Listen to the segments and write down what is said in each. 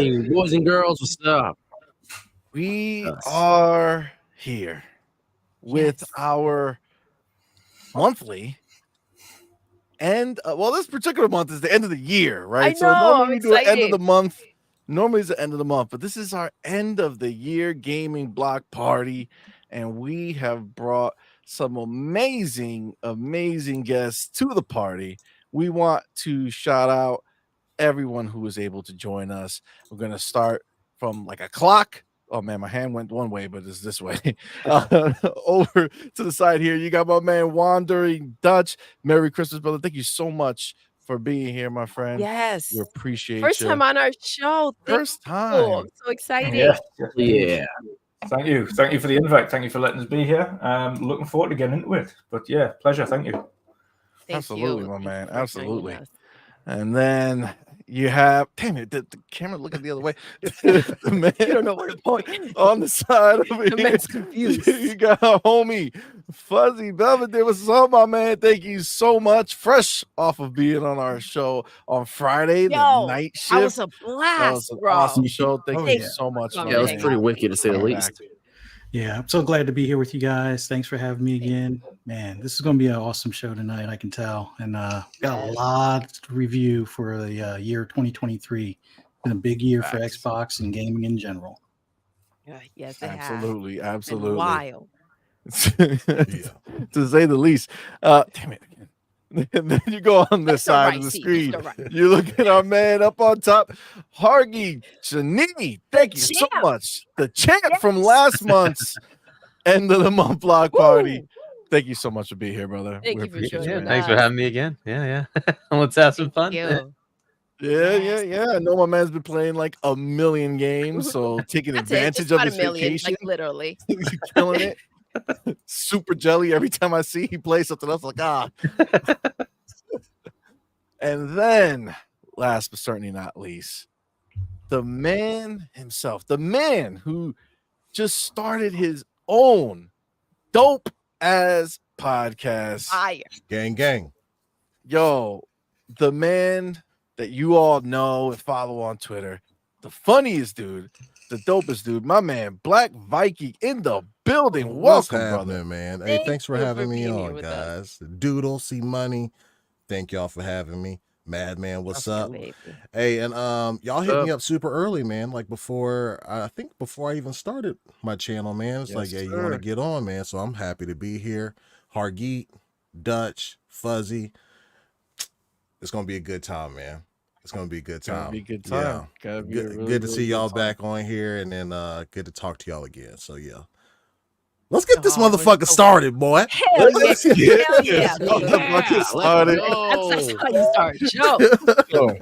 morning, boys and girls. What's up? We are here with our monthly and well, this particular month is the end of the year, right? I know, normally we do an end of excited. the month. Normally it's the end of the month, but this is our end of the year gaming block party, and we have brought some amazing guests to the party. We want to shout out everyone who was able to join us. We're going to start from like a clock. Oh man, my hand went one way, but it's this way. Over to the side here, you got my man Wandering Dutch. Merry Christmas, brother. Thank you so much for being here, my friend. Yes. We appreciate First you. time on our show. First You. time. I'm so excited. Yeah. Thank you for the invite. Thank you for letting us be here. Looking forward to getting into it. But yeah, pleasure. Thank you. Absolutely, you. my man. Thank you for Absolutely. joining us. And then you have, damn it, the camera looking the other way. The man You don't know where to point. on the side over The here. man's confused. You got our homie Fuzzy Belvedere. What's up, my man? Thank you so much. Fresh off of being on our show on Friday, the night shift. That was a That blast, was an bro. awesome show. Thank you yeah. so much. Yeah, my Yeah, it was man. pretty wicked to say the least. Yeah, I'm so glad to be here with you guys. Thanks for having me again. Man, this is going to be an awesome show tonight, I can tell. And got a lot to review for the year 2023. Been a big year for Xbox and gaming in general. Yes, it Absolutely, has. absolutely. Been wild. To say the least. Damn it. And then you go on this That's the side right of the seat. screen. That's the right. You look at our man up on top, Hargi Janini. Thank you so much. The champ from last month's end of the month block party. Thank you so much for being here, brother. Thank We you for appreciate joining man. Thanks for having me again. Yeah. Let's have some fun. You. Yeah. I know my man's been playing like a million games, so taking That's it. advantage Just of about his a million, vacation. like literally. He's killing it. Super jelly every time I see he plays something else. Like And then, last but certainly not least, the man himself, the man who just started his own dope ass podcast. Fire. Gang. Yo, the man that you all know and follow on Twitter, the funniest dude, the dopest dude, my man, Black Viking in the building. What's Welcome, happening, brother. man? Hey, thanks for you having for me being here on, with guys. Doodle, CMoney. Thank y'all for having me. Madman, what's up? Baby. Hey, and y'all hit me up super early, man. Like before I even started my channel, man. It's like, Yes, yeah, you want sir. to get on, man. So I'm happy to be here. Hargeet, Dutch, Fuzzy. It's gonna be a good time, man. It's gonna be a good time. Gotta be a good time. Gotta be a Good, really, good to really see y'all time. back on here, and then good to talk to y'all again. So yeah. Let's get this Oh, we're motherfucker so- started, boy. Hell yeah. Let's get Hell this yeah. motherfucker baby. started. That's how you start a show. So,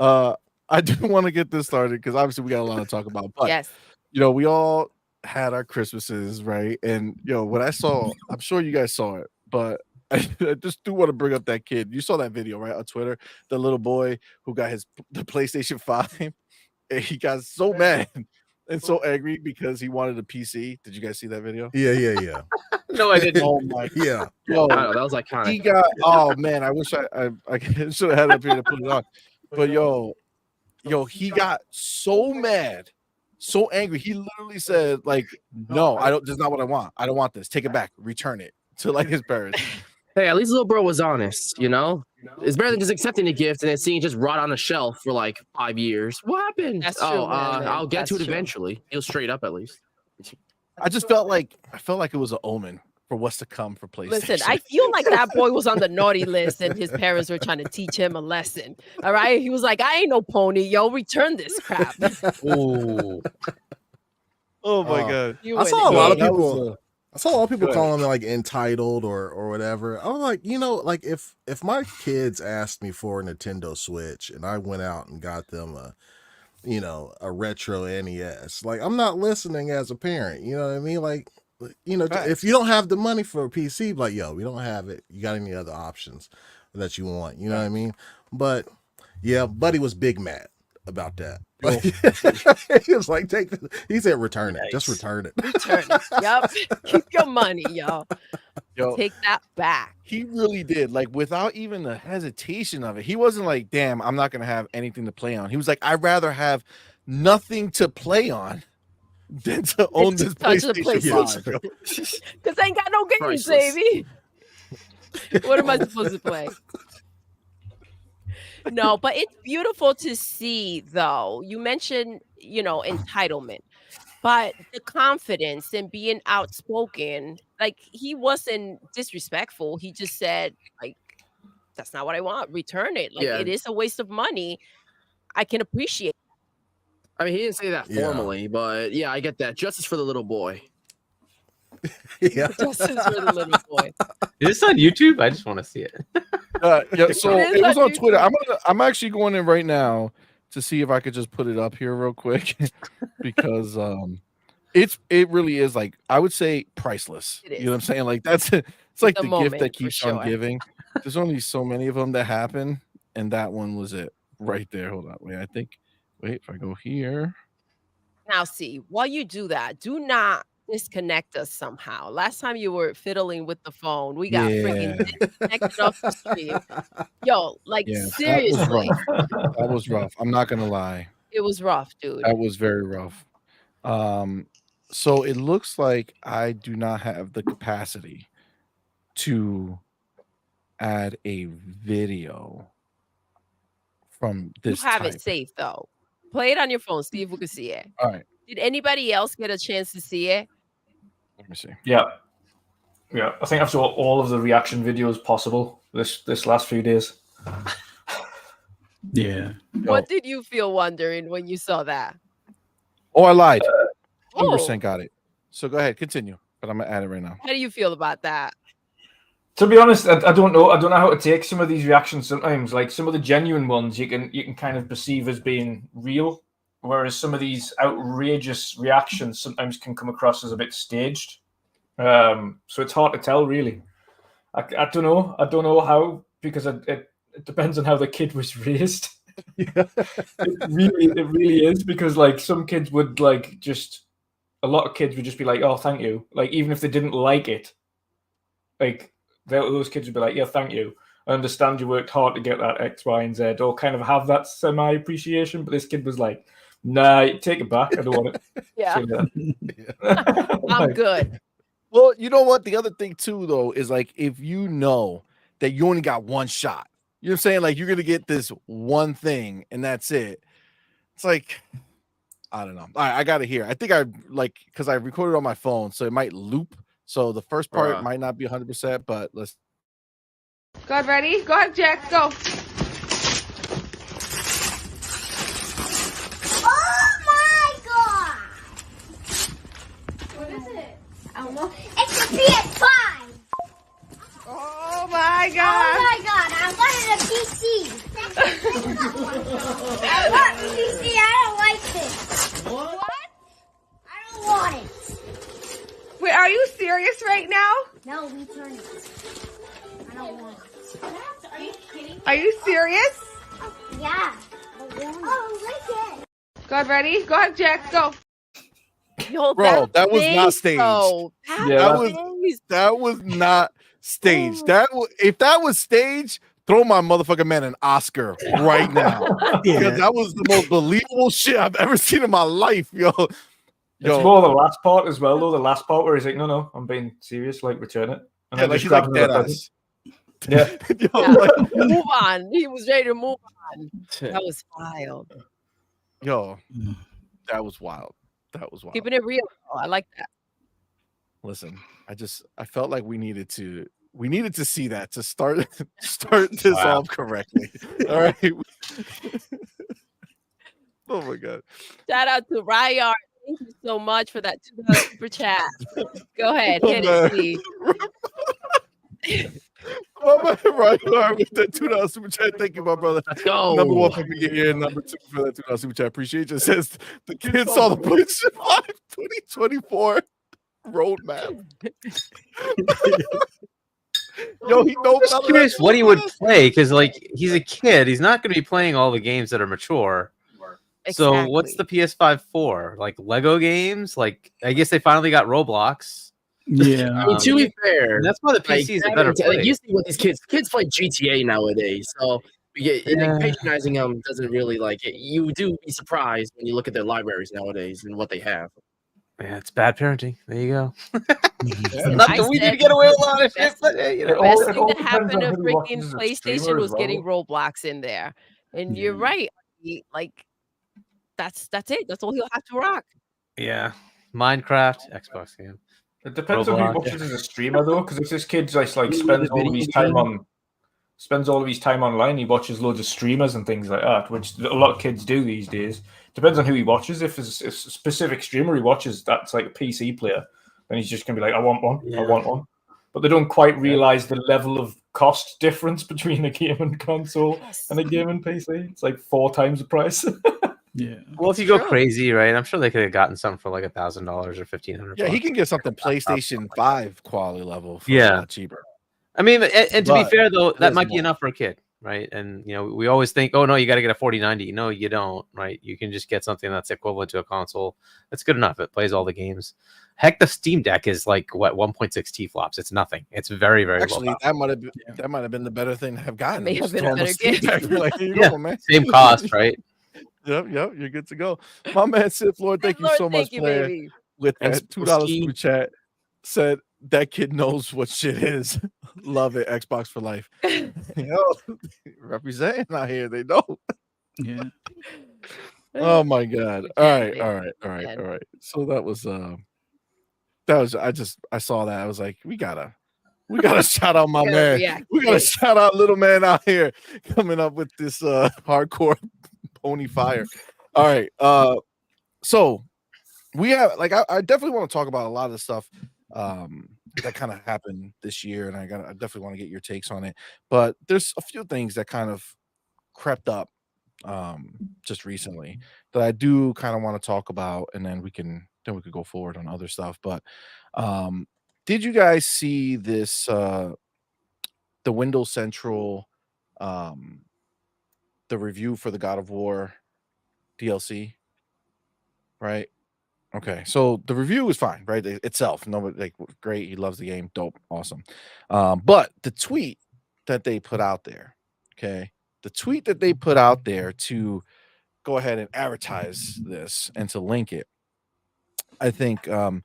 now, I do want to get this started because obviously we got a lot to talk about. But Yes. we all had our Christmases, right? And when I saw, I'm sure you guys saw it, but I just do want to bring up that kid. You saw that video, right, on Twitter? The little boy who got the PlayStation 5, and he got so mad and so angry because he wanted a PC. Did you guys see that video? Yeah. No, I didn't. Oh my Yeah. yo, I know, that was iconic. he got. Oh man, I wish I should have had it up here to put it on. But yo, he got so mad, so angry. He literally said, like, no, I don't. This is not what I want. I don't want this. Take it back. Return it to like his parents. Hey, at least little bro was honest, It's better than just accepting a gift and then seeing it just rot on a shelf for like 5 years. What happened? That's true, man. I'll get to it That's true. eventually. He'll straight up at least. I just felt like it was an omen for what's to come for PlayStation. Listen, I feel like that boy was on the naughty list and his parents were trying to teach him a lesson. All right. He was like, I ain't no pony. Yo, return this crap. Ooh. Oh my god. You I win saw a it. lot of That people. was, I saw a lot of people Good. calling me like entitled or whatever. I was like, like if my kids asked me for a Nintendo Switch and I went out and got them a retro NES, like I'm not listening as a parent. You know what I mean? Like, Facts. if you don't have the money for a PC, like, yo, we don't have it. You got any other options that you want? You know what I mean? But yeah, Buddy was big mad about that. He was like, he said, return it. Just return it. Return it. Yup. Keep your money, y'all. Yo, take that back. he really did. Like without even the hesitation of it. He wasn't like, damn, I'm not gonna have anything to play on. He was like, I'd rather have nothing to play on than to own this touch the PlayStation 5. yo. Because I ain't got no games, Priceless. baby. What am I supposed to play? No, but it's beautiful to see, though. You mentioned, entitlement, but the confidence and being outspoken, like he wasn't disrespectful. He just said, like, that's not what I want. Return it. Like, Yeah. it is a waste of money. I can appreciate. I mean, he didn't say that Yeah. formally, but yeah, I get that. Justice for the little boy. Yeah. Justice for the little boy. Is this on YouTube? I just want to see it. Yeah, so It is it was on on Twitter. YouTube. I'm actually going in right now to see if I could just put it up here real quick because it really is, like, I would say priceless. It You know what I'm is. saying? Like it's like The the gift moment, that for keeps sure. on giving. There's only so many of them that happen, and that one was it right there. Hold on, wait. Wait, if I go here. Now, see, while you do that, do not disconnect us somehow. Last time you were fiddling with the phone, we got freaking disconnected off the stream. Yo, like, Yeah, that was seriously, rough. That was rough. I'm not gonna lie. it was rough, dude. That was very rough. So it looks like I do not have the capacity to add a video from You this have type. it safe, though. Play it on your phone. See if we can see it. All right, Did anybody else get a chance to see it? let me see. Yeah. I think I've saw all of the reaction videos possible this last few days. Yeah. What did you feel wondering when you saw that? Oh, I lied. Oh, 100% got it. So go ahead, continue. But I'm gonna add it right now. how do you feel about that? To be honest, I don't know. I don't know how to take some of these reactions sometimes. Like some of the genuine ones, you can kind of perceive as being real, whereas some of these outrageous reactions sometimes can come across as a bit staged. So it's hard to tell, really. I don't know. I don't know how, because it depends on how the kid was raised. It really is, because like some kids would like a lot of kids would just be like, oh, thank you. Like even if they didn't like it, like those kids would be like, yeah, thank you. I understand you worked hard to get that X, Y, and Z, or kind of have that semi appreciation. But this kid was like, nah, take it back. I don't want it. Yeah, I'm I'm good. Well, you know what? The other thing too, though, is like if you know that you only got one shot, you know what I'm saying? Like you're gonna get this one thing and that's it. It's like, I don't know. All right, I got it here. I think I like because I recorded on my phone, so it might loop. So the first part might not be 100%, but let's. God, ready? Go ahead, Jack. Go. Oh my god! What is it? I don't know. It's a PS5! Oh my Oh God. my god, I wanted a PC! I want a PC, I don't like this. What? I don't want it. Wait, are you serious right now? No, return it. I don't want it. Are you kidding? Are you serious? Yeah. I want it. Oh, look it. God, ready? Go ahead, Jack. Go. Yo, Bro, that was not amazed, staged. though. That was not staged. If that was staged, throw my motherfucking man an Oscar right now. Because that was the most believable shit I've ever seen in my life, yo. It's more the last part as well, though. The last part where he's like, no, I'm being serious, like return it. And Yeah, then like just he's grab like another dead present. ass. Yeah. Yo, Yeah. like, Move on. He was ready to move on. That was wild. yo, that was wild. That was wild. Keeping it real. Oh, I like that. Listen, I felt like we needed to see that to start this off correctly. All right. Oh my god. Shout out to Ryard. Thank you so much for that $2 super chat. Go ahead, hit it, Steve. Oh my right with that $2 super chat. Thank you, my brother. Let's go. Number one for being here, number two for that $2 super chat. Appreciate you. It says the kids saw the PlayStation 5 2024 roadmap. Yo, he knows. I'm just curious what he would play, because like he's a kid. He's not going to be playing all the games that are mature. So what's the PS5 for? Like Lego games? Like I guess they finally got Roblox. Yeah. I mean, to be fair, and that's why the like, PC is a better like, you play. see what these kids play GTA nowadays, so like, patronizing them doesn't really you do be surprised when you look at their libraries nowadays and what they have. Yeah, it's bad parenting. There you go. Listen, Not I that we said need to get away with a lot of shit, best, but you It know. all, best it thing all that depends happened on to who freaking watches as a streamer PlayStation as was getting well. Roblox in there. And you're Yeah. right. Like that's it. That's all he'll have to rock. Yeah. Minecraft, Xbox game. It depends on who he Roblox. watches as a streamer, though, because if this kid just like You spends need a all of video his time game? online, he watches loads of streamers and things like that, which a lot of kids do these days. Depends on who he watches. If it's a specific streamer he watches that's like a PC player, then he's just gonna be like, I want one, I want one. But they don't quite realize the level of cost difference between a gaming console and a gaming PC. It's like 4 times the price. Yeah. Well, if you go crazy, right? I'm sure they could have gotten some for like $1,000 or $1,500. Yeah, he can get something PlayStation 5 quality level for a Yeah. lot cheaper. I mean, and to be But fair though, that is might be more. enough for a kid, right? And we always think, oh no, you got to get a 4090. No, you don't, right? You can just get something that's equivalent to a console. That's good enough. It plays all the games. Heck, the Steam Deck is like what 1.6 T-flops. It's nothing. It's very, very Actually, low. that might have been the better thing to have gotten. May have Just been throw a on the better Steam game. Deck. Like, here you Yeah, go, man. same cost, right? Yep, you're good to go. My man Sith Lord, thank you Lord, so much, thank you, player. baby. With Thanks, that $2 Broski. super chat, said that kid knows what shit is. Love it, Xbox for life. Representing out here, they know. Yeah. Oh my god! All right. Man. So that was I saw that. I was like, we gotta shout out my Gotta man. react We to gotta this. shout out little man out here coming up with this hardcore pony fire. All right. So we have I definitely want to talk about a lot of the stuff that kind of happened this year, and I definitely want to get your takes on it. But there's a few things that kind of crept up just recently that I do kind of want to talk about, and then we could go forward on other stuff. But did you guys see this the Windows Central the review for the God of War DLC? Right. Okay, so the review is fine, right? Itself, nobody like great. He loves the game, dope, awesome. But the tweet that they put out there, okay, the tweet that they put out there to go ahead and advertise this and to link it, I think a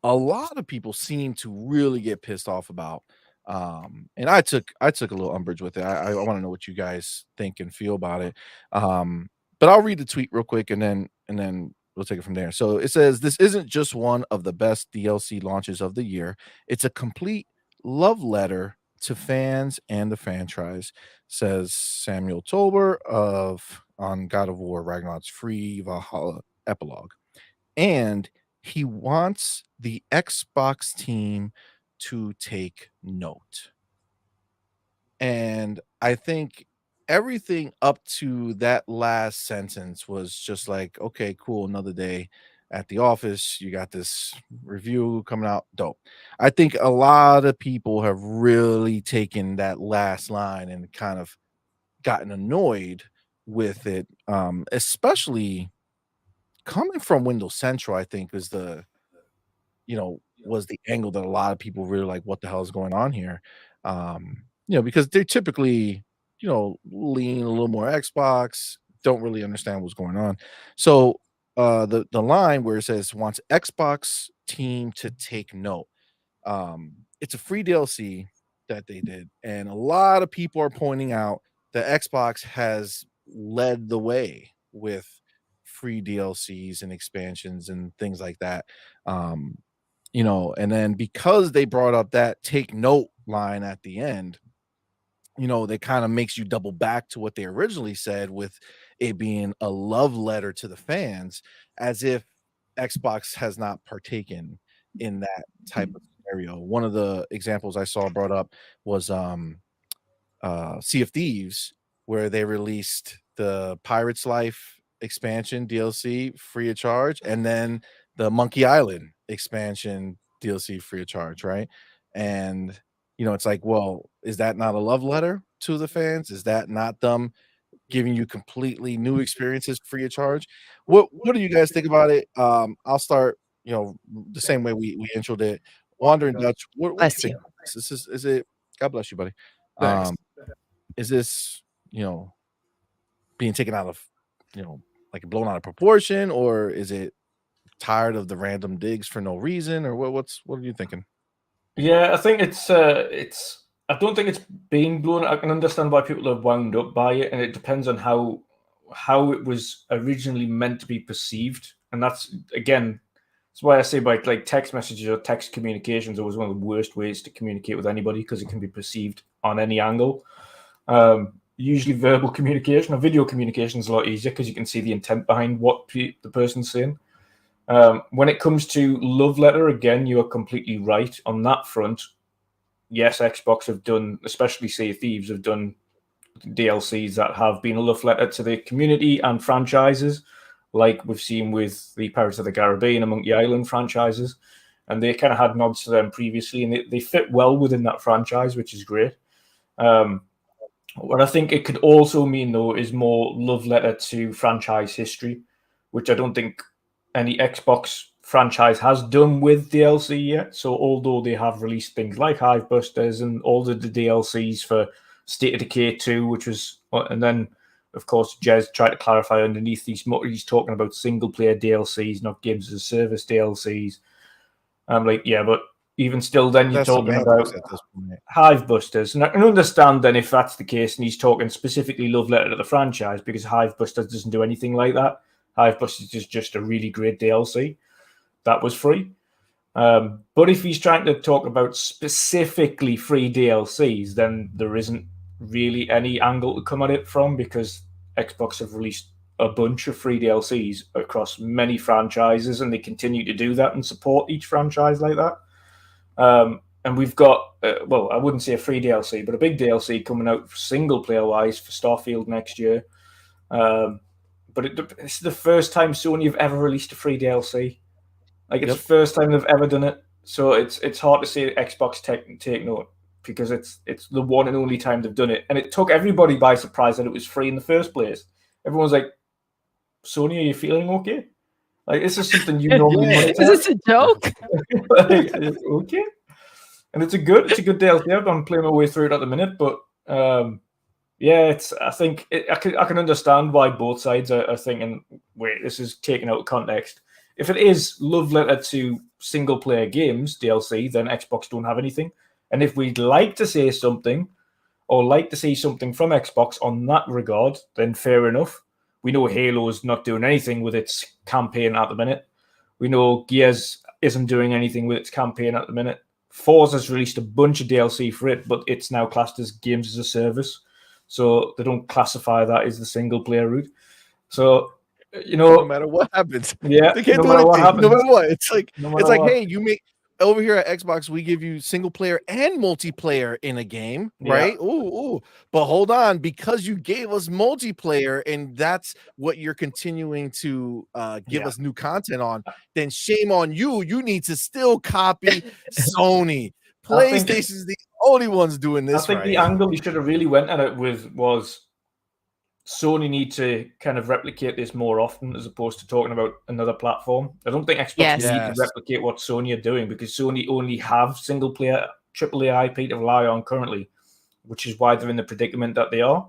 lot of people seem to really get pissed off about. And I took a little umbrage with it. I want to know what you guys think and feel about it. But I'll read the tweet real quick and then we'll take it from there. So it says, "This isn't just one of the best DLC launches of the year. It's a complete love letter to fans and the franchise," says Samuel Tolber on God of War Ragnarok's free Valhalla epilogue. And he wants the Xbox team to take note. And I think everything up to that last sentence was just like, okay, cool, another day at the office. You got this review coming out, dope. I think a lot of people have really taken that last line and kind of gotten annoyed with it, especially coming from Windows Central. I think was the angle that a lot of people really like, what the hell is going on here? Because they typically, lean a little more Xbox, don't really understand what's going on. So the line where it says wants Xbox team to take note. It's a free DLC that they did, and a lot of people are pointing out that Xbox has led the way with free DLCs and expansions and things like that. And then because they brought up that take note line at the end, they kind of makes you double back to what they originally said, with it being a love letter to the fans, as if Xbox has not partaken in that type of scenario. One of the examples I saw brought up was Sea of Thieves, where they released the Pirates Life expansion DLC free of charge, and then the Monkey Island expansion DLC free of charge, right? And it's like, well, is that not a love letter to the fans? Is that not them giving you completely new experiences free of charge? What do you guys think about it? I'll start, the same way we introed it. Wandering Dutch, what do you Bless think? you. Is it? God bless you, buddy. Thanks. Is this being taken out of like blown out of proportion, or is it tired of the random digs for no reason, or what are you thinking? Yeah, I think it's. I don't think it's being blown. I can understand why people are wound up by it, and it depends on how it was originally meant to be perceived, and that's again. That's why I say by like text messages or text communications always one of the worst ways to communicate with anybody because it can be perceived on any angle. Usually verbal communication or video communication is a lot easier because you can see the intent behind what the person's saying. When it comes to love letter, again, you are completely right on that front. Yes, Xbox have done, especially Sea of Thieves, have done DLCs that have been a love letter to the community and franchises, like we've seen with the Pirates of the Caribbean and Monkey Island franchises. And they kind of had nods to them previously, and they fit well within that franchise, which is great. What I think it could also mean, though, is more love letter to franchise history, which I don't think any Xbox franchise has done with DLC yet. So although they have released things like Hivebusters and all the DLCs for State of Decay 2, which was, and then of course Jez tried to clarify underneath he's talking about single player DLCs, not games as a service DLCs. I'm like, yeah, but even still, then you're talking about Hivebusters, and I can understand then if that's the case, and he's talking specifically love letter to the franchise because Hivebusters doesn't do anything like that. Hivebusters is just a really great DLC that was free. But if he's trying to talk about specifically free DLCs, then there isn't really any angle to come at it from because Xbox have released a bunch of free DLCs across many franchises, and they continue to do that and support each franchise like that. And we've got, well, I wouldn't say a free DLC, but a big DLC coming out single player wise for Starfield next year. But it's the first time Sony have ever released a free DLC. Like it's the first time they've ever done it. So it's hard to say Xbox take note because it's the one and only time they've done it. And it took everybody by surprise that it was free in the first place. Everyone's like, Sony, are you feeling okay? Like this is something you normally Is this a joke? like, okay. And it's a good DLC. I've gone playing my way through it at the minute, but yeah, I think I can understand why both sides are thinking, wait, this is taken out of context. If it is love letter to single player games DLC, then Xbox don't have anything. And if we'd like to say something or like to see something from Xbox on that regard, then fair enough. We know Halo's not doing anything with its campaign at the minute. We know Gears isn't doing anything with its campaign at the minute. Forza's released a bunch of DLC for it, but it's now classed as games as a service. So they don't classify that as the single player route. So, no matter what happens, yeah, they can't do anything. No matter what, it's like hey, you make over here at Xbox, we give you single player and multiplayer in a game, right? Ooh, but hold on, because you gave us multiplayer and that's what you're continuing to give us new content on, then shame on you. You need to still copy Sony. PlayStation's the only ones doing this. I think the angle we should have really went at it with was Sony need to kind of replicate this more often as opposed to talking about another platform. I don't think Xbox need to replicate what Sony are doing because Sony only have single player AAA IP to rely on currently, which is why they're in the predicament that they are.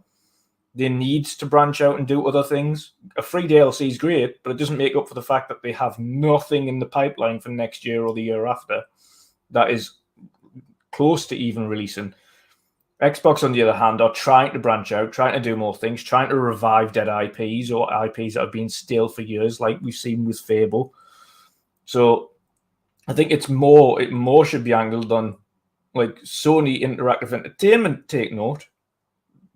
They need to branch out and do other things. A free DLC is great, but it doesn't make up for the fact that they have nothing in the pipeline for next year or the year after that is close to even releasing. Xbox, on the other hand, are trying to branch out, trying to do more things, trying to revive dead IPs or IPs that have been stale for years, like we've seen with Fable. So I think it more should be angled on like Sony Interactive Entertainment, take note.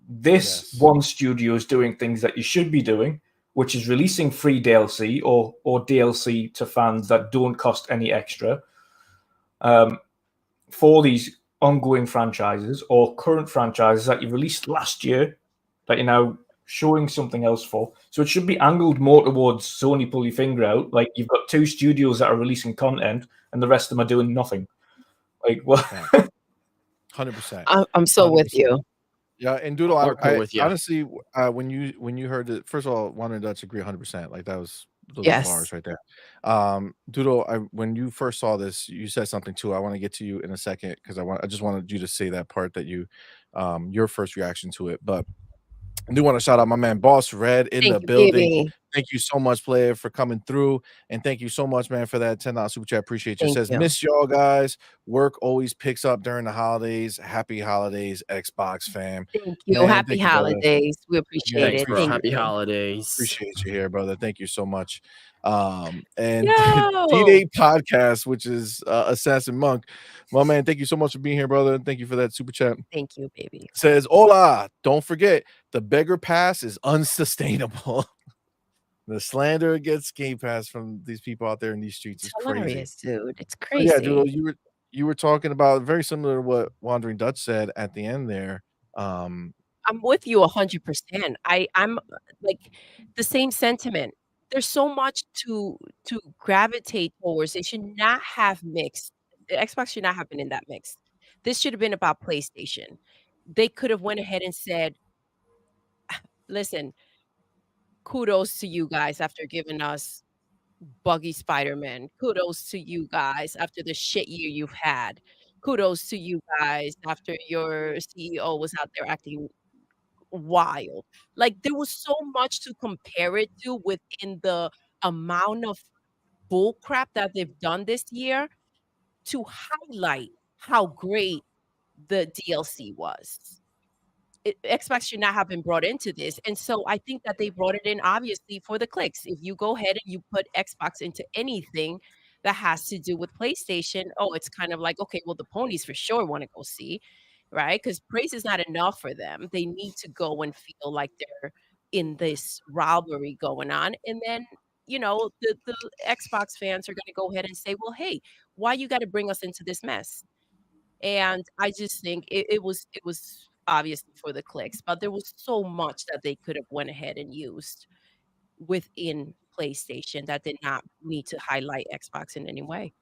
This one studio is doing things that you should be doing, which is releasing free DLC or DLC to fans that don't cost any extra for these ongoing franchises or current franchises that you released last year that you're now showing something else for. So it should be angled more towards Sony pull your finger out. Like you've got two studios that are releasing content and the rest of them are doing nothing. Like what? 100%. I'm so 100%. With you. Yeah, and Doodle, with you. Honestly, when you heard it, first of all, Wanda and Dutch agree 100%. Like that was Those are Yes. bars right there. Doodle, when you first saw this, you said something too. I want to get to you in a second because I just wanted you to say that part that you, your first reaction to it. But I do want to shout out my man Boss Red in Thank the you, building. baby. Thank you so much, player, for coming through. And thank you so much, man, for that $10 super chat. Appreciate you. Thank Says, you. miss y'all guys. Work always picks up during the holidays. Happy holidays, Xbox fam. Thank you. Man, Happy thank you, brother. holidays. We Yeah, appreciate Thanks, it. bro. Thank Happy you. holidays. appreciate you here, brother. Thank you so much. And Yo. D-Day Podcast, which is Assassin Monk. My man, thank you so much for being here, brother. Thank you for that super chat. Thank you, baby. Says, hola, don't forget, the beggar pass is unsustainable. The slander against Game Pass from these people out there in these streets It's is crazy. hilarious, dude. It's But yeah, crazy. Doodle, you were talking about very similar to what Wandering Dutch said at the end there. I'm with you 100%. I'm like the same sentiment. There's so much to gravitate towards. They should not have mixed. The Xbox should not have been in that mix. This should have been about PlayStation. They could have went ahead and said, "Listen, kudos to you guys after giving us Buggy Spider-Man. Kudos to you guys after the shit year you've had. Kudos to you guys after your CEO was out there acting wild." Like, there was so much to compare it to within the amount of bull crap that they've done this year to highlight how great the DLC was. Xbox should not have been brought into this, and so I think that they brought it in obviously for the clicks. If you go ahead and you put Xbox into anything that has to do with PlayStation, oh, it's kind of like, okay, well, the ponies for sure wanna go see, right? Because praise is not enough for them. They need to go and feel like they're in this rivalry going on, and then, the Xbox fans are gonna go ahead and say, "Well, hey, why you gotta bring us into this mess?" And I just think it was obviously for the clicks, but there was so much that they could have went ahead and used within PlayStation that did not need to highlight Xbox in any way.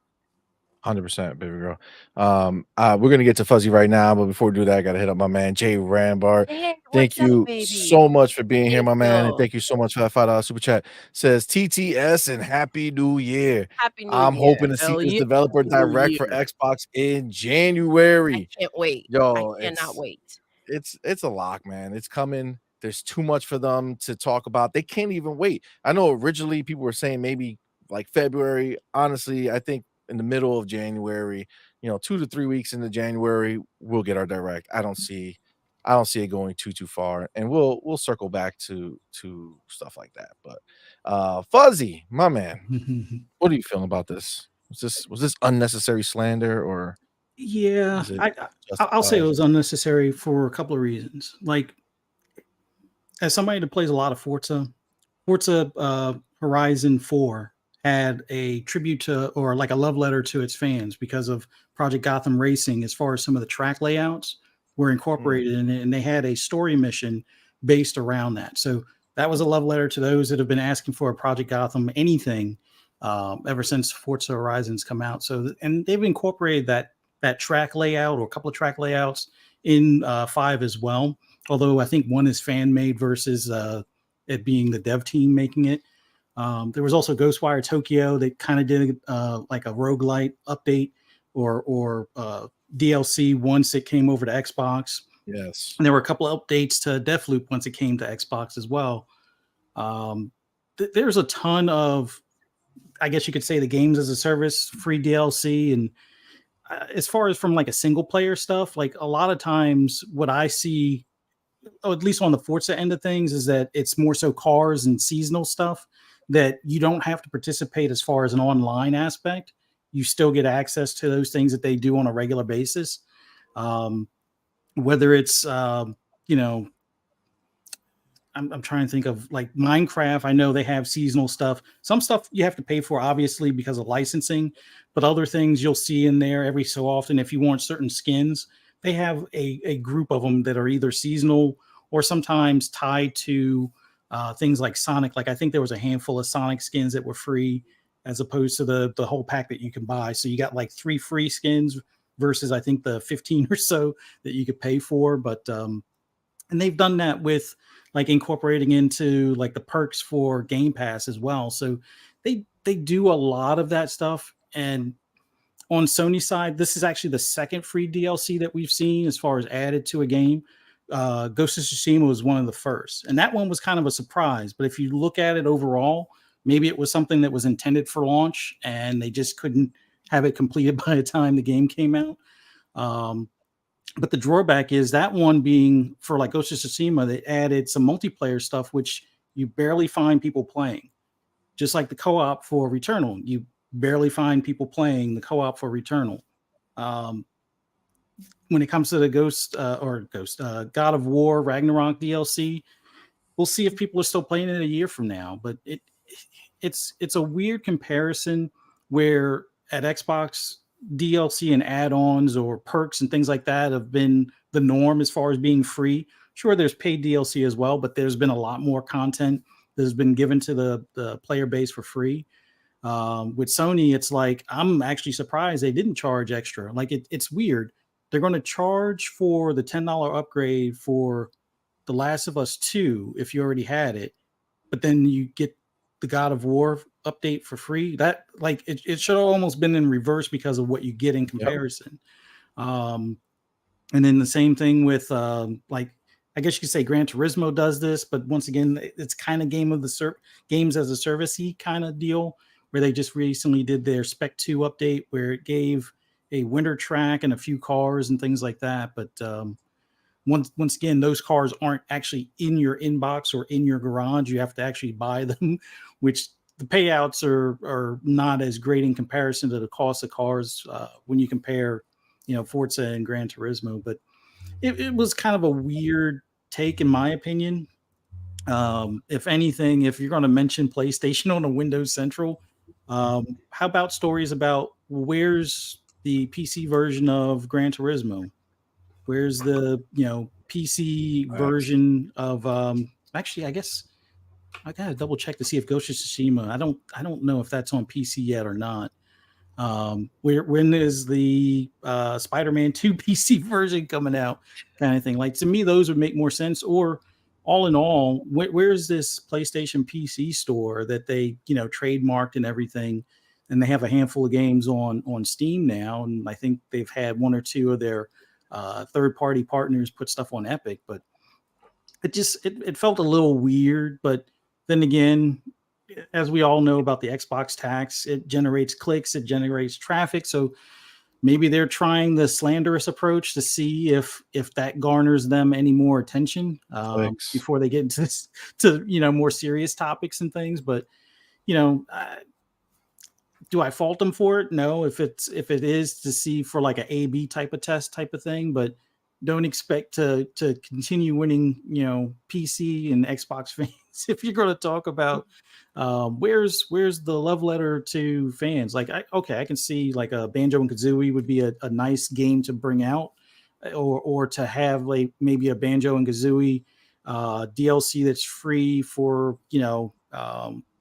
100%, baby girl. We're gonna get to Fuzzy right now, but before we do that, I gotta hit up my man Jay Rambart. Hey, Thank what's up, you so baby? much for being here, Thank my man, and you. thank you so much for that $5 super chat. Says TTS and Happy New Year. Happy New I'm Year. hoping to see Hell this yeah. developer Happy New direct for Year. Xbox in I January. can't wait. I Yo, cannot wait. it's a lock, man. It's coming. There's too much for them to talk about. They can't even wait. I know originally people were saying maybe like February. Honestly, I think in the middle of January, 2 to 3 weeks into January, we'll get our direct. I don't see it going too far, and we'll circle back to stuff like that. But Fuzzy, my man, what are you feeling about this? Was this unnecessary slander, or Yeah, is it I'll say it justified? was unnecessary for a couple of reasons. Like, as somebody that plays a lot of Forza Horizon 4 had a tribute to, or like a love letter to its fans because of Project Gotham Racing, as far as some of the track layouts were incorporated in it, and they had a story mission based around that. So that was a love letter to those that have been asking for a Project Gotham anything ever since Forza Horizons come out. So, and they've incorporated that track layout or a couple of track layouts in 5 as well. Although I think one is fan made versus it being the dev team making it. There was also Ghostwire Tokyo. They kind of did like a roguelite update or DLC once it came over to Xbox. Yes. And there were a couple of updates to Deathloop once it came to Xbox as well. There's a ton of, I guess you could say, the games as a service, free DLC. And as far as from like a single player stuff, like a lot of times what I see, at least on the Forza end of things, is that it's more so cars and seasonal stuff that you don't have to participate as far as an online aspect. You still get access to those things that they do on a regular basis. Whether it's, I'm trying to think of like Minecraft. I know they have seasonal stuff. Some stuff you have to pay for, obviously, because of licensing, but other things you'll see in there every so often. If you want certain skins, they have a group of them that are either seasonal or sometimes tied to things like Sonic. Like I think there was a handful of Sonic skins that were free as opposed to the whole pack that you can buy. So you got like 3 free skins versus I think the 15 or so that you could pay for. But And they've done that with like incorporating into like the perks for Game Pass as well. So they do a lot of that stuff. And on Sony side, this is actually the second free DLC that we've seen as far as added to a game. Ghost of Tsushima was one of the first, and that one was kind of a surprise. But if you look at it overall, maybe it was something that was intended for launch, and they just couldn't have it completed by the time the game came out. But the drawback is that one being for like Ghost of Tsushima, they added some multiplayer stuff, which you barely find people playing. Just like the co-op for Returnal, you barely find people playing the co-op for Returnal. When it comes to the God of War Ragnarok DLC, we'll see if people are still playing it a year from now. But it's a weird comparison where at Xbox, DLC and add-ons or perks and things like that have been the norm as far as being free. Sure, there's paid DLC as well, but there's been a lot more content that has been given to the player base for free. With Sony, it's like I'm actually surprised they didn't charge extra. Like it's weird. They're going to charge for the $10 upgrade for The Last of Us 2 if you already had it, but then you get the God of War update for free. That like it should have almost been in reverse because of what you get in comparison. And then the same thing with like I guess you could say Gran Turismo does this, but once again, it's kind of games as a service-y kind of deal where they just recently did their Spec 2 update where it gave a winter track and a few cars and things like that. But once again, those cars aren't actually in your inbox or in your garage. You have to actually buy them, which the payouts are not as great in comparison to the cost of cars when you compare, Forza and Gran Turismo. But it was kind of a weird take, in my opinion. If anything, if you're going to mention PlayStation on a Windows Central, how about stories about where's the PC version of Gran Turismo? Where's the PC version of actually I guess I gotta double check to see if Ghost of Tsushima. I don't know if that's on PC yet or not. When is the Spider-Man 2 PC version coming out? Kind of thing. Like to me, those would make more sense. Or all in all, where's this PlayStation PC store that they trademarked and everything, and they have a handful of games on Steam now, and I think they've had one or two of their third-party partners put stuff on Epic, but it felt a little weird. But then again, as we all know about the Xbox tax, it generates clicks, it generates traffic. So maybe they're trying the slanderous approach to see if that garners them any more attention before they get into more serious topics and things. But do I fault them for it? No. If it is to see for like an A/B type of test type of thing, but don't expect to continue winning, PC and Xbox fans. If you're going to talk about where's the love letter to fans, like I can see like a Banjo and Kazooie would be a nice game to bring out, or to have like maybe a Banjo and Kazooie DLC that's free for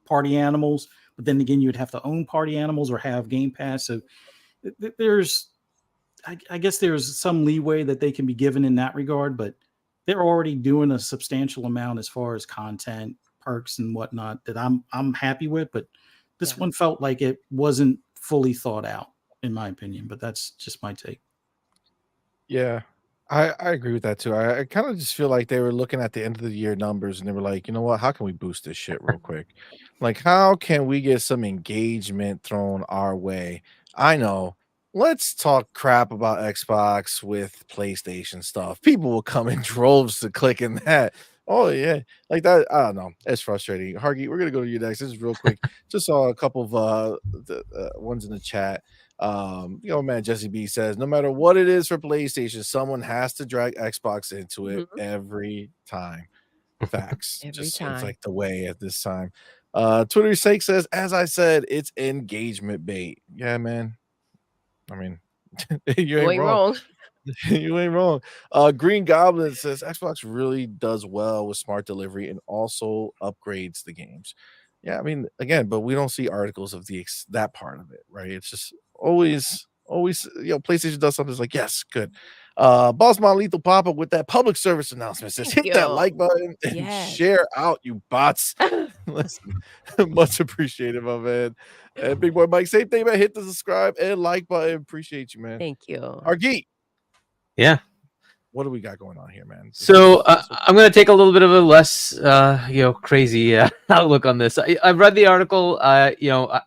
party animals. But then again, you'd have to own party animals or have Game Pass. So I guess there's some leeway that they can be given in that regard, but they're already doing a substantial amount as far as content, perks, and whatnot that I'm happy with. But this one felt like it wasn't fully thought out, in my opinion. But that's just my take. Yeah, I agree with that too. I kind of just feel like they were looking at the end of the year numbers and they were like, you know what? How can we boost this shit real quick? Like, how can we get some engagement thrown our way? I know. Let's talk crap about Xbox with PlayStation stuff. People will come in droves to click in that. Oh yeah, like that. I don't know. It's frustrating. Hargy, we're gonna go to you next. This is real quick. Just saw a couple of ones in the chat. Man, Jesse B says, no matter what it is for PlayStation, someone has to drag Xbox into it every time. Facts. Every Just time. seems like the way at this time. Twitter's sake says, as I said, it's engagement bait. Yeah, man. I mean, you ain't wrong. You ain't wrong. Green Goblin says Xbox really does well with smart delivery and also upgrades the games. Yeah, I mean, again, but we don't see articles of that part of it, right? It's just always always, PlayStation does something. It's like, yes, good. Boss Man Lethal Papa with that public service announcement says, Thank hit that you. like button and Yes. share out, you bots. Listen, much appreciative of it. And Big Boy Mike, same thing, man. Hit the subscribe and like button. Appreciate you, man. Thank you. Argeet, Yeah. what do we got going on here, man? So I'm going to take a little bit of a less, crazy outlook on this. I've read the article. I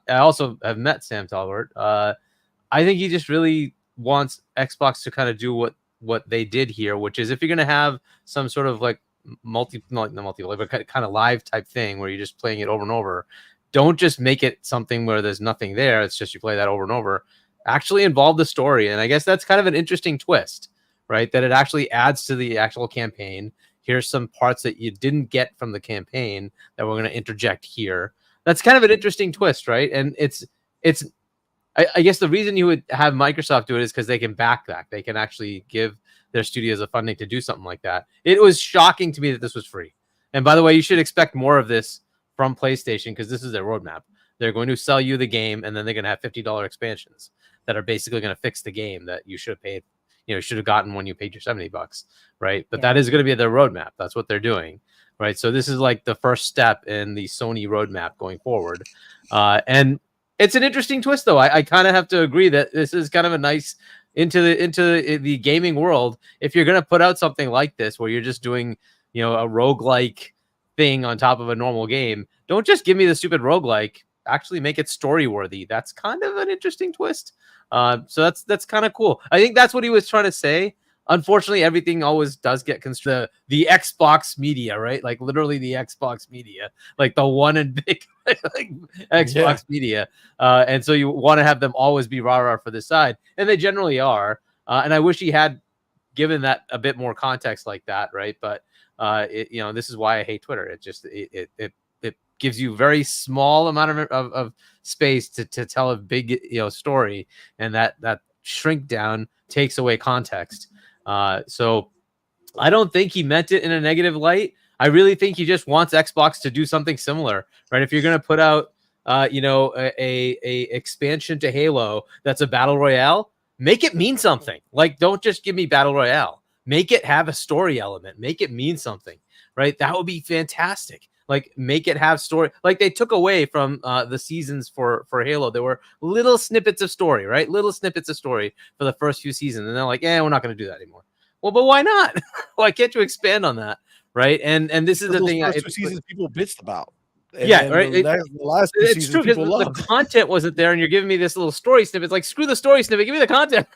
also have met Sam Talbert. I think he just really wants Xbox to kind of do what they did here, which is if you're going to have some sort of like multiplayer, but kind of live type thing where you're just playing it over and over, don't just make it something where there's nothing there. It's just you play that over and over. Actually involve the story. And I guess that's kind of an interesting twist, right? That it actually adds to the actual campaign. Here's some parts that you didn't get from the campaign that we're going to interject here. That's kind of an interesting twist, right? And I guess the reason you would have Microsoft do it is because they can back that. They can actually give their studios the funding to do something like that. It was shocking to me that this was free. And by the way, you should expect more of this from PlayStation because this is their roadmap. They're going to sell you the game, and then they're going to have $50 expansions that are basically going to fix the game that you should have paid. You should have gotten when you paid your $70, right? But that is going to be their roadmap. That's what they're doing, right? So this is like the first step in the Sony roadmap going forward. And it's an interesting twist, though. I kind of have to agree that this is kind of a nice into the gaming world. If you're going to put out something like this, where you're just doing, a roguelike thing on top of a normal game, don't just give me the stupid roguelike. Actually make it story worthy. That's kind of an interesting twist. So that's kind of cool. I think that's what he was trying to say. Unfortunately, everything always does get construed. The Xbox media, right? Like literally the Xbox media, like the one and big like Xbox media. And so you want to have them always be rah-rah for this side. And they generally are. And I wish he had given that a bit more context like that, right? But this is why I hate Twitter. It just it gives you very small amount of space to tell a big story, and that shrink down takes away context. So I don't think he meant it in a negative light. I really think he just wants Xbox to do something similar, right? If you're going to put out a expansion to Halo that's a battle royale, make it mean something. Like, don't just give me battle royale. Make it have a story element. Make it mean something, right? That would be fantastic. Like, make it have story. Like, they took away from the seasons for Halo. There were little snippets of story, right? Little snippets of story for the first few seasons. And they're like, we're not going to do that anymore. Well, but why not? Why can't you expand on that, right? And this is the thing. First two seasons people bitched about. And right. The last two it's true because the content wasn't there, and you're giving me this little story snippet. It's like, screw the story snippet. Give me the content.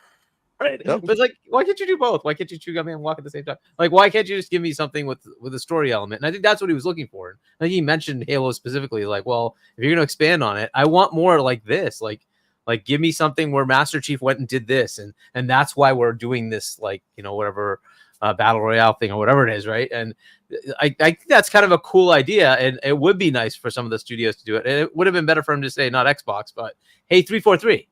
Right. Yep. But it's like, why can't you do both? Why can't you chew gum and walk at the same time? Like, why can't you just give me something with a story element? And I think that's what he was looking for. I think he mentioned Halo specifically. Like, well, if you're going to expand on it, I want more like this. Like give me something where Master Chief went and did this, and that's why we're doing this. Like, whatever battle royale thing or whatever it is, right? And I think that's kind of a cool idea, and it would be nice for some of the studios to do it. And it would have been better for him to say not Xbox, but hey, 343.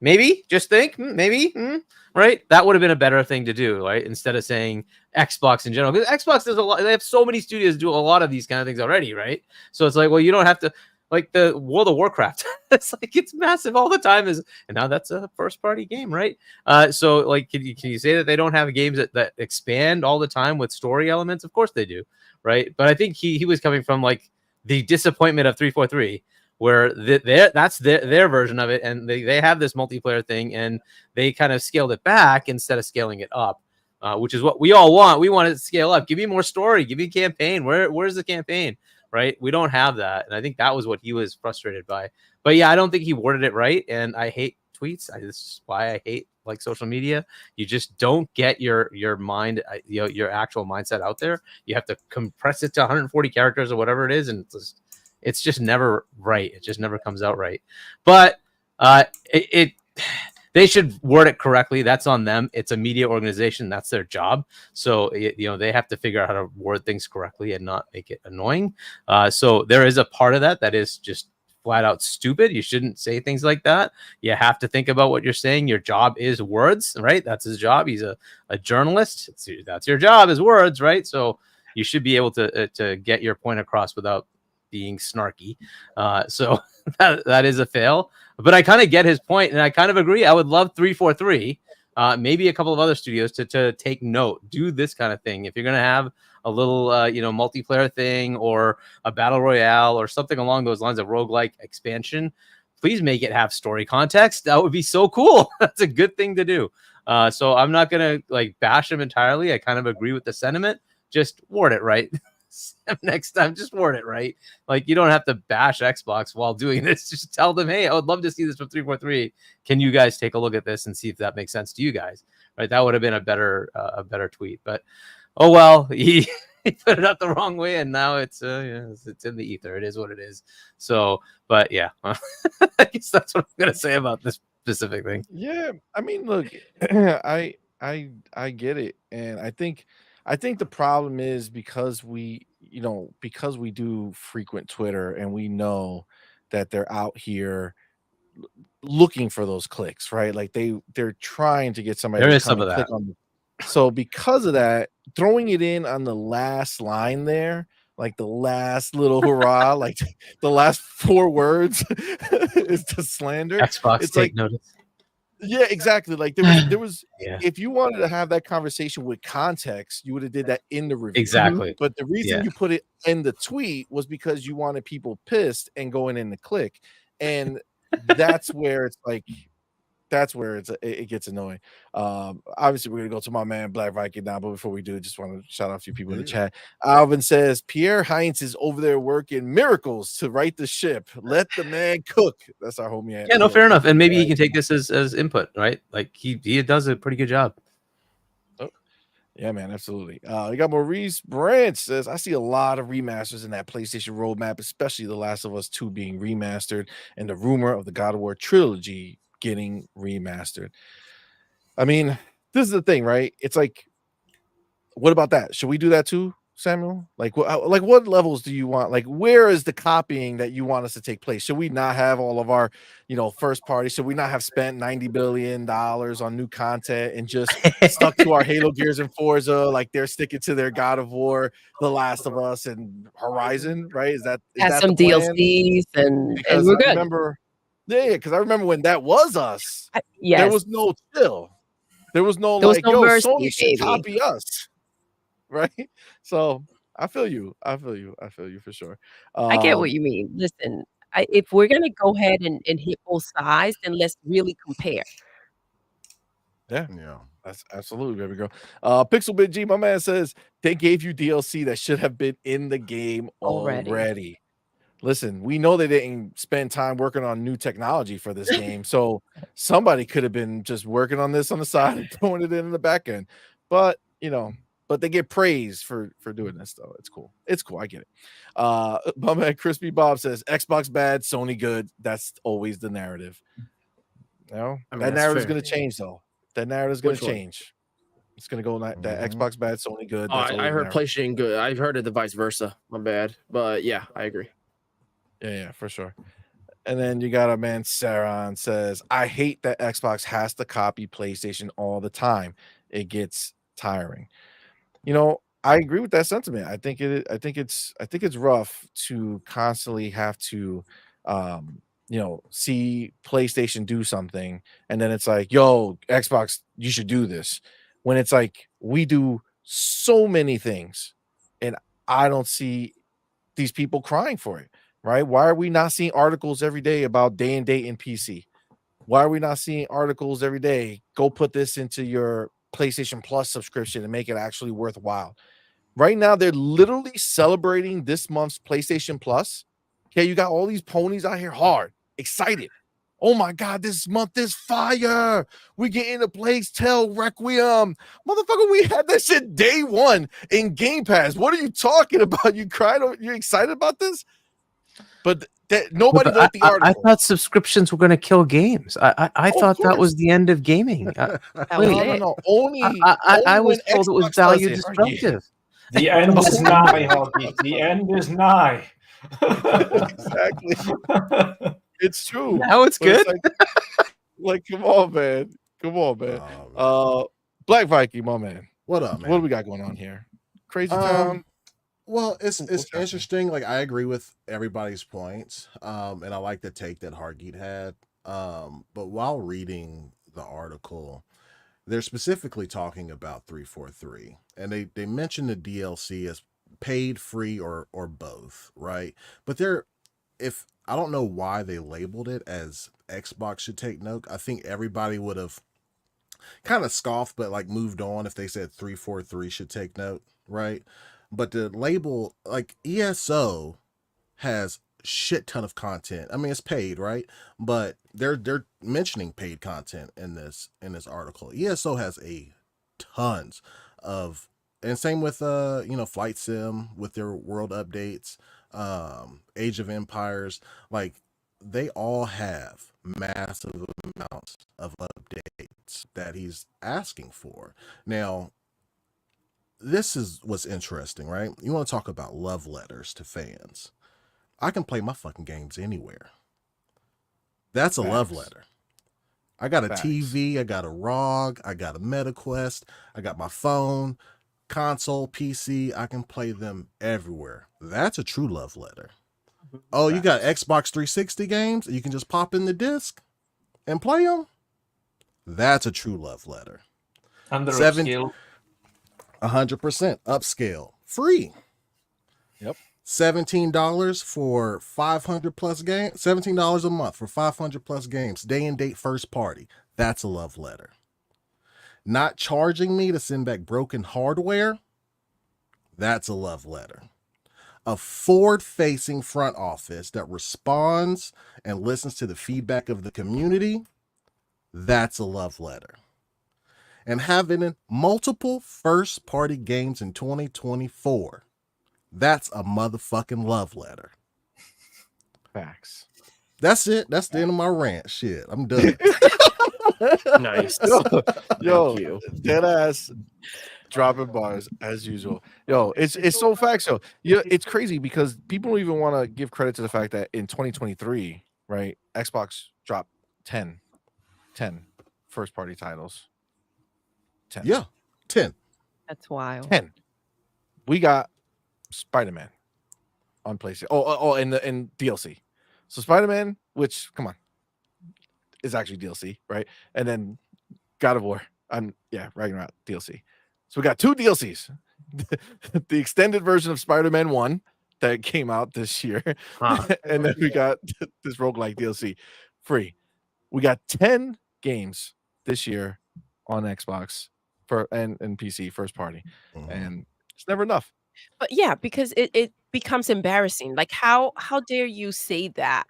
Maybe just think, right? That would have been a better thing to do, right? Instead of saying Xbox in general, because Xbox does a lot. They have so many studios do a lot of these kind of things already, right? So it's like, well, you don't have to, like the World of Warcraft. It's like it's massive all the time. And now that's a first party game, right? So like, can you say that they don't have games that expand all the time with story elements? Of course they do, right? But I think he was coming from like the disappointment of 343. Where that's their version of it, and they have this multiplayer thing, and they kind of scaled it back instead of scaling it up, which is what we all want. We want it to scale up. Give me more story. Give me campaign. Where's the campaign? Right? We don't have that, and I think that was what he was frustrated by. But yeah, I don't think he worded it right, and I hate tweets. This is why I hate like social media. You just don't get your mind, your actual mindset out there. You have to compress it to 140 characters or whatever it is, and it's just never right. It just never comes out right. But they should word it correctly. That's on them. It's a media organization. That's their job. So, they have to figure out how to word things correctly and not make it annoying. So there is a part of that is just flat out stupid. You shouldn't say things like that. You have to think about what you're saying. Your job is words, right? That's his job. He's a journalist. That's your job is words, right? So you should be able to get your point across without being snarky. So that is a fail. But I kind of get his point, and I kind of agree. I would love 343. Maybe a couple of other studios to take note, do this kind of thing. If you're going to have a little, multiplayer thing or a battle royale or something along those lines of roguelike expansion, please make it have story context. That would be so cool. That's a good thing to do. So I'm not going to bash him entirely. I kind of agree with the sentiment. Just word it right. Next time, just word it right. You don't have to bash Xbox while doing this. Just tell them, hey, I would love to see this from 343. Can you guys take a look at this and see if that makes sense to you guys? Right? That would have been a better tweet. But oh well, he put it up the wrong way, and now it's in the ether. It is what it is. So, but yeah, I guess that's what I'm gonna say about this specific thing. Yeah, I mean, look, I get it, and I think the problem is because we do frequent Twitter, and we know that they're out here looking for those clicks, right? They're trying to get somebody There to is come some and of click that. on. So because of that, throwing it in on the last line there, the last little hurrah, the last 4 words is to slander. Xbox It's take notice. yeah, exactly. There was Yeah. if you wanted to have that conversation with context, you would have did that in the review. Exactly. But the reason Yeah. you put it in the tweet was because you wanted people pissed and going in the click. And that's where it gets annoying. Obviously, we're gonna go to my man Black Viking now, but before we do, just want to shout out a few people in the chat. Alvin says Pierre Heinz is over there working miracles to right the ship. Let the man cook. That's our homie. Yeah, no, fair enough. And maybe he can take this as input, right? He does a pretty good job. Yeah, man, absolutely. You got Maurice Branch says, I see a lot of remasters in that PlayStation roadmap, especially The Last of Us 2 being remastered and the rumor of the God of War trilogy getting remastered. I mean, this is the thing, right? It's what about that? Should we do that too, Samuel? What levels do you want? Where is the copying that you want us to take place? Should we not have all of our, first party? Should we not have spent $90 billion on new content and just stuck to our Halo, Gears, and Forza? They're sticking to their God of War, The Last of Us, and Horizon, right? Is that some the plan? DLCs and Because we're I good. remember, because I remember when that was us. Yes. There was no chill. There was no mercy, Sony should baby. copy us. Right, so I feel you for sure. I get what you mean. Listen, if we're gonna go ahead and hit both sides, then let's really compare. Yeah, that's absolutely, baby girl. Pixelbit G, my man says they gave you DLC that should have been in the game already. Listen, we know they didn't spend time working on new technology for this game, so somebody could have been just working on this on the side and throwing it in the back end. But but they get praise for doing this, though. It's cool. I get it. My man Crispy Bob says Xbox bad, Sony good. That's always the narrative. That narrative is going to change, though. That narrative is going to change. It's going to go that Xbox bad, Sony good. I heard PlayStation good. I've heard it the vice versa. My bad. But yeah, I agree. Yeah, for sure. And then you got a man Saron says, I hate that Xbox has to copy PlayStation all the time. It gets tiring. I agree with that sentiment. I think it's rough to constantly have to see PlayStation do something and then it's yo, Xbox, you should do this. When it's we do so many things and I don't see these people crying for it, right? Why are we not seeing articles every day about day and date in PC? Why are we not seeing articles every day? Go put this into your PlayStation Plus subscription and make it actually worthwhile. Right now, they're literally celebrating this month's PlayStation Plus. Okay, you got all these ponies out here hard, excited. Oh my God, this month is fire. We get into Plague Tale Requiem. Motherfucker, we had that shit day one in Game Pass. What are you talking about? You excited about this? But nobody wrote the article. I thought subscriptions were going to kill games. I thought that was the end of gaming. No. I was told it was value destructive. The end is nigh, Hoggy. The end is nigh. Exactly. It's true. Now it's good. It's come on, man. Black Viking, my man. What up, man? What do we got going on here? Crazy town. Well, it's What's happening? interesting. Like I agree with everybody's points, and I like the take that Hargeet had. But while reading the article, they're specifically talking about 343, and they mention the DLC as paid, free, or both, right? But they're if I don't know why they labeled it as Xbox should take note. I think everybody would have kind of scoffed, but like moved on if they said 343 should take note, right? But the label, like ESO, has shit ton of content. I mean, it's paid, right? But they're mentioning paid content in this article. ESO has a tons of, and same with Flight Sim with their world updates, Age of Empires, like they all have massive amounts of updates that he's asking for. Now, this is what's interesting, right? You want to talk about love letters to fans. I can play my fucking games anywhere. That's a love letter. I got a TV, I got a ROG, I got a MetaQuest, I got my phone, console, PC. I can play them everywhere. That's a true love letter. Oh, you got Xbox 360 games? You can just pop in the disc and play them? That's a true love letter. And they're upscale. 100% upscale. Free. Yep. $17 for 500 plus games. $17 a month for 500 plus games. Day and date first party. That's a love letter. Not charging me to send back broken hardware. That's a love letter. A forward-facing front office that responds and listens to the feedback of the community. That's a love letter. And having multiple first-party games in 2024. That's a motherfucking love letter. Facts. That's it. That's the end of my rant. Shit, I'm done. Nice. Yo, dead ass dropping bars as usual. Yo, it's so facts. Yo, it's crazy because people don't even want to give credit to the fact that in 2023, right, Xbox dropped 10 first party titles. 10. Yeah, 10. That's wild. 10. We got Spider-Man on PlayStation. Oh, and DLC. So Spider-Man, which come on, is actually DLC, right? And then God of War, Ragnarok DLC. So we got 2 DLCs. The extended version of Spider-Man 1 that came out this year, and then we got this roguelike DLC free. We got 10 games this year on Xbox and PC first party, and it's never enough. But yeah, because it becomes embarrassing. Like how dare you say that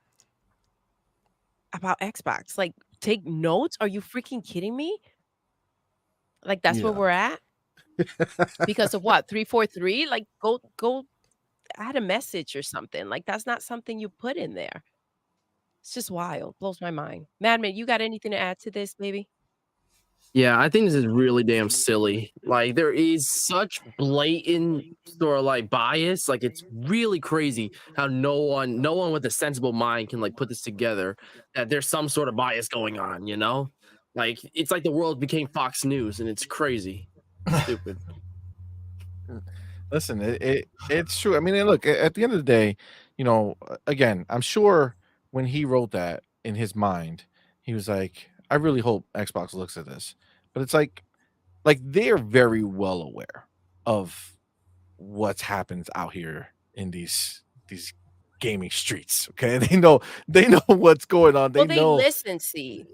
about Xbox? Like, take notes? Are you freaking kidding me? Like that's where we're at? Because of what? 343? Like go add a message or something. Like that's not something you put in there. It's just wild. Blows my mind. Madman, you got anything to add to this, baby? Yeah, I think this is really damn silly. Like there is such blatant sort of like bias. Like it's really crazy how no one with a sensible mind can like put this together. That there's some sort of bias going on, you know? Like it's like the world became Fox News, and it's crazy, stupid. Listen, it's true. I mean, look, at the end of the day, again, I'm sure when he wrote that in his mind, he was like, I really hope Xbox looks at this. But it's like they're very well aware of what's happens out here in these gaming streets. Okay, they know what's going on. They know. Listen, see,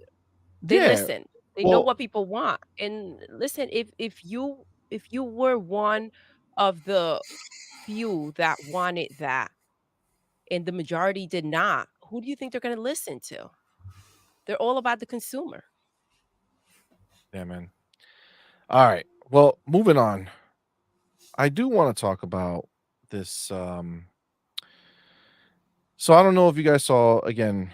they listen. They know what people want. And listen, if you were one of the few that wanted that, and the majority did not, who do you think they're going to listen to? They're all about the consumer. Yeah, man. All right. Well, moving on. I do want to talk about this. So I don't know if you guys saw, again,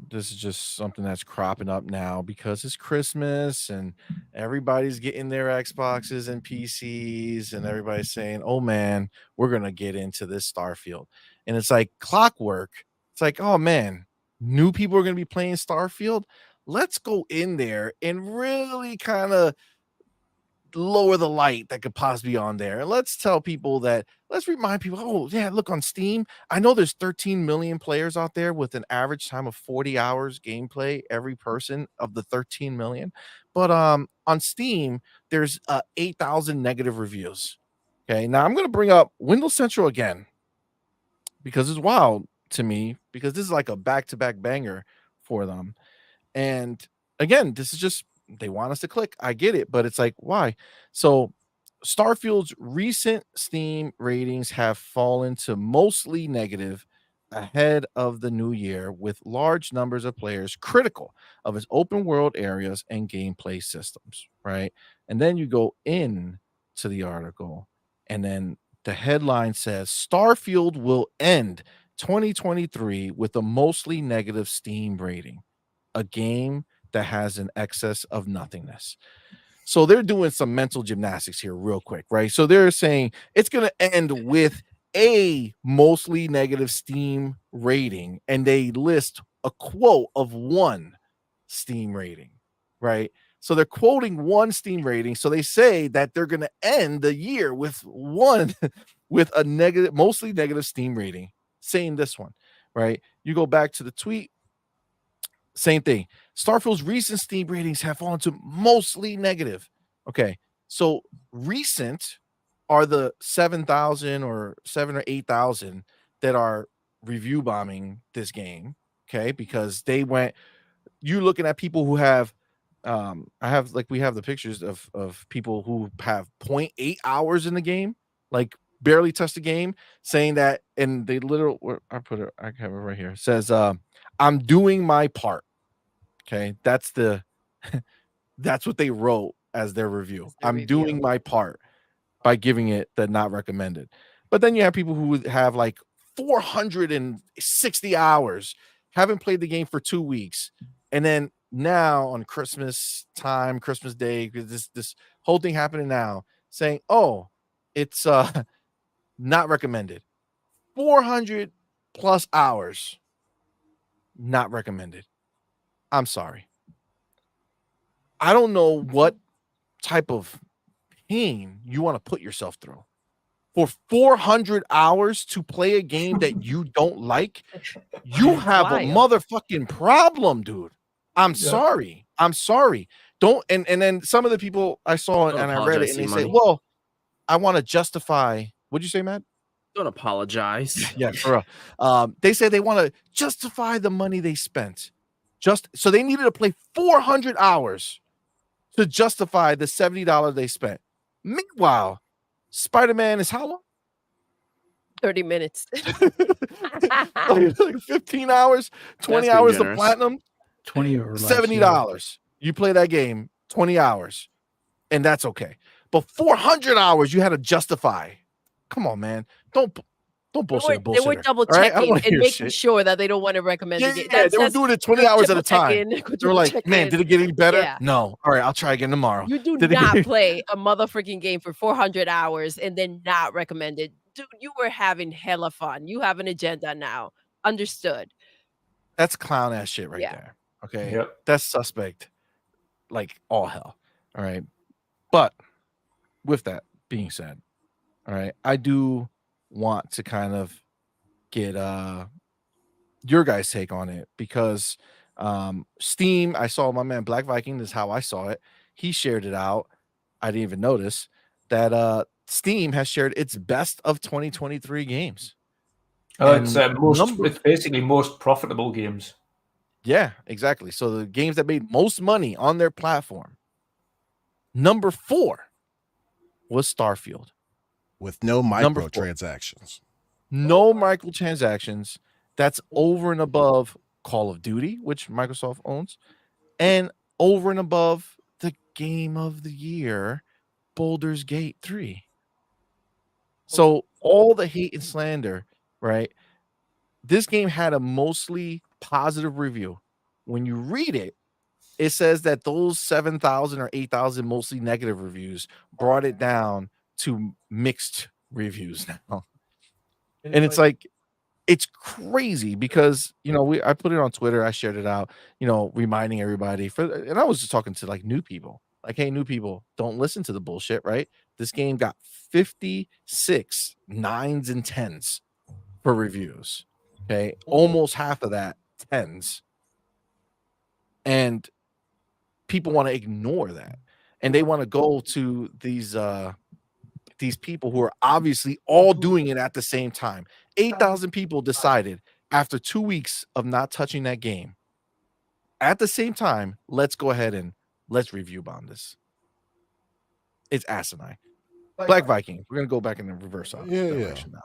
this is just something that's cropping up now because it's Christmas and everybody's getting their Xboxes and PCs and everybody's saying, oh man, we're going to get into this Starfield. And it's like clockwork. It's like, oh man, new people are going to be playing Starfield. Let's go in there and really kind of lower the light that could possibly be on there. And let's remind people, oh yeah, look on Steam. I know there's 13 million players out there with an average time of 40 hours gameplay every person of the 13 million. But on Steam, there's 8,000 negative reviews. Okay, now I'm gonna bring up Windows Central again because it's wild to me because this is like a back-to-back banger for them. And again, this is just they want us to click. I get it, but it's like, why? So Starfield's recent Steam ratings have fallen to mostly negative ahead of the new year, with large numbers of players critical of its open world areas and gameplay systems, right? And then you go in to the article, and then the headline says Starfield will end 2023 with a mostly negative Steam rating, a game that has an excess of nothingness. So they're doing some mental gymnastics here real quick, right? So they're saying it's going to end with a mostly negative Steam rating, and they list a quote of 1 Steam rating, right? So they're quoting 1 Steam rating. So they say that they're going to end the year with 1 with a negative, mostly negative Steam rating, saying this one, right? You go back to the tweet, same thing. Starfield's recent Steam ratings have fallen to mostly negative. Okay, so recent are the 7,000 or 7 or 8,000 that are review bombing this game. Okay, because they went. You looking at people who have, we have the pictures of people who have 0.8 hours in the game, like barely touched the game, saying that, and they literally, I have it right here. It says, I'm doing my part. Okay, that's what they wrote as their review. I'm doing my part by giving it the not recommended. But then you have people who have like 460 hours, haven't played the game for 2 weeks, and then now on Christmas time, Christmas Day, this whole thing happening now, saying, oh, it's not recommended. 400 plus hours, not recommended. I'm sorry. I don't know what type of pain you want to put yourself through for 400 hours to play a game that you don't like. You have a motherfucking problem, dude. I'm sorry. Don't. And then some of the people I saw and I read it and they say, well, I want to justify. What'd you say, Matt? Don't apologize. Yeah, for real. They say they want to justify the money they spent. So they needed to play 400 hours to justify the $70 they spent. Meanwhile, Spider-Man is how long? 30 minutes. like 15 hours, 20 hours of platinum, 20 or $70. You play that game 20 hours, and that's okay. But 400 hours you had to justify. Come on, man. Don't bullshit. They were double checking and making sure that they don't want to recommend it. Yeah, they were doing it 20 hours at a time. They were like, man, did it get any better? Yeah. No. All right, I'll try again tomorrow. You do not play a motherfucking game for 400 hours and then not recommend it. Dude, you were having hella fun. You have an agenda now. Understood. That's clown ass shit right there. Okay. Yep. That's suspect. Like all hell. All right. But with that being said, all right, I do want to kind of get your guys' take on it because Steam, I saw my man Black Viking, this is how I saw it. He shared it out. I didn't even notice that Steam has shared its best of 2023 games. It's basically most profitable games. Yeah, exactly. So the games that made most money on their platform. Number 4 was Starfield. With no microtransactions. No microtransactions. That's over and above Call of Duty, which Microsoft owns, and over and above the game of the year, Baldur's Gate 3. So all the hate and slander, right? This game had a mostly positive review. When you read it, it says that those 7,000 or 8,000 mostly negative reviews brought it down to mixed reviews now. And it's like, it's crazy because, I put it on Twitter, I shared it out, reminding everybody and I was just talking to like new people, Like, hey, new people, don't listen to the bullshit, right? This game got 56 9s and 10s for reviews. Okay. Almost half of that 10s. And people want to ignore that. And they want to go to these people who are obviously all doing it at the same time. 8,000 people decided after 2 weeks of not touching that game at the same time, let's go ahead and let's review bomb this. It's asinine. Black Viking. We're gonna go back in the reverse direction now.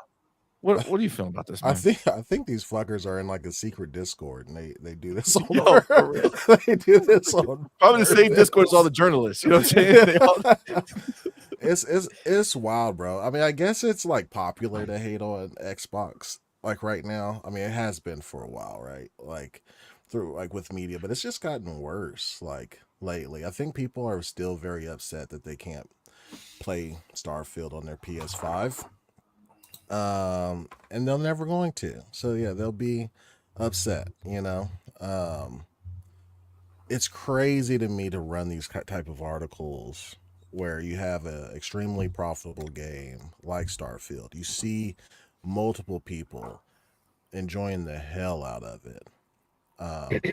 What are you feeling about this, man? I think these fuckers are in like a secret Discord and they do this on Yo, for real. they do this on Probably the same Discord as all the journalists. You know what I'm saying? They all... It's wild, bro. I mean, I guess it's like popular to hate on Xbox like right now. I mean, it has been for a while, right? Like through like with media, but it's just gotten worse like lately. I think people are still very upset that they can't play Starfield on their PS5. And they're never going to. So yeah, they'll be upset, you know. It's crazy to me to run these type of articles where you have an extremely profitable game like Starfield. You see multiple people enjoying the hell out of it,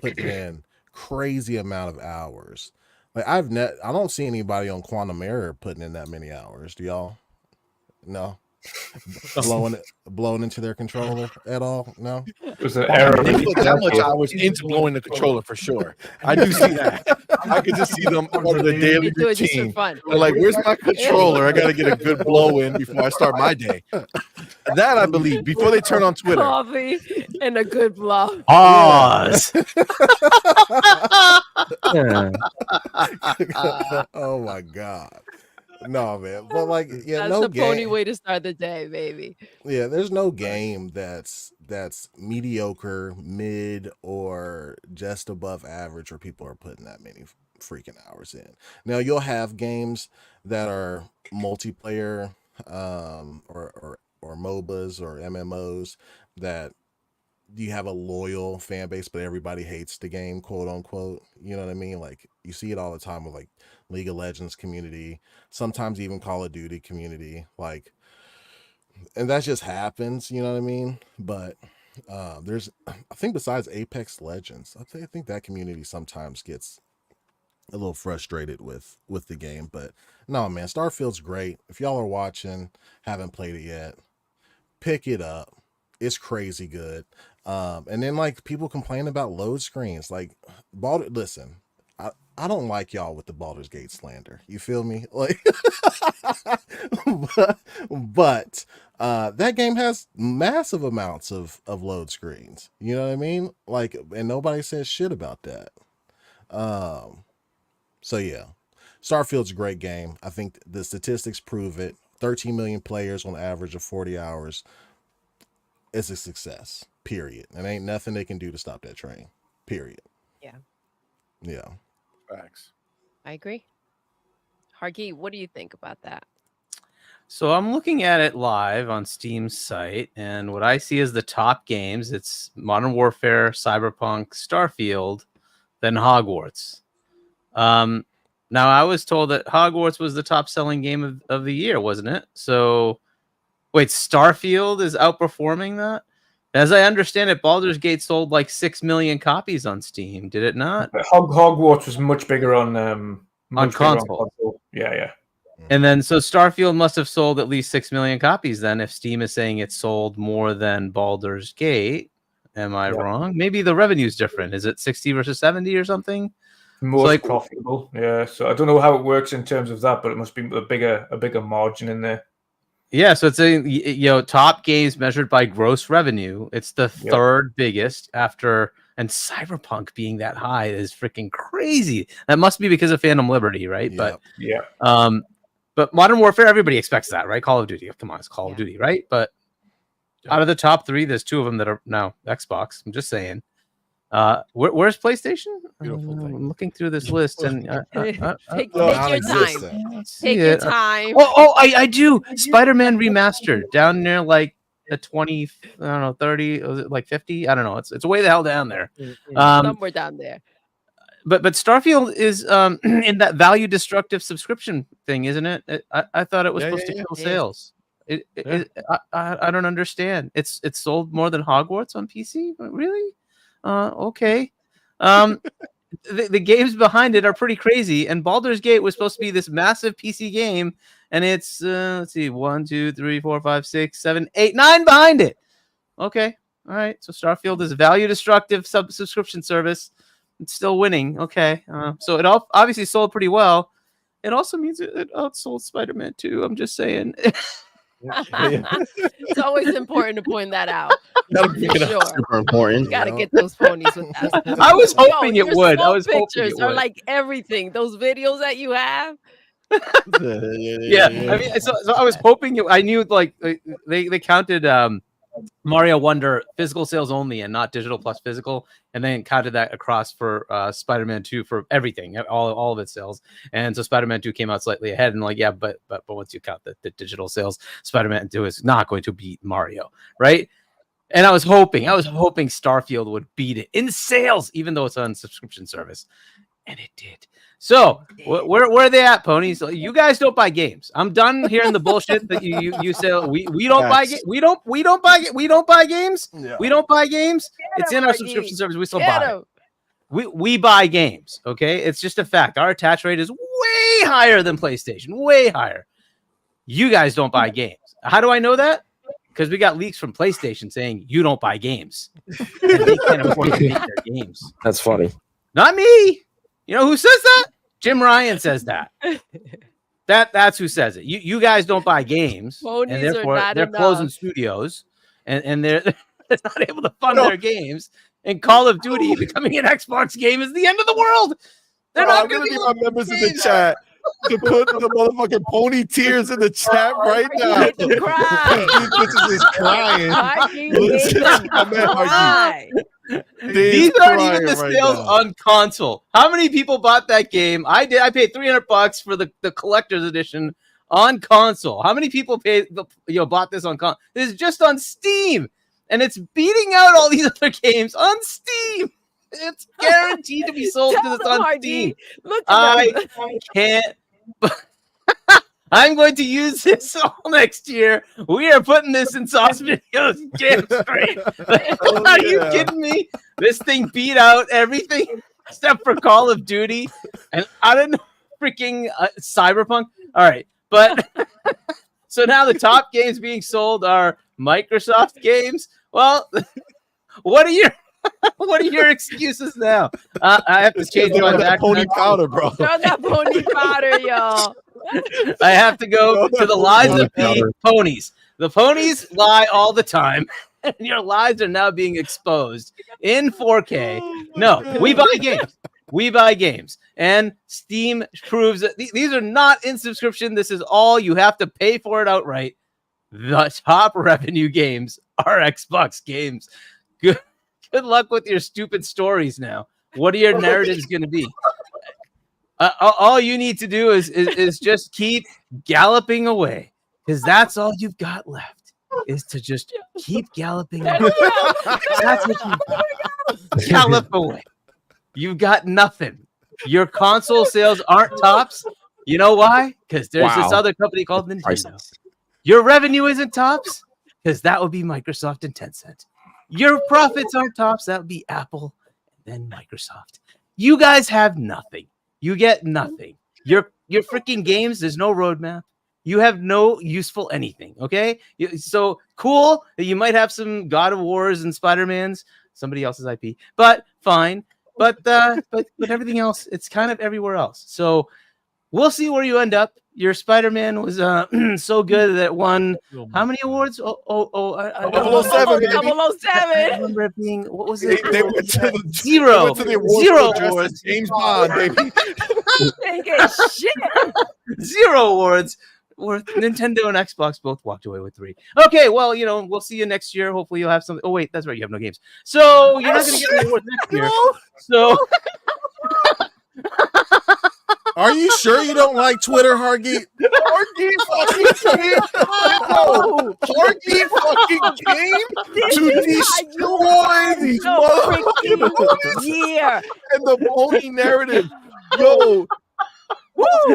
putting in crazy amount of hours. Like I don't see anybody on Quantum Error putting in that many hours. Do y'all? No. blowing into their controller at all? No. It was an error. They put that much hours into blowing the controller for sure. I do see that. I could just see them on the daily routine. They're like, "Where's my controller? I got to get a good blow in before I start my day." That I believe before they turn on Twitter. Coffee and a good blow. Pause. Oh my god. No, man. But like, yeah, That's no the pony game. way to start the day, baby. Yeah, there's no game that's mediocre, mid, or just above average where people are putting that many freaking hours in. Now you'll have games that are multiplayer, or MOBAs or MMOs that you have a loyal fan base, but everybody hates the game, quote unquote. You know what I mean? Like you see it all the time with like League of Legends community, sometimes even Call of Duty community, like, and that just happens, you know what I mean? But there's, I think besides Apex Legends, I think that community sometimes gets a little frustrated with the game. But no, man, Starfield's great. If y'all are watching, haven't played it yet, pick it up. It's crazy good. And then like people complain about load screens. Like listen, I don't like y'all with the Baldur's Gate slander. You feel me? Like, but that game has massive amounts of load screens. You know what I mean? Like, and nobody says shit about that. So yeah, Starfield's a great game. I think the statistics prove it. 13 million players on average of 40 hours. It's a success. Period. And ain't nothing they can do to stop that train. Period. Yeah. Yeah. Facts. I agree. Hargi, what do you think about that? So I'm looking at it live on Steam's site, and what I see is the top games. It's Modern Warfare, Cyberpunk, Starfield, then Hogwarts. Now I was told that Hogwarts was the top-selling game of the year, wasn't it? So wait, Starfield is outperforming that? As I understand it, Baldur's Gate sold like 6 million copies on Steam. Did it not? Hogwarts was much bigger on console. Yeah. And then so Starfield must have sold at least 6 million copies then if Steam is saying it sold more than Baldur's Gate. Am I wrong? Maybe the revenue's different. Is it 60 versus 70 or something? Most profitable. Yeah. So I don't know how it works in terms of that, but it must be a bigger margin in there. Yeah, so it's a top games measured by gross revenue. It's the third biggest after, and Cyberpunk being that high is freaking crazy. That must be because of Phantom Liberty, right? Yeah. But Modern Warfare, everybody expects that, right? Call of Duty, come on, it's Call of Duty, right? But out of the top three, there's two of them that are now Xbox. I'm just saying. Where's PlayStation? I'm looking through this list and Take your time. Take your time. I do. Spider-Man Remastered down near like the 20, I don't know, 30, was it like 50? I don't know. It's way the hell down there. Somewhere down there. But Starfield is in that value destructive subscription thing, isn't it? I thought it was supposed to kill sales. I don't understand. It's sold more than Hogwarts on PC. Really? Okay. The games behind it are pretty crazy, and Baldur's Gate was supposed to be this massive PC game, and it's let's see, 1, 2, 3, 4, 5, 6, 7, 8, 9 behind it. Okay, all right. So Starfield is a value destructive subscription service. It's still winning. Okay, so it obviously sold pretty well. It also means it outsold Spider-Man 2. I'm just saying. It's always important to point that out. Super important. You gotta get those ponies with us. I was hoping it would. I was hoping pictures it are would. like everything. Those videos that you have. Yeah. I mean, so I was hoping I knew like they counted Mario Wonder physical sales only and not digital plus physical, and then counted that across for Spider-Man 2 for everything, all of its sales. And so Spider-Man 2 came out slightly ahead, and like, yeah, but once you count the digital sales, Spider-Man 2 is not going to beat Mario, right? And I was hoping Starfield would beat it in sales, even though it's on subscription service, and it did. So where are they at, ponies? You guys don't buy games. I'm done hearing the bullshit that you say. We don't buy we don't buy games. Yeah. We don't buy games. It's in our Margie. subscription service. We still buy it. We buy games. Okay, it's just a fact. Our attach rate is way higher than PlayStation. Way higher. You guys don't buy games. How do I know that? Because we got leaks from PlayStation saying you don't buy games. And they can't afford to make their games. That's funny. Not me. You know who says that? Jim Ryan says that. That's who says it. You guys don't buy games, Ponies and therefore are not they're closing enough. studios, and they're not able to fund their games. And Call of Duty becoming an Xbox game is the end of the world. They're not going going to need my members in the chat to put the motherfucking pony tears in the chat right now. To cry. These bitches is crying. Margie Listen, made them my man, Margie. cry. These aren't even the sales on console. How many people bought that game? I did. I paid $300 for the collector's edition on console. How many people bought this on console? This is just on Steam, and it's beating out all these other games on Steam. It's guaranteed to be sold because it's on Steam. Look at them. I can't. I'm going to use this all next year. We are putting this in Sauce Videos game straight. Are you kidding me? This thing beat out everything except for Call of Duty. And I don't know, freaking Cyberpunk. All right. But so now the top games being sold are Microsoft games. Well, what are your excuses now? I have to change my that pony powder, bro. Throw that pony powder, y'all. I have to go to the lies of the ponies. The ponies lie all the time, and your lies are now being exposed in 4K. No, we buy games. We buy games. And Steam proves that these are not in subscription. This is all you have to pay for it outright. The top revenue games are Xbox games. Good luck with your stupid stories now. What are your narratives going to be? All you need to do is just keep galloping away, because that's all you've got left is to just keep galloping away. That's what you've got. Gallop away. You've got nothing. Your console sales aren't tops. You know why? Because there's this other company called Nintendo. Your revenue isn't tops, because that would be Microsoft and Tencent. Your profits aren't tops. That would be Apple and then Microsoft. You guys have nothing. You get nothing. Your freaking games, there's no roadmap. You have no useful anything, okay? So cool that you might have some God of Wars and Spider-Mans, somebody else's IP, but fine. But everything else, it's kind of everywhere else. So we'll see where you end up. Your Spider-Man was so good that it won how many awards? 007, baby. 007. I remember it being, what was it? They went to the Zero. Zero Zero awards. James Bond, baby. Ain't getting shit. 0 awards. Nintendo and Xbox both walked away with 3. Okay, well, we'll see you next year. Hopefully you'll have something. Oh, wait, that's right. You have no games. So you're not going to get any awards next year. So. All Are you sure you don't like Twitter, Hargeet? Hargeet fucking came. Yo, Hargeet fucking came to destroy these motherfucking year. and the pony narrative. Yo.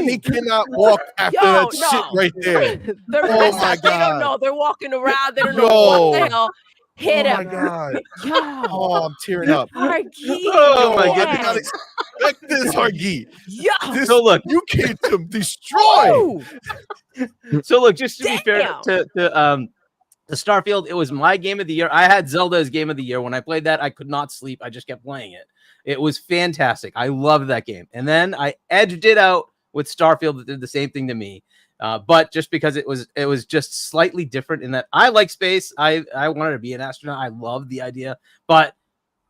He cannot walk after that shit right there. Oh my God. They don't know. They're walking around. They don't know what the hell hit him. Oh my God. Yo. Oh, I'm tearing up. Hargeet. Oh my God. Did not expect this, Hargeet. Yeah. So look, you came to destroy. So look, just to be fair to Starfield, it was my game of the year. I had Zelda as game of the year. When I played that, I could not sleep. I just kept playing it. It was fantastic. I loved that game. And then I edged it out with Starfield that did the same thing to me. But just because it was just slightly different in that I like space. I wanted to be an astronaut. I loved the idea. But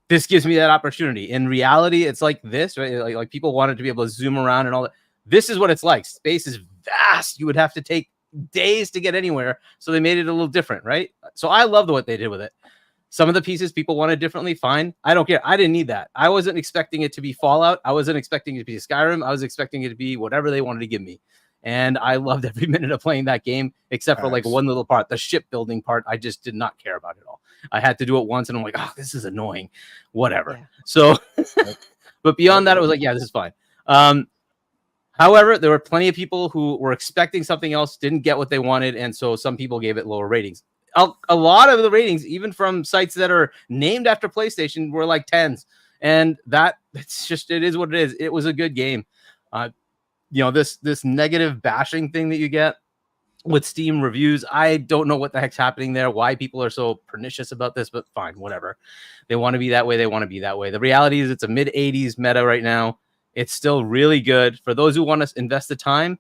this gives me that opportunity. In reality, it's like this, right? Like people wanted to be able to zoom around and all that. This is what it's like. Space is vast. You would have to take days to get anywhere. So they made it a little different, right? So I love what they did with it. Some of the pieces people wanted differently, fine. I don't care. I didn't need that. I wasn't expecting it to be Fallout. I wasn't expecting it to be Skyrim. I was expecting it to be whatever they wanted to give me. And I loved every minute of playing that game, except for like one little part, the shipbuilding part. I just did not care about it all. I had to do it once, and I'm like, oh, this is annoying. Whatever. Yeah. So, but beyond that, it was like, yeah, this is fine. However, there were plenty of people who were expecting something else, didn't get what they wanted, and so some people gave it lower ratings. A lot of the ratings, even from sites that are named after PlayStation, were like 10s, and it is what it is. It was a good game. This negative bashing thing that you get with Steam reviews, I don't know what the heck's happening there, why people are so pernicious about this, but fine, whatever. They want to be that way. They want to be that way. The reality is it's a mid-80s meta right now. It's still really good. For those who want to invest the time,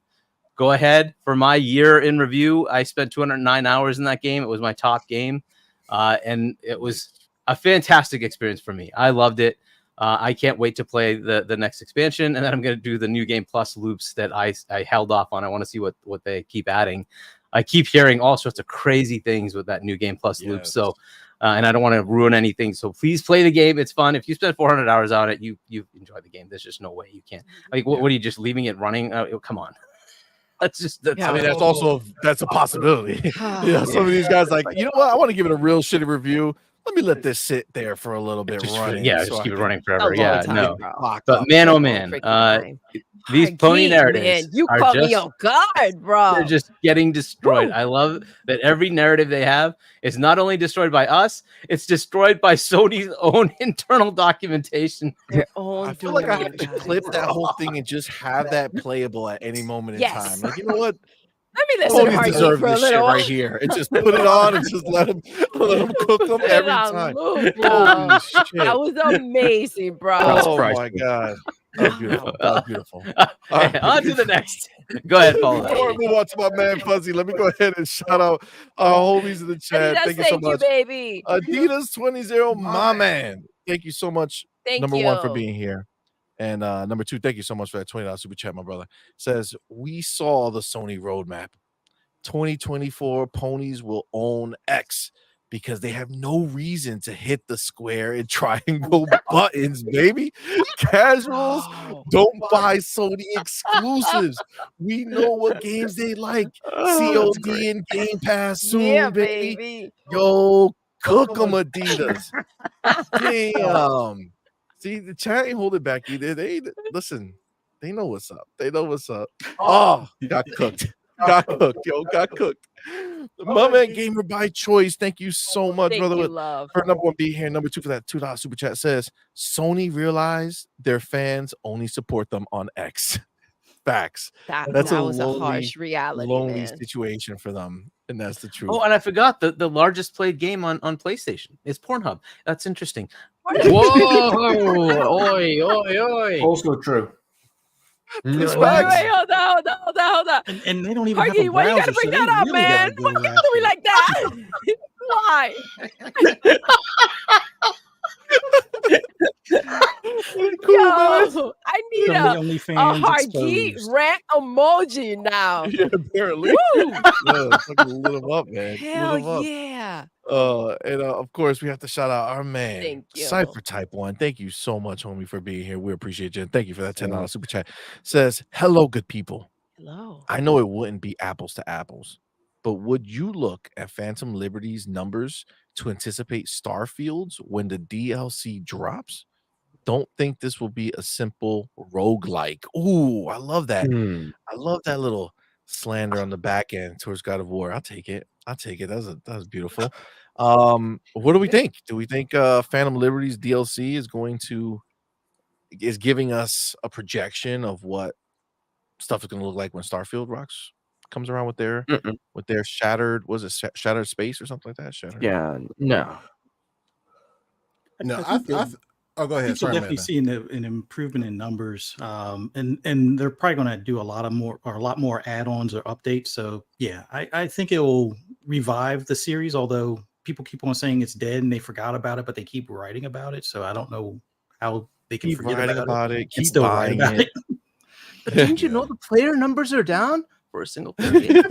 go ahead. For my year in review, I spent 209 hours in that game. It was my top game, and it was a fantastic experience for me. I loved it. I can't wait to play the next expansion, and then I'm going to do the New Game Plus loops that I held off on. I want to see what they keep adding. I keep hearing all sorts of crazy things with that New Game Plus loop. So, and I don't want to ruin anything. So please play the game. It's fun. If you spend 400 hours on it, you enjoy the game. There's just no way you can't. Like, what are you just leaving it running? Come on. I mean, that's a possibility. Some of these guys like, you know what? I want to give it a real shitty review. Let me let this sit there for a little bit running. Just keep it running forever. But man, oh man, these pony narratives, man, you caught me off guard, bro. They're just getting destroyed. Woo. I love that every narrative they have is not only destroyed by us, it's destroyed by Sony's own internal documentation. I feel like I have to clip that whole thing and just have that playable at any moment in time. Like, you know what? Let me listen to Hargeet deserve for a this shit little right here, and just put it on and just let them cook them every time. Holy shit. That was amazing, bro. Oh my God. That was beautiful. That was beautiful. On to the next. Go ahead, Paul. Before we move on to my man Fuzzy, let me go ahead and shout out our homies in the chat. Thank you so much, baby. Adidas 20, my man. Thank you so much. Number one for being here. And number two, thank you so much for that $20 super chat, my brother. Says, we saw the Sony roadmap. 2024 ponies will own X because they have no reason to hit the square and triangle buttons, baby. Casuals don't buy Sony exclusives. We know what games they like. COD and Game Pass soon, baby. Yo, cook them, Adidas. Damn. See, the chat ain't holding back either. They listen, they know what's up. They know what's up. Oh, got cooked. Got cooked. My man Gamer by Choice. Thank you so much, brother. For number one being here. Number two for that $2 super chat says Sony realized their fans only support them on X. Facts. That's a harsh reality. Lonely situation for them. And that's the truth. Oh, and I forgot the largest played game on PlayStation is Pornhub. That's interesting. Whoa! Oi! Also true. Wait, hold on. And they don't even Hargeet, have a why you gotta browser, bring so that up, really man? gotta Why go you do me like that? Why? Yo, I need Some of a the OnlyFans Hargeet exposed. rant emoji now. Yeah, apparently. Woo! Yeah, fucking lit him up, man. Hell Lit him up. yeah. And of course, we have to shout out our man, Thank you. Cypher Type 1. Thank you so much, homie, for being here. We appreciate you. And thank you for that $10 super chat. Says, hello, good people. Hello. I know it wouldn't be apples to apples, but would you look at Phantom Liberty's numbers to anticipate Starfield's when the DLC drops? Don't think this will be a simple roguelike. Ooh, I love that. I love that little slander on the back end towards God of War. I'll take it. I'll take it. That was beautiful. What do we think? Do we think Phantom Liberty's DLC is giving us a projection of what stuff is going to look like when Starfield Rocks comes around with their shattered, was it shattered space or something like that? Shattered. Yeah, no. No, I think oh, go I ahead. think Sorry, you'll definitely see an improvement in numbers, and they're probably going to do a lot more add-ons or updates. So yeah, I think it will revive the series. Although people keep on saying it's dead and they forgot about it, but they keep writing about it. So I don't know how they can Keep forget writing about it. and Keep still write buying about it. it. But didn't you know the player numbers are down for a single player game?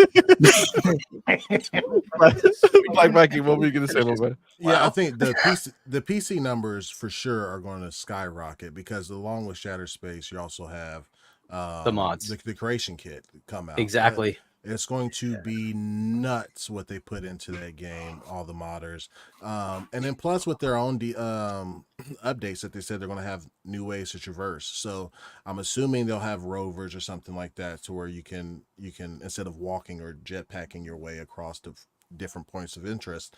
Black Mikey, what were you going to say, my man? Yeah, I think the PC numbers for sure are going to skyrocket because along with Shattered Space, you also have The mods. the creation kit come out. Exactly. It's going to be nuts what they put into that game, all the modders. And then plus with their own updates that they said they're going to have new ways to traverse. So I'm assuming they'll have rovers or something like that to where you can instead of walking or jetpacking your way across the different points of interest,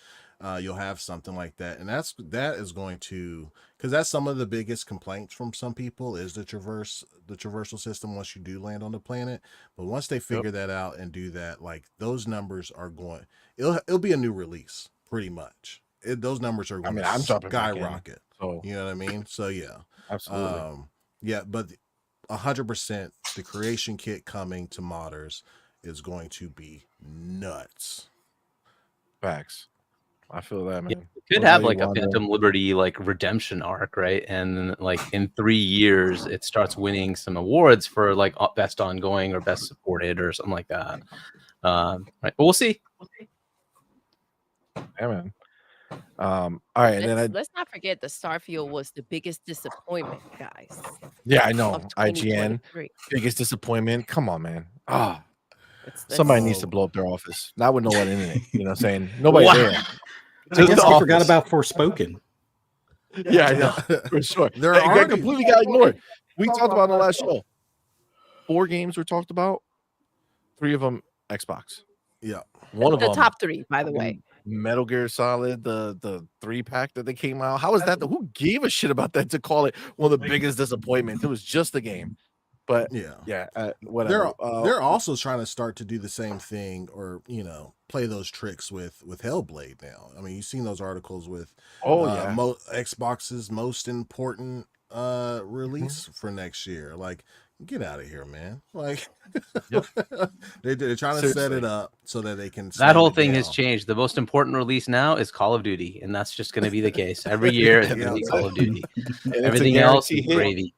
you'll have something like that. And that is going to, because that's some of the biggest complaints from some people is the traversal system once you do land on the planet. But once they figure that out and do that, like those numbers are going, it'll be a new release pretty much. Those numbers are going to skyrocket. So you know what I mean? So yeah, absolutely. Yeah, but 100% the creation kit coming to modders is going to be nuts. Facts. I feel that, man. You could have like a Phantom Liberty like redemption arc, right? And like in 3 years, it starts winning some awards for like best ongoing or best supported or something like that. Right, but we'll see. Yeah, man. All right, and then Let's not forget that Starfield was the biggest disappointment, guys. Yeah, I know. of IGN 2023. biggest disappointment. Come on, man. Somebody needs to blow up their office. Not with no one in it. You know what I'm saying? Nobody there. I guess I forgot about Forspoken. Yeah, I know. For sure. It completely got ignored. We talked about in the last show. 4 games were talked about. 3 of them Xbox. Yeah. One of the them top 3, by the way. Metal Gear Solid, the 3-pack that they came out. How is that? Who gave a shit about that to call it one of the biggest disappointments? It was just a game. But yeah, whatever. They're also trying to start to do the same thing, or play those tricks with Hellblade now. I mean, you've seen those articles with Xbox's most important release for next year. Like, get out of here, man! Like, they're trying to set it up so that they can. That whole thing has changed. The most important release now is Call of Duty, and that's just going to be the case every year. It's going to be Call of Duty. Everything else is gravy.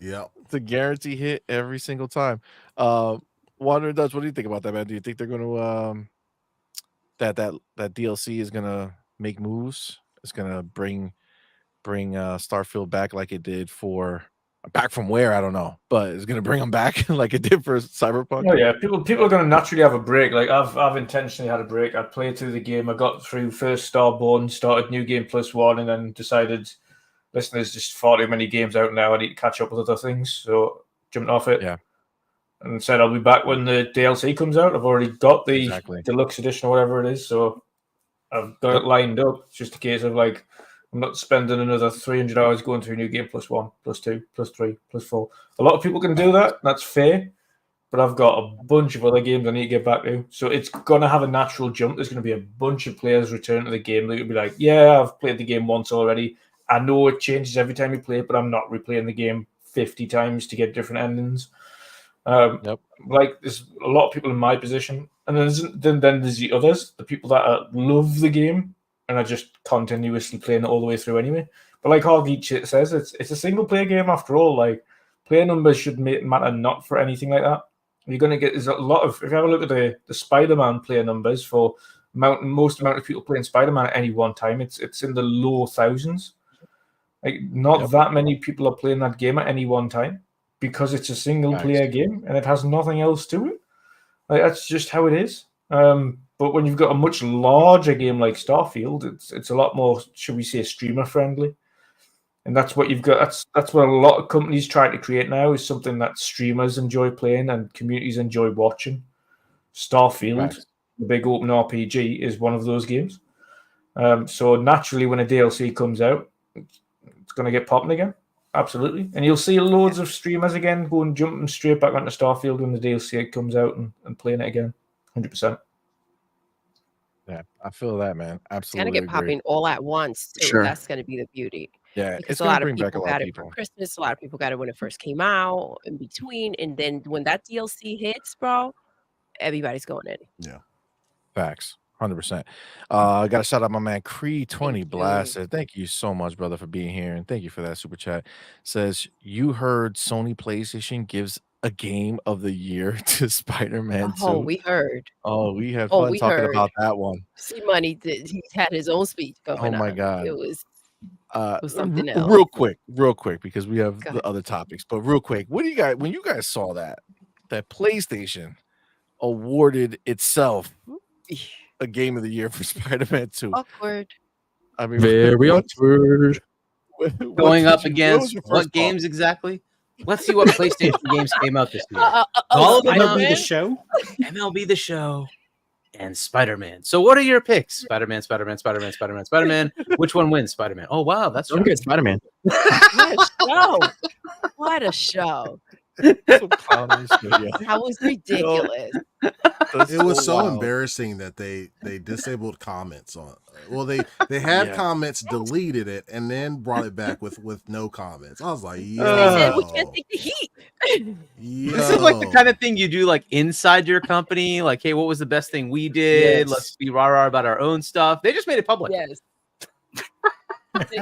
Yeah, it's a guarantee hit every single time. Wandering Dutch, what do you think about that, man? Do you think they're going to that DLC is going to make moves? It's going to bring Starfield back like it did for back from where I don't know, but it's going to bring them back like it did for Cyberpunk. Oh yeah, people are going to naturally have a break. Like I've intentionally had a break. I played through the game. I got through first Starborn, started New Game Plus 1, and then decided, listen, there's just far too many games out now. I need to catch up with other things. So jumped off it. Yeah. And said I'll be back when the DLC comes out. I've already got the deluxe edition or whatever it is. So I've got it lined up. It's just a case of like, I'm not spending another 300 hours going through New Game Plus 1, plus 2, plus 3, plus 4. A lot of people can do that. That's fair. But I've got a bunch of other games I need to get back to. So it's going to have a natural jump. There's going to be a bunch of players return to the game. They'll be like, yeah, I've played the game once already. I know it changes every time you play it, but I'm not replaying the game 50 times to get different endings. Like, there's a lot of people in my position. And then there's the others, the people that love the game and are just continuously playing it all the way through anyway. But like Hargeet says, it's a single player game after all. Like player numbers should matter not for anything like that. You're going to get there's a lot of, if you have a look at the Spider-Man player numbers for most amount of people playing Spider-Man at any one time, it's in the low thousands. Like not that many people are playing that game at any one time because it's a single player game and it has nothing else to it. Like that's just how it is. But when you've got a much larger game like Starfield, it's a lot more, should we say, streamer friendly. And that's what you've got. That's what a lot of companies try to create now, is something that streamers enjoy playing and communities enjoy watching. Starfield, the big open RPG, is one of those games. So naturally, when a DLC comes out, it's going to get popping again. Absolutely. And you'll see loads of streamers again going jumping straight back onto Starfield when the DLC comes out and playing it again. 100%. Yeah, I feel that, man. Absolutely. It's going to get popping all at once, too. Sure. That's going to be the beauty. Yeah, because it's a going to lot of bring back a people lot got of it for people. Christmas. A lot of people got it when it first came out, in between, and then when that DLC hits, bro, everybody's going in. Yeah, facts, 100%. I got to shout out my man Creed 20 Thank you. Blasted. Thank you so much, brother, for being here, and thank you for that super chat. Says you heard Sony PlayStation gives a game of the year to Spider-Man 2. Oh, we heard. Oh, we had Oh, fun we talking heard. about that one. CMoney he had his own speech Oh going my on. god. It was something R- else. real quick, because we have Go the ahead. other topics. But real quick, what do you guys when you guys saw that PlayStation awarded itself a game of the year for Spider-Man 2? Awkward. I mean, Very awkward. Going up what was against your first what thought? games exactly? Let's see what PlayStation games came out this year. Oh, of them MLB out. the Spider-Man? show. MLB The Show and Spider-Man. So what are your picks? Spider-Man, Spider-Man, Spider-Man, Spider-man, Spider-Man. Which one wins? Spider-Man. Oh, wow. That's Don't forget Spider-Man. What a show. What a show. So clownish, but yeah. That was ridiculous. That's It was so wild. embarrassing that they disabled comments on. Well, they had Yeah. comments, deleted it, and then brought it back with no comments. I was like, yo, They said we can't take the heat. This is like the kind of thing you do like inside your company. Like, hey, what was the best thing we did? Yes. Let's be rah-rah about our own stuff. They just made it public. Yes.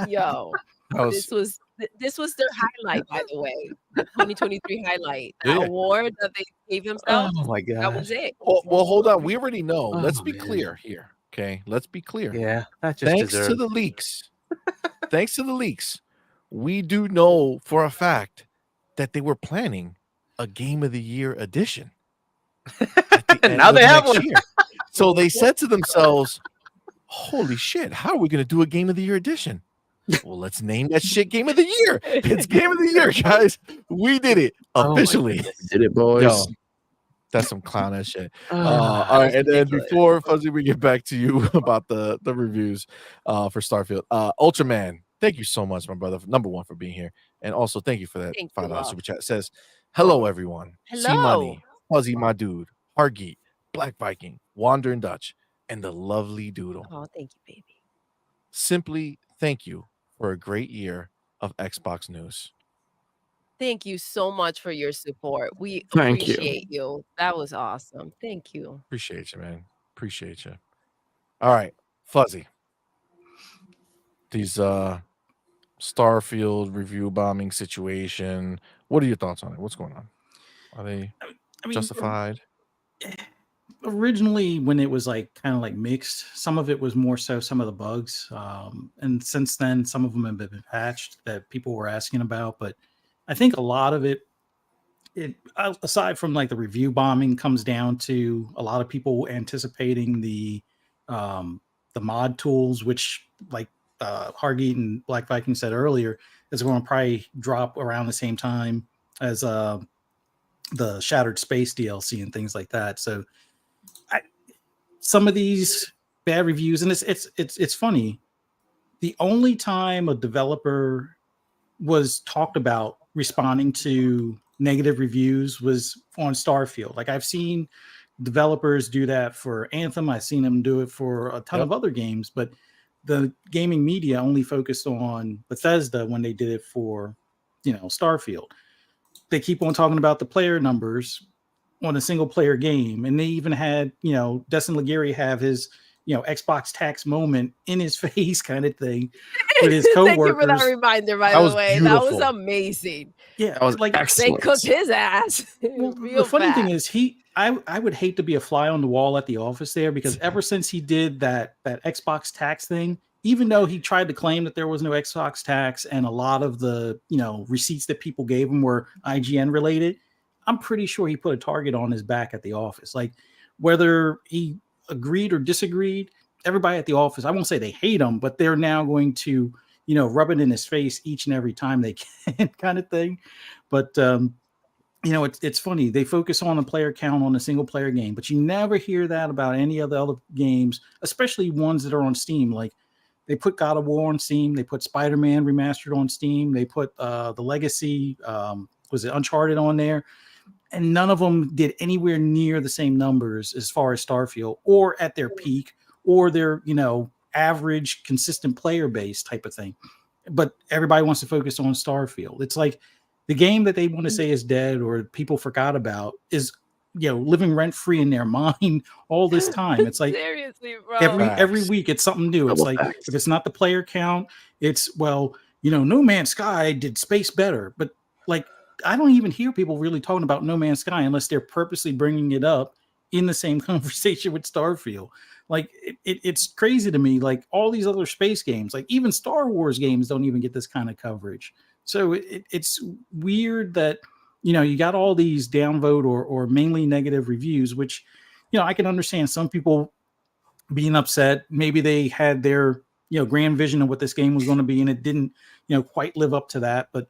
Yo, That was- this was their highlight, by the way. The 2023 highlight. The Yeah. award that they gave themselves. Oh my god. That was it. well, hold on. We already know. Let's Oh, be man. clear here. Okay, let's be clear. Yeah, that just Thanks to deserved. the leaks. Thanks to the leaks, we do know for a fact that they were planning a Game of the Year edition. at the end Now of they have next one. year. So they said to themselves, "Holy shit! How are we going to do a Game of the Year edition?" Well, let's name that shit Game of the Year. It's Game of the Year, guys. We did it Oh my officially. Did it, boys? Yo, that's some clown ass shit. Ah, All right, and then ridiculous. before Fuzzy, we get back to you about the reviews for Starfield. Ultraman, thank you so much, my brother. Number one for being here, and also thank you for that Thank you, $5 love. super chat. It says, "Hello, everyone. Hello. CMoney, Fuzzy, my dude, Hargeet, Black Viking, Wandering Dutch, and the lovely Doodle. Oh, thank you, baby. Simply thank you for a great year of Xbox news." Thank you so much for your support. We Thank you. appreciate you. That was awesome. Thank you. Appreciate you, man. Appreciate you. All right, Fuzzy. These Starfield review bombing situation. What are your thoughts on it? What's going on? Are they I mean, justified? originally when it was like kind of like mixed, some of it was more so some of the bugs, and since then some of them have been patched that people were asking about. But I think a lot of it aside from like the review bombing comes down to a lot of people anticipating the mod tools, which like Hargeet and Black Viking said earlier is going to probably drop around the same time as the Shattered Space DLC and things like that. So some of these bad reviews, and it's funny. The only time a developer was talked about responding to negative reviews was on Starfield. Like I've seen developers do that for Anthem. I've seen them do it for a ton of other games, but the gaming media only focused on Bethesda when they did it for, Starfield. They keep on talking about the player numbers on a single player game. And they even had, Destin Legary have his, Xbox tax moment in his face kind of thing with his Thank you for that coworkers. reminder, by That the was way. That was beautiful. amazing. Yeah, That was like They excellent. cooked his ass well, the real funny thing fast. is I would hate to be a fly on the wall at the office there, because ever since he did that Xbox tax thing, even though he tried to claim that there was no Xbox tax and a lot of the receipts that people gave him were IGN related, I'm pretty sure he put a target on his back at the office. Like, whether he agreed or disagreed, everybody at the office, I won't say they hate him, but they're now going to rub it in his face each and every time they can, kind of thing. But it's funny. They focus on the player count on a single player game, but you never hear that about any of the other games, especially ones that are on Steam. Like, they put God of War on Steam, they put Spider-Man Remastered on Steam, they put the Legacy, was it Uncharted on there, and none of them did anywhere near the same numbers as far as Starfield, or at their peak, or their average consistent player base type of thing. But everybody wants to focus on Starfield. It's like the game that they want to say is dead or people forgot about is living rent free in their mind all this time. It's like Seriously, bro. every week it's something new. It's Double like, facts. if it's not the player count, it's No Man's Sky did space better, but like, I don't even hear people really talking about No Man's Sky unless they're purposely bringing it up in the same conversation with Starfield. Like, it's crazy to me. Like, all these other space games, like even Star Wars games, don't even get this kind of coverage. So it's weird that you got all these downvote or mainly negative reviews, which I can understand some people being upset. Maybe they had their grand vision of what this game was going to be, and it didn't quite live up to that. But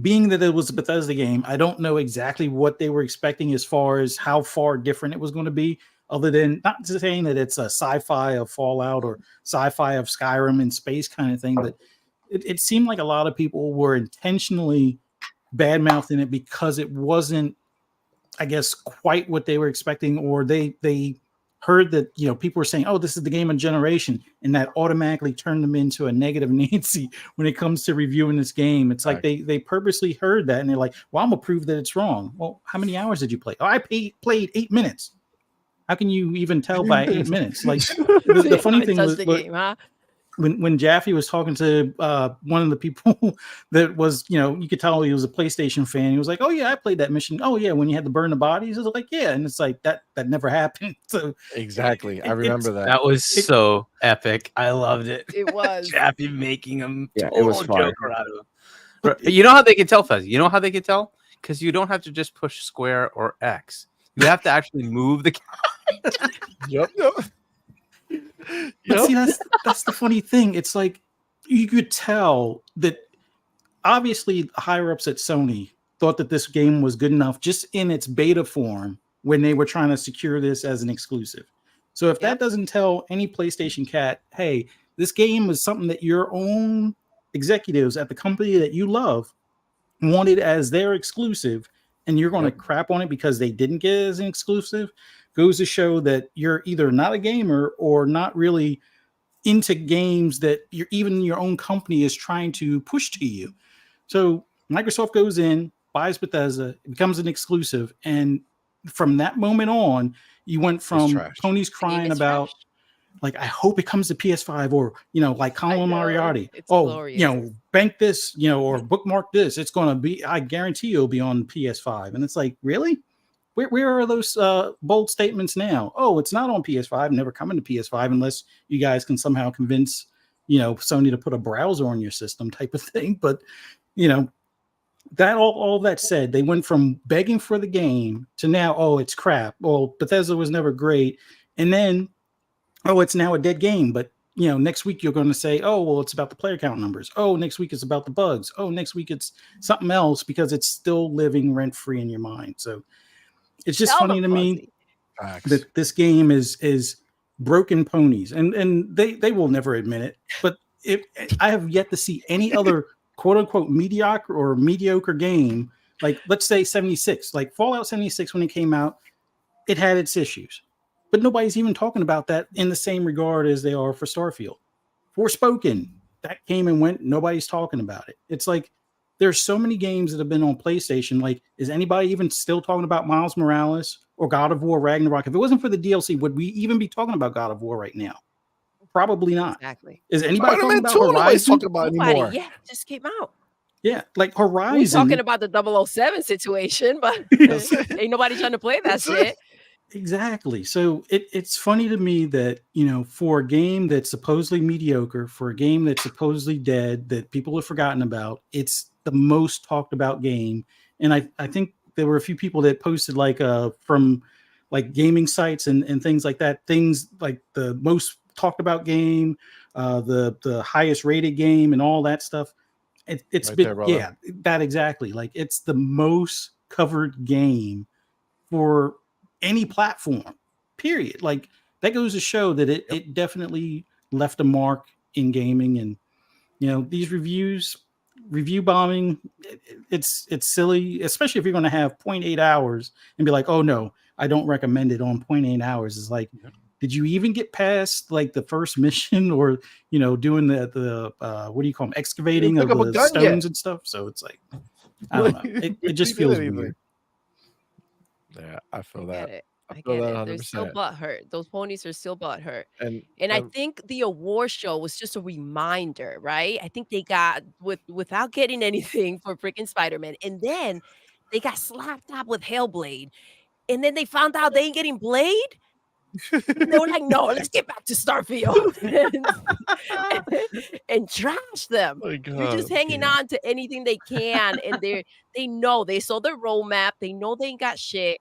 being that it was a Bethesda game, I don't know exactly what they were expecting as far as how far different it was going to be, other than not saying that it's a sci-fi of Fallout or sci-fi of Skyrim in space kind of thing. But it seemed like a lot of people were intentionally bad-mouthing it because it wasn't, I guess, quite what they were expecting, or they heard that people were saying, "Oh, this is the game of generation," and that automatically turned them into a negative Nancy when it comes to reviewing this game. It's like they purposely heard that, and they're like, "Well, I'm gonna prove that it's wrong." Well, how many hours did you play? Oh, I played 8 minutes. How can you even tell by 8 minutes? Like, the funny thing was, the game, huh? when Jaffe was talking to one of the people that was, you could tell he was a PlayStation fan. He was like, "Oh yeah, I played that mission. Oh yeah, when you had to burn the bodies." I was like, "Yeah," and it's like that never happened. So Exactly, I remember that. That was so epic. I loved it. It was. Jaffe making him Yeah, it total was fun. Joker out of him. You know how they can tell, Fez? You know how they can tell? Because you don't have to just push square or X. You have to actually move the. Yep. But see, that's the funny thing. It's like, you could tell that obviously higher ups at Sony thought that this game was good enough just in its beta form when they were trying to secure this as an exclusive. So if that doesn't tell any PlayStation cat, hey, this game is something that your own executives at the company that you love wanted as their exclusive, and you're going to crap on it because they didn't get it as an exclusive, goes to show that you're either not a gamer or not really into games that even your own company is trying to push to you. So Microsoft goes in, buys Bethesda, it becomes an exclusive, and from that moment on, you went from Tony's crying about, like, I hope it comes to PS5, or like Colin Moriarty, glorious. Bank this, or bookmark this. It's going to be, I guarantee it'll be on PS5. And it's like, really? Where are those bold statements now? Oh, it's not on PS5, never coming to PS5 unless you guys can somehow convince, Sony to put a browser on your system type of thing. But, that all that said, they went from begging for the game to now, oh, it's crap. Well, Bethesda was never great. And then, oh, it's now a dead game. But, next week you're going to say, oh, well, it's about the player count numbers. Oh, next week it's about the bugs. Oh, next week it's something else, because it's still living rent free in your mind. So it's just funny to me that this game is broken ponies, and they will never admit it. But I have yet to see any other quote unquote mediocre game, like, let's say 76, like Fallout 76, when it came out, it had its issues, but nobody's even talking about that in the same regard as they are for Starfield. Forspoken, that came and went, nobody's talking about it. It's like there's so many games that have been on PlayStation. Like, is anybody even still talking about Miles Morales or God of War Ragnarok? If it wasn't for the DLC, would we even be talking about God of War right now? Probably not. Exactly. Is anybody talking Spider-Man about 2 nobody's Horizon? talking about Nobody. anymore. Yeah, just came out. Yeah, like We Horizon. talking about the 007 situation, but ain't nobody trying to play that shit. Exactly. So it's funny to me that, for a game that's supposedly mediocre, for a game that's supposedly dead, that people have forgotten about, it's the most talked about game. And I think there were a few people that posted from like gaming sites and things like that, things like the most talked about game, the highest rated game and all that stuff. It's Right been, there, brother. yeah, that exactly. Like, it's the most covered game for any platform, period. Like, that goes to show that it definitely left a mark in gaming. And these review bombing, it's silly, especially if you're going to have 0.8 hours and be like, oh no, I don't recommend it on 0.8 hours. It's like, did you even get past like the first mission, or doing the what do you call them, excavating pick of up a the gun stones yet. and stuff? So it's like, I don't know, it just feels weird. Yeah, I feel I that. get it. I I feel get that it. They're still 100%. butthurt. Those ponies are still butthurt. And And I think the award show was just a reminder, right? I think they got without getting anything for freaking Spider-Man. And then they got slapped up with Hellblade. And then they found out they ain't getting Blade. And they were like, no, let's get back to Starfield and trash them. my They're just God, hanging on to anything they can. And they know they saw the roadmap. They know they ain't got shit.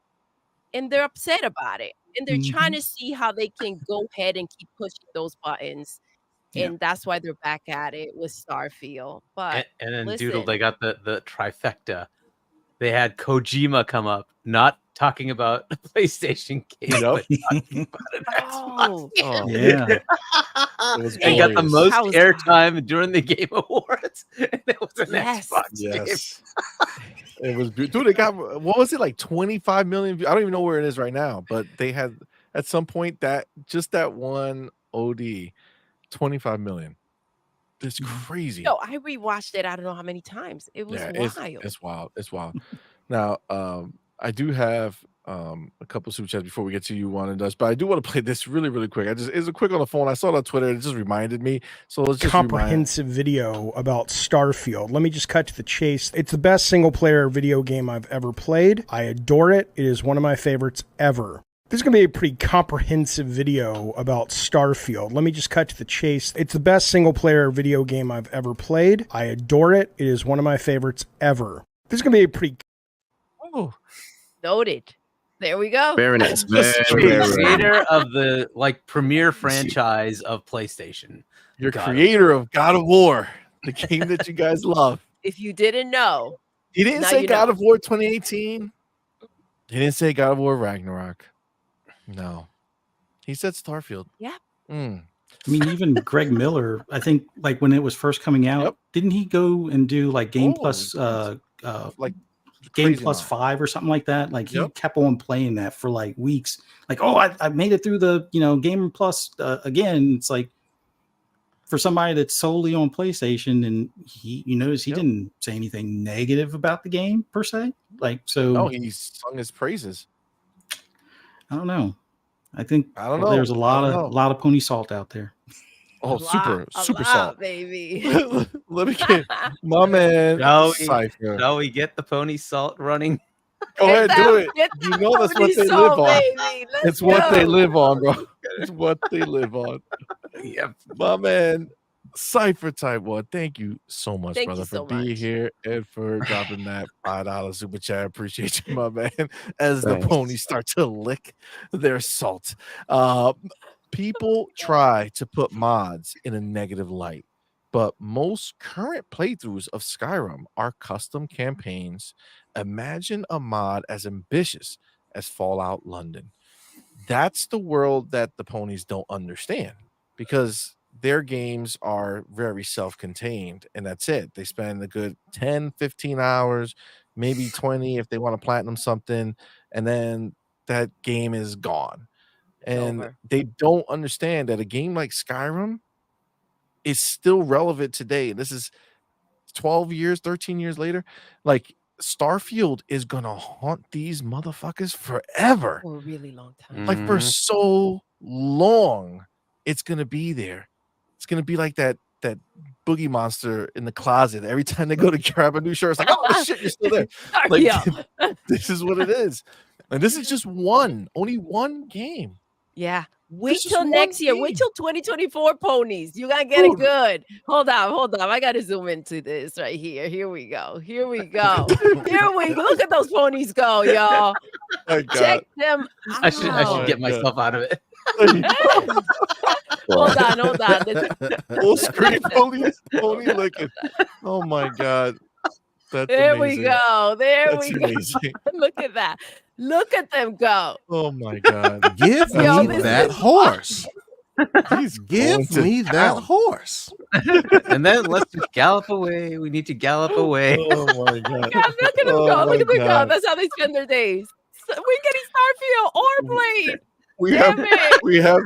And they're upset about it. And they're trying Mhm. to see how they can go ahead and keep pushing those buttons. Yeah. And that's why they're back at it with Starfield. But And then Doodle, listen, they got the trifecta. They had Kojima come up, not talking about a PlayStation game, Yep. but talking about an oh, Xbox game. Oh, Yeah. it was And got the glorious. most How was airtime during the Game Awards. And it was an Yes. Xbox game. Yes. It was beautiful. Dude, it got, what was it, like 25 million views? I don't even know where it is right now, but they had at some point that one OD 25 million. It's crazy. no, I rewatched it. I don't know how many times. It was Yeah, wild. it's wild. It's wild. Now, I do have a couple super chats before we get to you, Juan and Dust, but I do want to play this really, really quick. It's a quick on the phone. I saw it on Twitter. It just reminded me. So let's just comprehensive video about Starfield. Let me just cut to the chase. It's the best single player video game I've ever played. I adore it. It is one of my favorites ever. This is going to be a pretty comprehensive video about Starfield. Let me just cut to the chase. It's the best single player video game I've ever played. I adore it. It is one of my favorites ever. This is going to be a pretty... Oh, Noted. There we go. Very nice. Just Very, The very nice. creator of the premier franchise of PlayStation. you're God of creator of God of War, the game that you guys love. If you didn't know, He didn't Now say you God know. of War 2018. He didn't say God of War Ragnarok. No. He said Starfield. Yeah. Mm. I mean, even Greg Miller, I think, like when it was first coming out, Yep. didn't he go and do like Game Oh, Plus, like Game crazy Plus amount. 5 or something like that? Like, he Yep. kept on playing that for like weeks. Like, oh, I made it through the Game Plus again. It's like, for somebody that's solely on PlayStation, and you notice he Yep. didn't say anything negative about the game per se. Like, so No, he sung his praises. I don't know. I think I don't know. there's a I don't know. lot of pony salt out there. Oh, super a salt. lot, baby. Let me get my man Shall we- Cypher. Shall we get the pony salt running? Go Get ahead, that- do it. get You that know that's what pony they salt, live on. baby. Let's It's what they go. live on, bro. It's what they live on. Yep. My man, Cypher Type 1. Thank you so much, Thank brother, you for so being much. here and for dropping that $5 super chat. Appreciate you, my man. As the Thanks. ponies start to lick their salt. People try to put mods in a negative light, but most current playthroughs of Skyrim are custom campaigns. Imagine a mod as ambitious as Fallout London. That's the world that the ponies don't understand, because their games are very self-contained, and that's it. They spend a good 10, 15 hours, maybe 20 if they want to platinum something, and then that game is gone. And over. they don't understand that a game like Skyrim is still relevant today. This is 12 years, 13 years later, like Starfield is gonna haunt these motherfuckers forever. For a really long time. Like for so long, it's gonna be there. It's gonna be like that boogie monster in the closet. Every time they go to grab a new shirt, it's like, oh shit, you're still there. Like this is what it is. And this is just only one game. Yeah. Wait This is till one next year. game. Wait till 2024 ponies. You gotta get it Dude. good. Hold on. I gotta zoom into this right here. Here we go. Here we go. Look at those ponies go, y'all. My God. Check them out. I should get myself out of it. Hold on. Full screen pony licking. Oh my God. That's There amazing. we go. There That's we go. amazing. Look at that. Look at them go. Oh my God. Give Yo, me this that is- horse. He's Give going to me that town. horse. And then let's just gallop away. We need to gallop away. Oh my God. God, look at them Oh go. my Look at them go. God. That's how they spend their days. So we're getting Starfield or Blade. We Damn have it. we have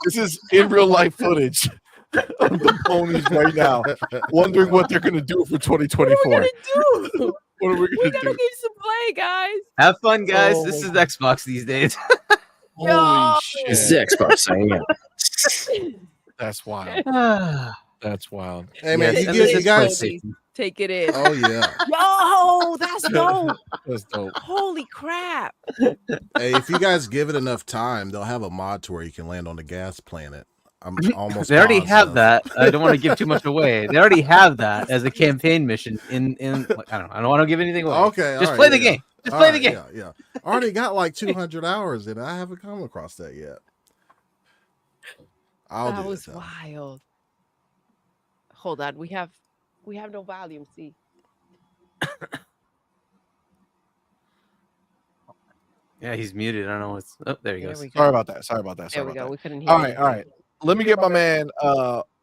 this is in real life footage of the ponies right now, wondering what they're gonna do for 2024. What are we gonna do? What are we We gonna gotta do? give some play, guys. Have fun, guys. Oh This my is Xbox these days. Holy Yo. This shit. is Xbox saying it. That's wild. That's wild. Hey man, Yes, you and get this you is guys. PlayStation. Take it in. Oh yeah. Yo, that's dope. That's dope. Holy crap. Hey, if you guys give it enough time, they'll have a mod to where you can land on the gas planet. I'm almost. They already have positive. that. I don't want to give too much away. They already have that as a campaign mission in I don't want to give anything away. Okay, Just all play right, the yeah. game. Just All play right, the game. Yeah. I already got like 200 hours in it. I haven't come across that yet. That do was it, though. wild. Hold on. We have no volume. See. Yeah, he's muted. I don't know what's. Oh, there he There goes. we go. Sorry about that. Sorry about that. There Sorry we about go. that. We couldn't hear All you. right, all right. Let me get my man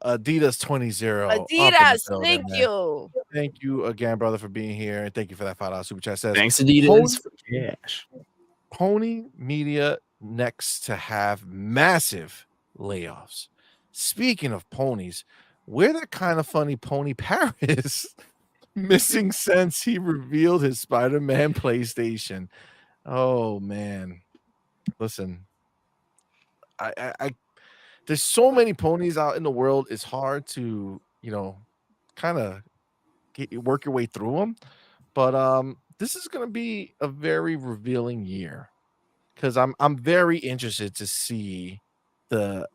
Adidas 20 Adidas, thank man. you. Thank you again, brother, for being here, and thank you for that $5 super chat. Says Thanks, Adidas. For cash. Pony Media next to have massive layoffs. Speaking of ponies, we're that kind of funny pony Paris. Missing since he revealed his Spider-Man PlayStation. Oh man. Listen. I there's so many ponies out in the world. It's hard to, kind of work your way through them. But this is going to be a very revealing year, because I'm very interested to see the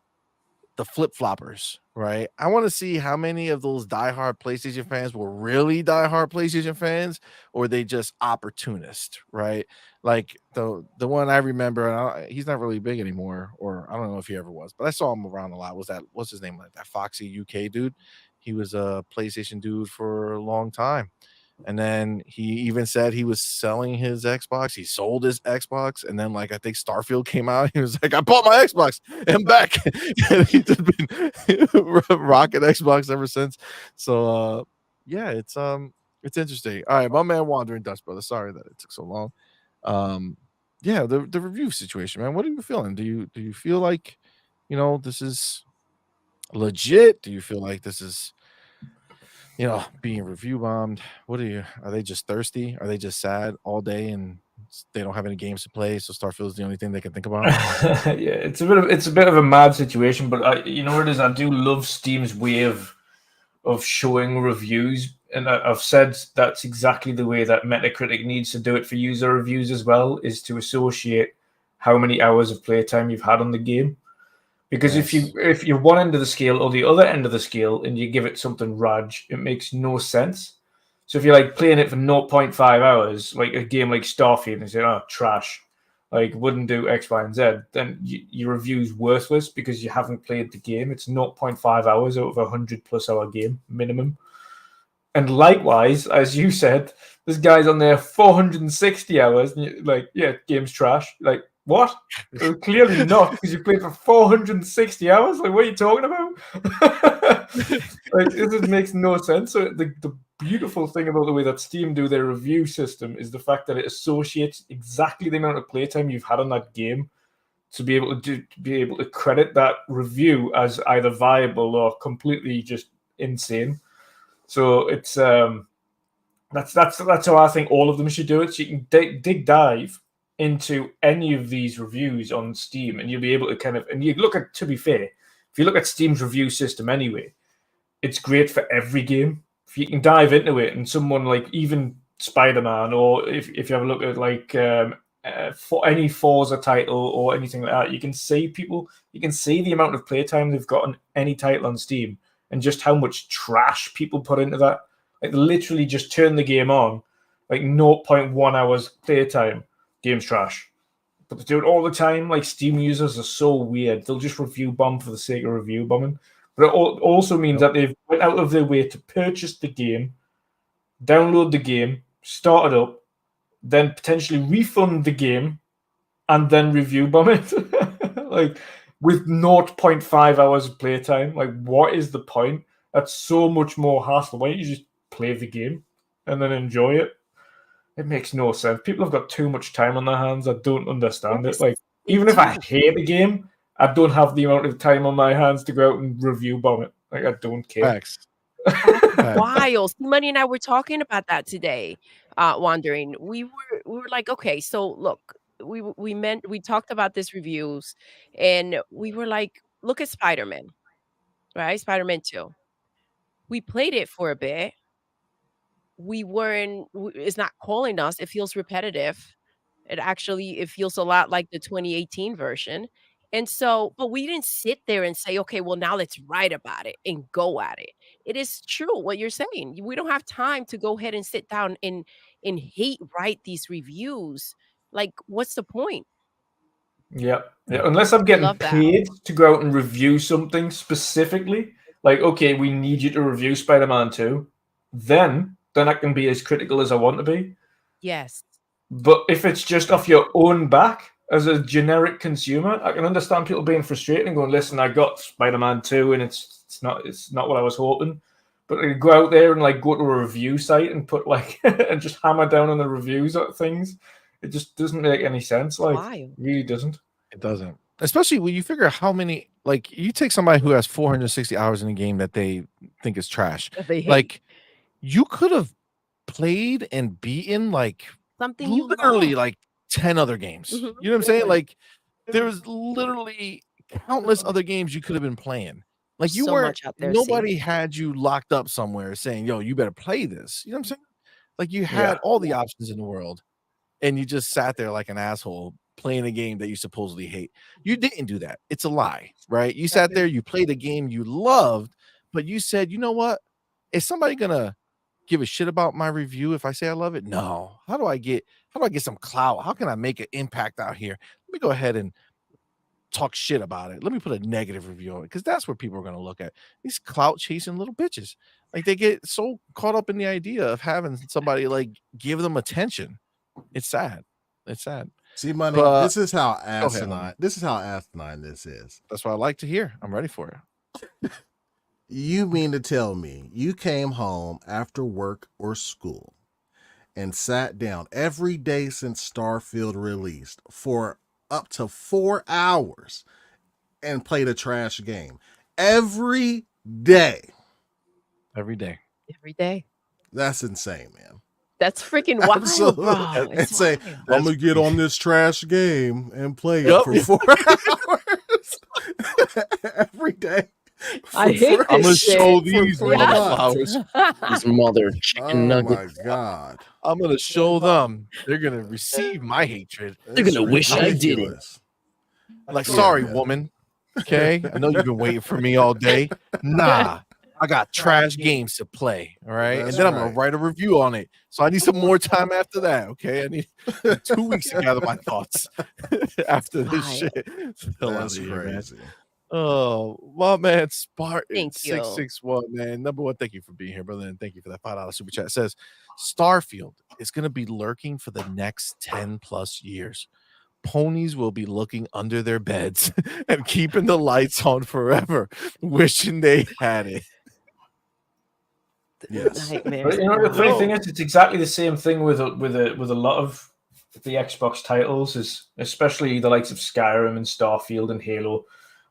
flip-floppers, right? I want to see how many of those diehard PlayStation fans were really diehard PlayStation fans, or they just opportunists, right? Like the one I remember, he's not really big anymore, or I don't know if he ever was, but I saw him around a lot. What's his name? Like that Foxy UK dude. He was a PlayStation dude for a long time. And then he even said he was selling his Xbox. He sold his Xbox. And then, like, I think Starfield came out. He was like, I bought my Xbox. I'm back. And he's just been rocking Xbox ever since. So, yeah, it's interesting. All right, my man Wandering Dutch, brother. Sorry that it took so long. Yeah, the review situation, man. What are you feeling? Do you feel like, this is legit? Do you feel like this is, being review bombed? Are they just thirsty? Are they just sad all day and they don't have any games to play, so Starfield is the only thing they can think about? Yeah, it's a bit of a mad situation, but you know what it is? I do love Steam's way of showing reviews, and I've said that's exactly the way that Metacritic needs to do it for user reviews as well, is to associate how many hours of playtime you've had on the game. Because if you're one end of the scale or the other end of the scale and you give it something raj, it makes no sense. So if you're like playing it for 0.5 hours, like a game like Starfield, and you say, oh, trash, like wouldn't do X, Y, and Z, then your review's worthless because you haven't played the game. It's 0.5 hours out of a 100+ hour game minimum. And likewise, as you said, this guy's on there 460 hours, and you're like, yeah, game's trash. Like, what? Well, clearly not, because you played for 460 hours. Like, what are you talking about? Like, this makes no sense. So the beautiful thing about the way that Steam do their review system is the fact that it associates exactly the amount of playtime you've had on that game to be able to credit that review as either viable or completely just insane. So it's that's how I think all of them should do it. So you can dig dive into any of these reviews on Steam, and you'll be able to kind of, and you look at, to be fair, if you look at Steam's review system anyway, it's great for every game. If you can dive into it, and someone like even Spider-Man, or if you have a look at like for any Forza title or anything like that, you can see the amount of playtime they've got on any title on Steam, and just how much trash people put into that. Like they literally just turn the game on, like 0.1 hours playtime, game's trash. But they do it all the time. Like Steam users are so weird. They'll just review bomb for the sake of review bombing. But it also means that they've went out of their way to purchase the game, download the game, start it up, then potentially refund the game, and then review bomb it. Like with 0.5 hours of playtime. Like, what is the point? That's so much more hassle. Why don't you just play the game and then enjoy it? It makes no sense. People have got too much time on their hands. I don't understand it. Like, even if I hate the game, I don't have the amount of time on my hands to go out and review bomb it. Like, I don't care. Facts. Wild. Money and I were talking about that today. Wandering. We were like, okay, so look, we talked about this reviews, and we were like, look at Spider-Man, right? Spider-Man 2. We played it for a bit. It's not calling us. It feels repetitive. It feels a lot like the 2018 version. And so, but we didn't sit there and say, okay, well, now let's write about it and go at it. It is true what you're saying. We don't have time to go ahead and sit down and hate write these reviews. Like, what's the point? Yeah. Unless I'm getting love that. paid to go out and review something specifically, like, okay, we need you to review Spider-Man 2, then I can be as critical as I want to be. Yes. But if it's just off your own back as a generic consumer, I can understand people being frustrated and going, listen, I got Spider-Man 2 and it's not what I was hoping. But to go out there and like go to a review site and put like and just hammer down on the reviews of things, it just doesn't make any sense. Like, it really doesn't. It doesn't. Especially when you figure how many, like, you take somebody who has 460 hours in a game that they think is trash. Like, you could have played and beaten like something you literally love. like 10 other games. Mhm. You know what I'm saying? Like, there's literally countless other games you could have been playing. Like, you So weren't, much out there, nobody had you locked up somewhere saying, yo, you better play this. You know what I'm saying? Like, you had all the options in the world, and you just sat there like an asshole playing a game that you supposedly hate. You didn't do that. It's a lie, right? You sat there, you played a game you loved, but you said, you know what? Is somebody gonna give a shit about my review if I say I love it? No. How do I get some clout? How can I make an impact out here? Let me go ahead and talk shit about it. Let me put a negative review on it, because that's what people are gonna look at. These clout chasing little bitches. Like, they get so caught up in the idea of having somebody like give them attention. It's sad. It's sad. See, Money, But- this is how Go ahead, asinine. Money. This is how asinine this is. That's what I like to hear. I'm ready for it. You mean to tell me you came home after work or school and sat down every day since Starfield released for up to 4 hours and played a trash game every day? Every day. Every day. That's insane, man. That's freaking wild, Absolutely. bro. And It's say, wild. I'm gonna get on this trash game and play it Yup. for 4 hours every day. I hate I'm gonna this shit. show these For flowers. These mother chicken Oh nuggets. my god. I'm gonna show them. They're gonna receive my hatred. They're gonna wish I did it. ridiculous. Like, Yeah, sorry, man. woman. Okay, I know you've been waiting for me all day. Nah, I got trash games to play. All right, That's and then I'm gonna right. write a review on it. So I need some more time after that. Okay, I need 2 weeks to gather my thoughts after this Right. shit. Hell outta That's here, man. crazy. Oh, my man, Spartan Thank you. 661, man. Number one, thank you for being here, brother, and thank you for that $5 super chat. It says Starfield is going to be lurking for the next 10 plus years. Ponies will be looking under their beds and keeping the lights on forever, wishing they had it. Yes. Nightmares. But you know, the funny thing is, it's exactly the same thing with a lot of the Xbox titles, is especially the likes of Skyrim and Starfield and Halo.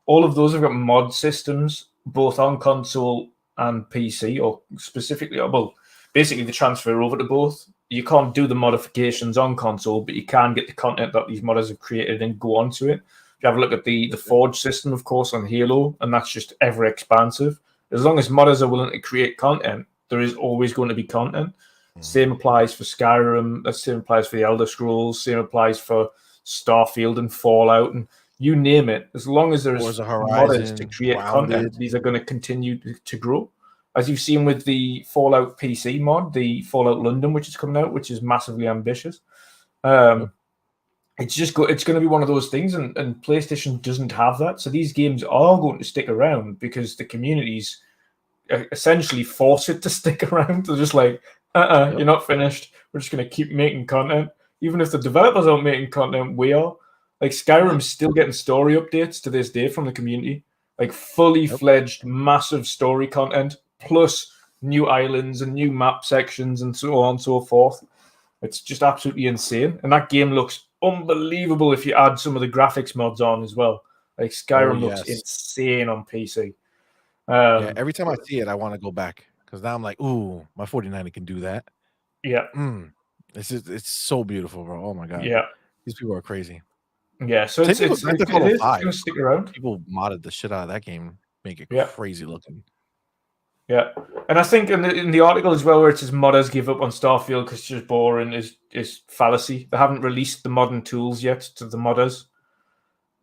All of those have got mod systems, both on console and PC, or specifically, well, basically the transfer over to both. You can't do the modifications on console, but you can get the content that these modders have created and go onto it. If you have a look at the Forge system, of course, on Halo, and that's just ever expansive. As long as modders are willing to create content, there is always going to be content. Same applies for Skyrim, that same applies for the Elder Scrolls, same applies for Starfield and Fallout, and you name it. As long as there's modders to create content, these are going to continue to grow. As you've seen with the Fallout PC mod, the Fallout London, which is coming out, which is massively ambitious. It's just it's going to be one of those things, and PlayStation doesn't have that. So these games are going to stick around because the communities essentially force it to stick around. They're just like, you're not finished. We're just going to keep making content. Even if the developers aren't making content, we are. Like Skyrim's still getting story updates to this day from the community. Like fully fledged, massive story content, plus new islands and new map sections and so on and so forth. It's just absolutely insane. And that game looks unbelievable if you add some of the graphics mods on as well. Like Skyrim looks insane on PC. Every time I see it, I want to go back because now I'm like, ooh, my 4090 can do that. Yeah. It's so beautiful, bro. Oh my god. Yeah. These people are crazy. Yeah, so it's going to stick around. People modded the shit out of that game, make it crazy looking. Yeah, and I think in the article as well, where it says modders give up on Starfield because it's just boring, is fallacy. They haven't released the modern tools yet to the modders.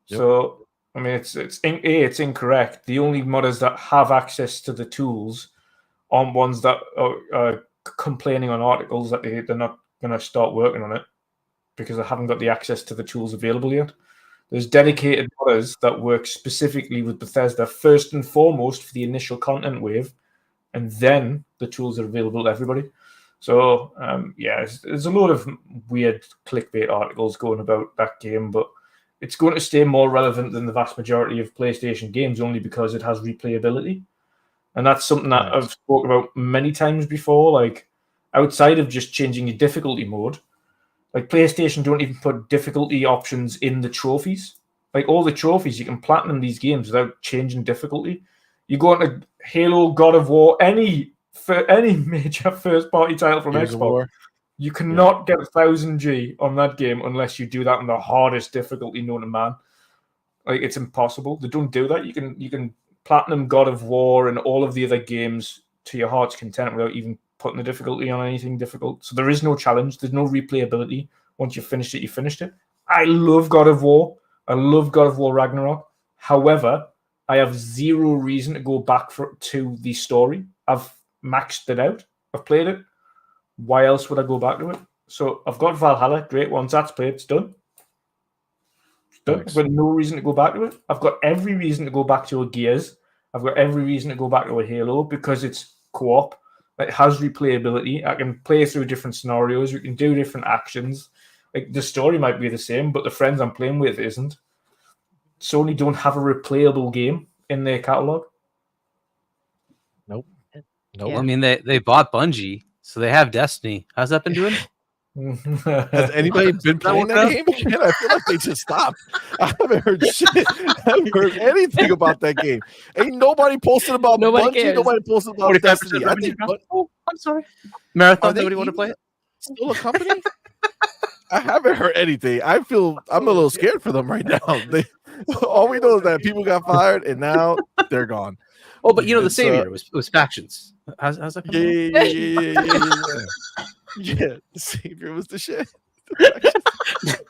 So I mean, it's incorrect. The only modders that have access to the tools aren't ones that are complaining on articles that they're not going to start working on it because they haven't got the access to the tools available yet. There's dedicated modders that work specifically with Bethesda first and foremost for the initial content wave, and then the tools are available to everybody. So, there's a lot of weird clickbait articles going about that game, but it's going to stay more relevant than the vast majority of PlayStation games only because it has replayability. And that's something that I've spoken about many times before, like outside of just changing your difficulty mode. Like PlayStation don't even put difficulty options in the trophies. Like all the trophies, you can platinum these games without changing difficulty. You go into Halo, God of War, any major first-party title from Xbox, you cannot get 1000G on that game unless you do that on the hardest difficulty known to man. Like it's impossible. They don't do that. You can platinum God of War and all of the other games to your heart's content without even putting the difficulty on anything difficult. So there is no challenge. There's no replayability. Once you've finished it, you finished it. I love God of War. I love God of War Ragnarok. However, I have zero reason to go back to the story. I've maxed it out. I've played it. Why else would I go back to it? So I've got Valhalla. Great. Once that's played, it's done. It's done. I've got no reason to go back to it. I've got every reason to go back to a Gears. I've got every reason to go back to a Halo because it's co-op. It has replayability. I can play through different scenarios. We can do different actions. Like the story might be the same, but the friends I'm playing with isn't. Sony don't have a replayable game in their catalog. Nope. Well, I mean, they bought Bungie, so they have Destiny. How's that been doing? Has anybody been playing that game again? I feel like they just stopped. I haven't heard shit. I haven't heard anything about that game. Ain't nobody posted about Bungie. Nobody posted about Destiny. I think, I'm sorry. Marathon, nobody want to play it? Still a company? I haven't heard anything. I'm a little scared for them right now. All we know is that people got fired and now they're gone. Oh, but you know the Savior was factions. How's that? Yeah, the Savior was the shit. The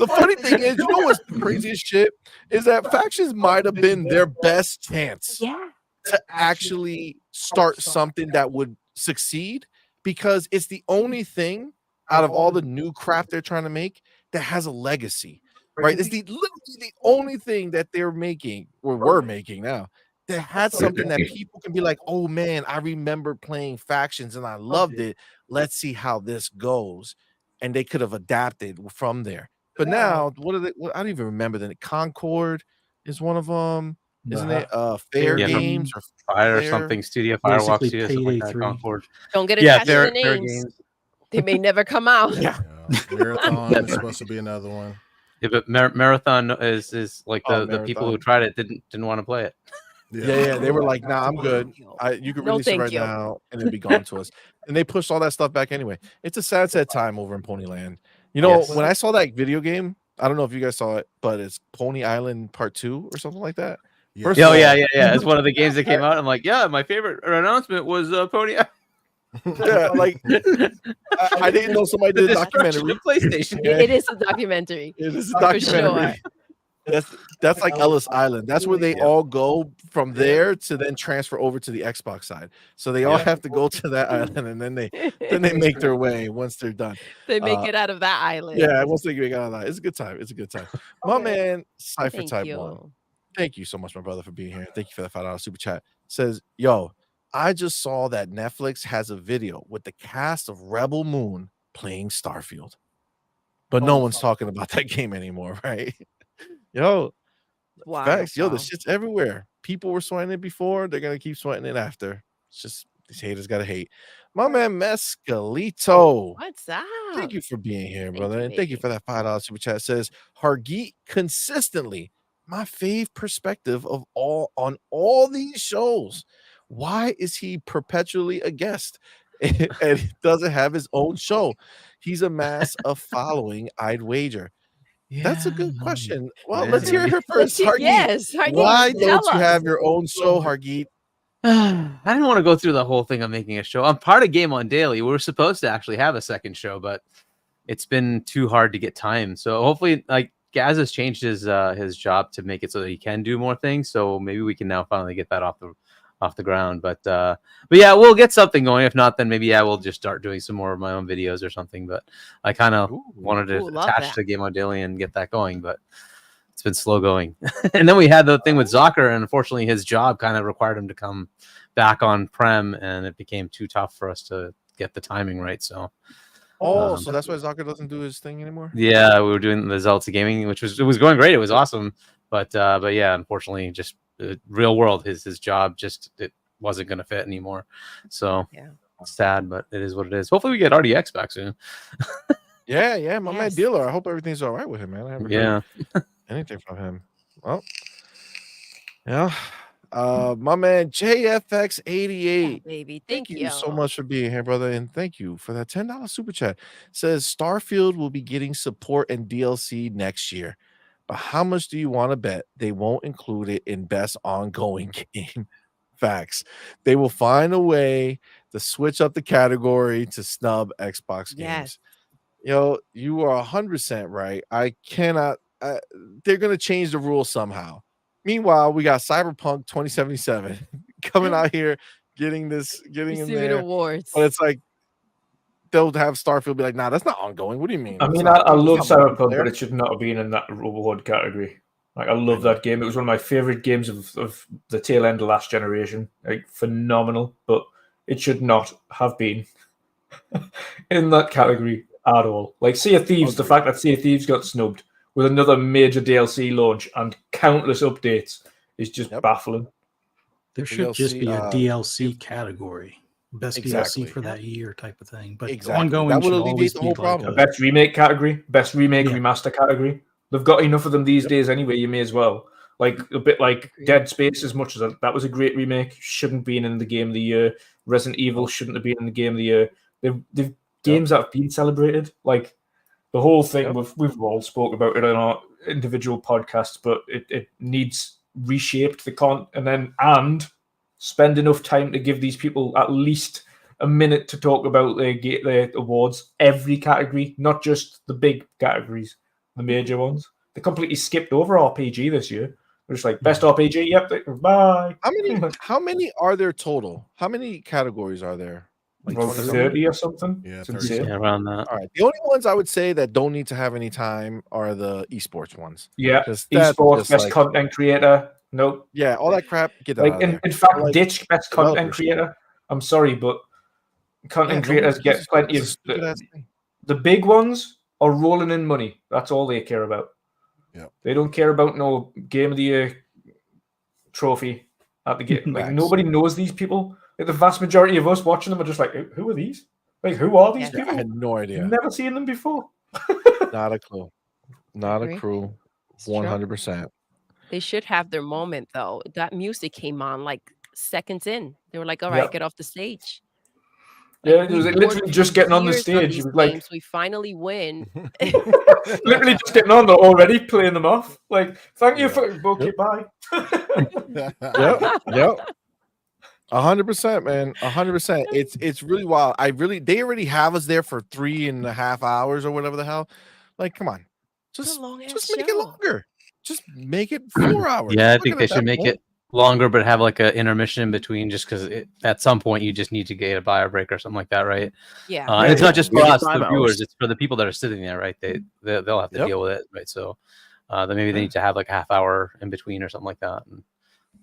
funny thing is, you know what's the craziest shit is that factions might have been their best chance to actually start something that would succeed because it's the only thing out of all the new crap they're trying to make that has a legacy, right? It's literally the only thing that they're making or we're making now that had something that people can be like, oh man, I remember playing factions and I loved it. Let's see how this goes. And they could have adapted from there. But now, what are they? I don't even remember that. Concord is one of them, isn't it? Fair Games or Fire or something, Studio Firewalk Studio, something like that. Concord. Don't get attached to the names. Games. They may never come out. Marathon is supposed to be another one. Yeah, but Marathon is like the people who tried it didn't want to play it. Yeah. They were like, "Nah, I'm good. You can No, release it thank right you. now and then be gone to us." And they pushed all that stuff back anyway. It's a sad time over in Ponyland. You know, Yes. when I saw that video game, I don't know if you guys saw it, but it's Pony Island Part 2 or something like that. Yeah. First of all, Yeah. It's one of the games that came out. I'm like, yeah, my favorite announcement was Pony. yeah, like I didn't know somebody The did a destruction documentary. of PlayStation. It is a documentary. It is a For documentary. sure. That's like Ellis Island. That's where they all go from there to then transfer over to the Xbox side. So they all have to go to that island, and then they make their way once they're done. They make it out of that island. Yeah, once they get out of that, it's a good time. It's a good time. My man, Cypher Thank Type you. 1. Thank you so much, my brother, for being here. Thank you for the $5 super chat. Says, yo, I just saw that Netflix has a video with the cast of Rebel Moon playing Starfield. But no one's talking about that game anymore, right? Yo, Wow. facts. Yo, the shit's everywhere. People were sweating it before. They're going to keep sweating it after. It's just these haters got to hate. My man, Mescalito. What's up? Thank you for being here, Thank brother. you, And thank you baby. for that $5 super chat. It says Hargeet consistently my fave perspective of all these shows. Why is he perpetually a guest and he doesn't have his own show? He's amassed a following, I'd wager. That's a good question. Well, let's hear her first. Hargeet, Yes. Hargeet, why don't tell you us. have your own show, Hargeet? I didn't want to go through the whole thing of making a show. I'm part of Game On Daily. We were supposed to actually have a second show, but it's been too hard to get time. So hopefully, like Gaz has changed his job to make it so that he can do more things. So maybe we can now finally get that off the ground. But yeah, we'll get something going. If not, then maybe we'll just start doing some more of my own videos or something. But I kind of wanted to attach to Game On Daily and get that going, but it's been slow going. And then we had the thing with Zocker, and unfortunately his job kind of required him to come back on Prem, and it became too tough for us to get the timing right. So So that's why Zocker doesn't do his thing anymore. yeah, we were doing the Zelda gaming, which was going great. It was awesome, but yeah, unfortunately, just real world, his job it wasn't going to fit anymore. So yeah, sad, but it is what it is. Hopefully, we get RDX back soon. Yeah, my man Dealer. I hope everything's all right with him, man. I haven't heard anything from him. Well, yeah. My man JFX88. Baby, Thank you so much for being here, brother, and thank you for that $10 super chat. Says Starfield will be getting support and DLC next year, but how much do you want to bet they won't include it in best ongoing game? Facts. They will find a way to switch up the category to snub Xbox games. Yes. Yo, you are 100% right. I cannot. They're gonna change the rules somehow. Meanwhile, we got Cyberpunk 2077 coming out here, getting in there. Awards. But it's like they'll have Starfield be like, "Nah, that's not ongoing." What do you mean? I mean, I love Cyberpunk, but it should not have been in that reward category. Like, I love that game. It was one of my favorite games of the tail end of last generation. Like, phenomenal, but it should not have been in that category at all. Like Sea of Thieves, the fact that Sea of Thieves got snubbed with another major DLC launch and countless updates is just baffling. There should just be a DLC category. Best DLC for that year type of thing. But ongoing that would should alleviate always the be whole like problem. Best remake category, best remake remaster category. They've got enough of them these days anyway. You may as well. Like a bit like Dead Space, as much as that was a great remake, shouldn't be in the game of the year. Resident Evil shouldn't have been in the game of the year. They've games that have been celebrated. Like the whole thing, we've all spoke about it on our individual podcasts, but it needs reshaped and spend enough time to give these people at least a minute to talk about their awards, every category, not just the big categories, the major ones. They completely skipped over RPG this year. They're just like best RPG. Yep, bye. How many are there total? How many categories are there? Like 30 or something. Yeah, 30. Yeah, around that. All right. The only ones I would say that don't need to have any time are the esports ones. Yeah, That's esports, just best like- content creator. Nope. Yeah, all that crap. Get that Like out of there. in fact, Like, ditch best content developers. creator. I'm sorry, but content creators nobody get uses- plenty it's a of stupid-ass thing. the big ones are rolling in money. That's all they care about. Yeah. They don't care about no game of the year trophy at the game. Like Facts. nobody knows these people. Like, the vast majority of us watching them are just like, who are these? Like, who are these Yeah, people? I had no idea. Never seen them before. Not a clue. Not a Agree. clue. It's true. 100%. They should have their moment though. That music came on like seconds in. They were like, "All right, Yep. get off the stage." Yeah, Like it we was worked literally for just getting on the years stage. He these was like, games. We finally win. literally just getting on, they're already playing them off. Like, thank you for okay, bye. Yep. 100%, man. 100%. It's really wild. They already have us there for 3.5 hours or whatever the hell. Like, come on, It's a long ass just make it show. longer. Just make it 4 hours. Yeah, I Fuck think it they at that should make point. it longer, but have like an intermission in between, just because at some point you just need to get a bio break or something like that, right? Yeah. And it's not just for Make it us, 5 the hours. viewers; it's for the people that are sitting there, right? They'll have to Yep. deal with it, right? So then maybe they need to have like a half hour in between or something like that, and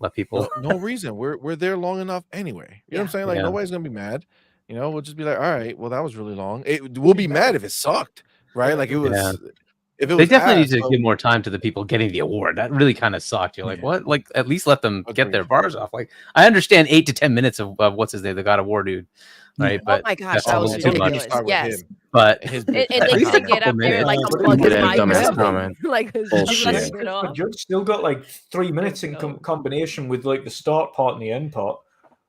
let people. No reason. We're there long enough anyway. You know what I'm saying? Like Yeah. nobody's gonna be mad. You know, we'll just be like, all right, well, that was really long. We'll be mad if it sucked, right? Like it was. Yeah. If it They was definitely ass, need to but- give more time to the people getting the award. That really kind of sucked. You're like, what? Like, at least let them get their bars off. Like, I understand 8 to 10 minutes of what's his name, the God of War dude, right? Oh But my gosh, that's that a was little too much. ridiculous. Yes. But His And bitch they at least a couldn't get couple up there like minutes. unplug his Yeah, mic or dumbass something. comment. Like just Bullshit. let Yeah, it off. the judge still got like 3 minutes in combination with like the start part and the end part.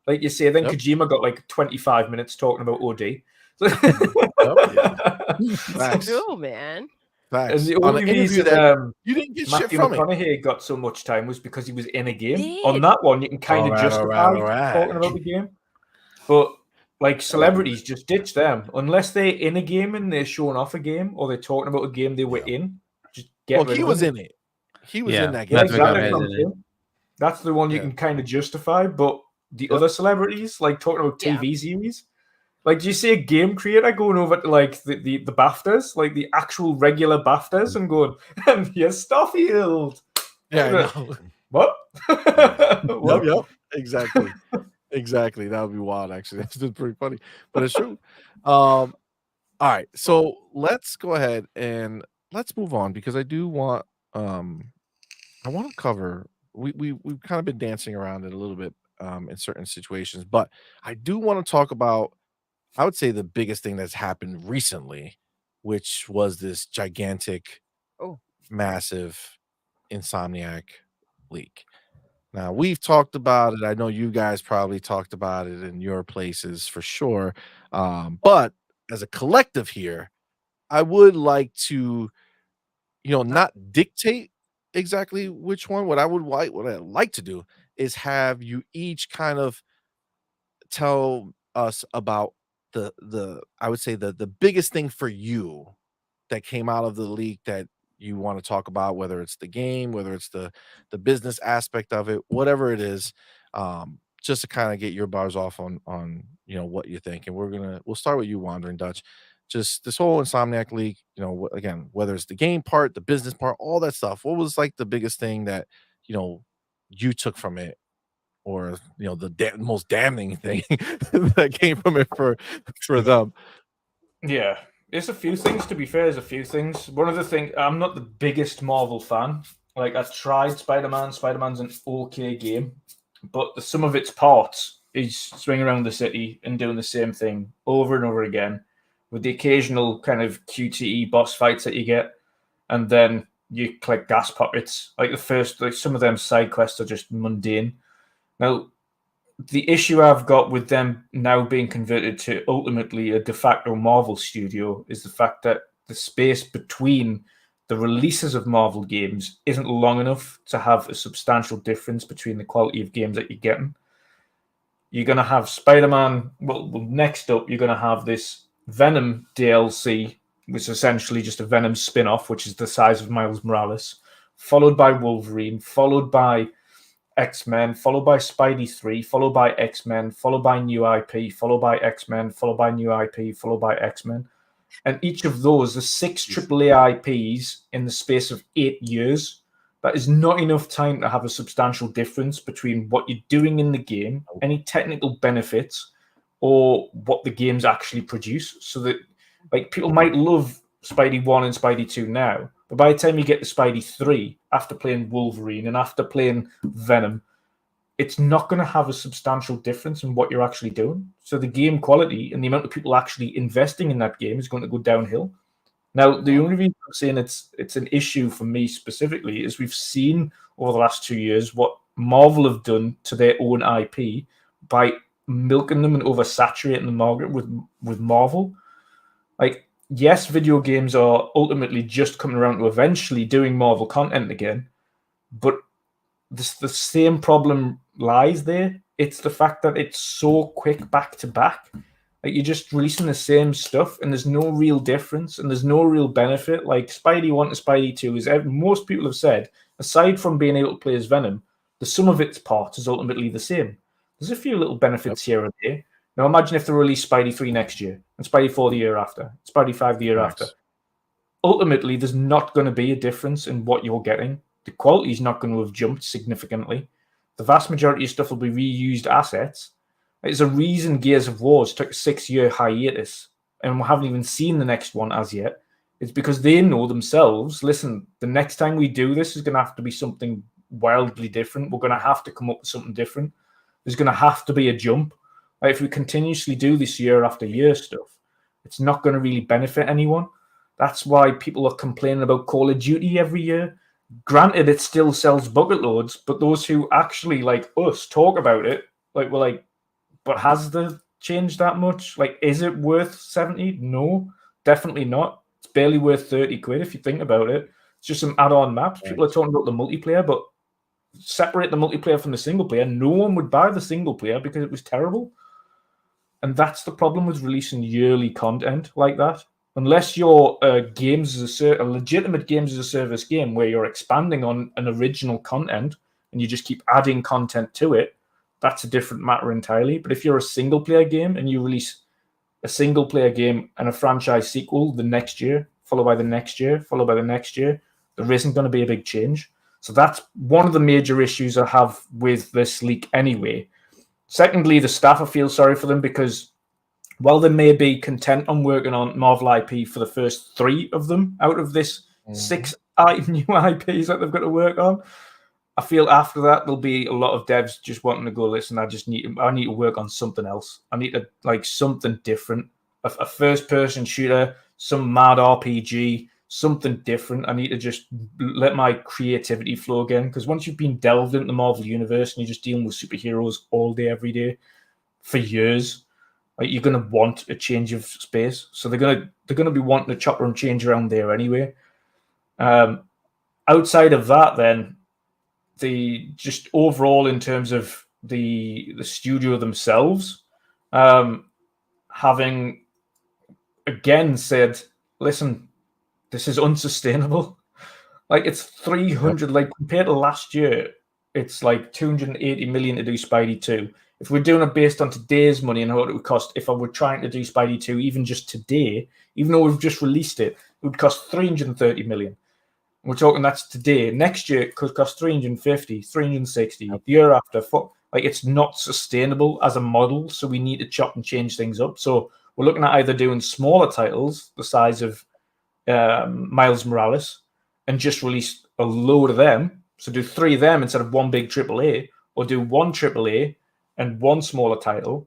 Like you say, then Kojima got like 25 minutes talking about OD. Facts. True, man. Facts. And the On only an interview reason that you didn't get shit Matthew from it. McConaughey got so much time was because he was in a game. Did. On that one, you can kind of Alright, justify alright. talking about the game. But like celebrities, just ditch them. Unless they're in a game and they're showing off a game or they're talking about a game they were in, just get Well, rid he of was them. in it. He was Yeah, in that Yeah, game. Matthew exactly. McConaughey's That's what I'm in it. saying. That's the one you can kind of justify. But the other celebrities, like talking about TV series, like do you see a game creator going over to like the BAFTAs, like the actual regular BAFTAs, and going, and yes, Starfield. Yeah, I know. What? What? Yep. Exactly. Exactly. That would be wild, actually. That's just pretty funny. But it's true. All right. So let's go ahead and let's move on because I do want I want to cover we've kind of been dancing around it a little bit in certain situations, but I do want to talk about I would say the biggest thing that's happened recently, which was this gigantic, massive Insomniac leak. Now we've talked about it. I know you guys probably talked about it in your places for sure. But as a collective here, I would like to, not dictate exactly which one. What I'd like to do is have you each kind of tell us about the I would say the biggest thing for you that came out of the leak that you want to talk about, whether it's the game, whether it's the business aspect of it, whatever it is, just to kind of get your bars off on what you think. And we'll start with you, Wandering Dutch. Just this whole Insomniac leak, again, whether it's the game part, the business part, all that stuff. What was like the biggest thing that you took from it, or the most damning thing that came from it for them? Yeah, there's a few things. To be fair, there's a few things. One of the things, I'm not the biggest Marvel fan. Like I tried Spider-Man. Spider-Man's an okay game, but the sum of its parts is swinging around the city and doing the same thing over and over again, with the occasional kind of QTE boss fights that you get, and then you collect gas pockets. Like some of them side quests are just mundane. Now, the issue I've got with them now being converted to ultimately a de facto Marvel studio is the fact that the space between the releases of Marvel games isn't long enough to have a substantial difference between the quality of games that you're getting. You're going to have Spider-Man. Well, next up, you're going to have this Venom DLC, which is essentially just a Venom spin-off, which is the size of Miles Morales, followed by Wolverine, followed by X-Men, followed by Spidey 3, followed by X-Men, followed by new IP, followed by X-Men, followed by new IP, followed by X-Men. And each of those are 6 AAA IPs in the space of 8 years. That is not enough time to have a substantial difference between what you're doing in the game, any technical benefits, or what the games actually produce. So that, like, people might love Spidey 1 and Spidey 2 now, but by the time you get to Spidey 3, after playing Wolverine and after playing Venom, it's not going to have a substantial difference in what you're actually doing. So the game quality and the amount of people actually investing in that game is going to go downhill. Now, the only reason I'm saying it's an issue for me specifically is we've seen over the last 2 years what Marvel have done to their own IP by milking them and oversaturating the market with Marvel. Like, yes, video games are ultimately just coming around to eventually doing Marvel content again, but the same problem lies there. It's the fact that it's so quick back to back. Like, you're just releasing the same stuff, and there's no real difference, and there's no real benefit. Like, Spidey 1 to Spidey 2 is, most people have said, aside from being able to play as Venom, the sum of its parts is ultimately the same. There's a few little benefits here and there. Now, imagine if they release Spidey 3 next year, and Spidey 4 the year after, Spidey 5 the year after. Ultimately, there's not going to be a difference in what you're getting. The quality is not going to have jumped significantly. The vast majority of stuff will be reused assets. There's a reason Gears of War took a 6-year hiatus, and we haven't even seen the next one as yet. It's because they know themselves, listen, the next time we do this is going to have to be something wildly different. We're going to have to come up with something different. There's going to have to be a jump. Like, if we continuously do this year after year stuff, it's not going to really benefit anyone. That's why people are complaining about Call of Duty every year. Granted, it still sells bucket loads, but those who actually, like us, talk about it, like, we're like, but has the changed that much? Like, is it worth 70? No, definitely not. It's barely worth 30 quid if you think about it. It's just some add-on maps. People are talking about the multiplayer, but separate the multiplayer from the single player. No one would buy the single player because it was terrible. And that's the problem with releasing yearly content like that. Unless you're a legitimate games as a service game where you're expanding on an original content and you just keep adding content to it, that's a different matter entirely. But if you're a single player game and you release a single player game and a franchise sequel the next year, followed by the next year, followed by the next year, there isn't going to be a big change. So that's one of the major issues I have with this leak anyway. Secondly, the staff, I feel sorry for them because while they may be content on working on Marvel IP for the first 3 of them out of this 6 new IPs that they've got to work on, I feel after that there'll be a lot of devs just wanting to go, listen, I need to work on something else. I need to, like, something different. A first-person shooter, some mad RPG, something different. I need to just let my creativity flow again. Because once you've been delved into the Marvel Universe and you're just dealing with superheroes all day, every day, for years, like, you're going to want a change of space. So they're going to be wanting to chop and change around there anyway. Outside of that, then, the just overall in terms of the studio themselves, having again said, listen, this is unsustainable. Like, it's 300, like, compared to last year, it's like 280 million to do Spidey 2. If we're doing it based on today's money and what it would cost, if I were trying to do Spidey 2, even just today, even though we've just released it, it would cost 330 million. We're talking that's today. Next year, it could cost 350, 360. The year after, like, it's not sustainable as a model, so we need to chop and change things up. So we're looking at either doing smaller titles, the size of Miles Morales, and just release a load of them. So do 3 of them instead of 1 big AAA, or do 1 AAA and 1 smaller title,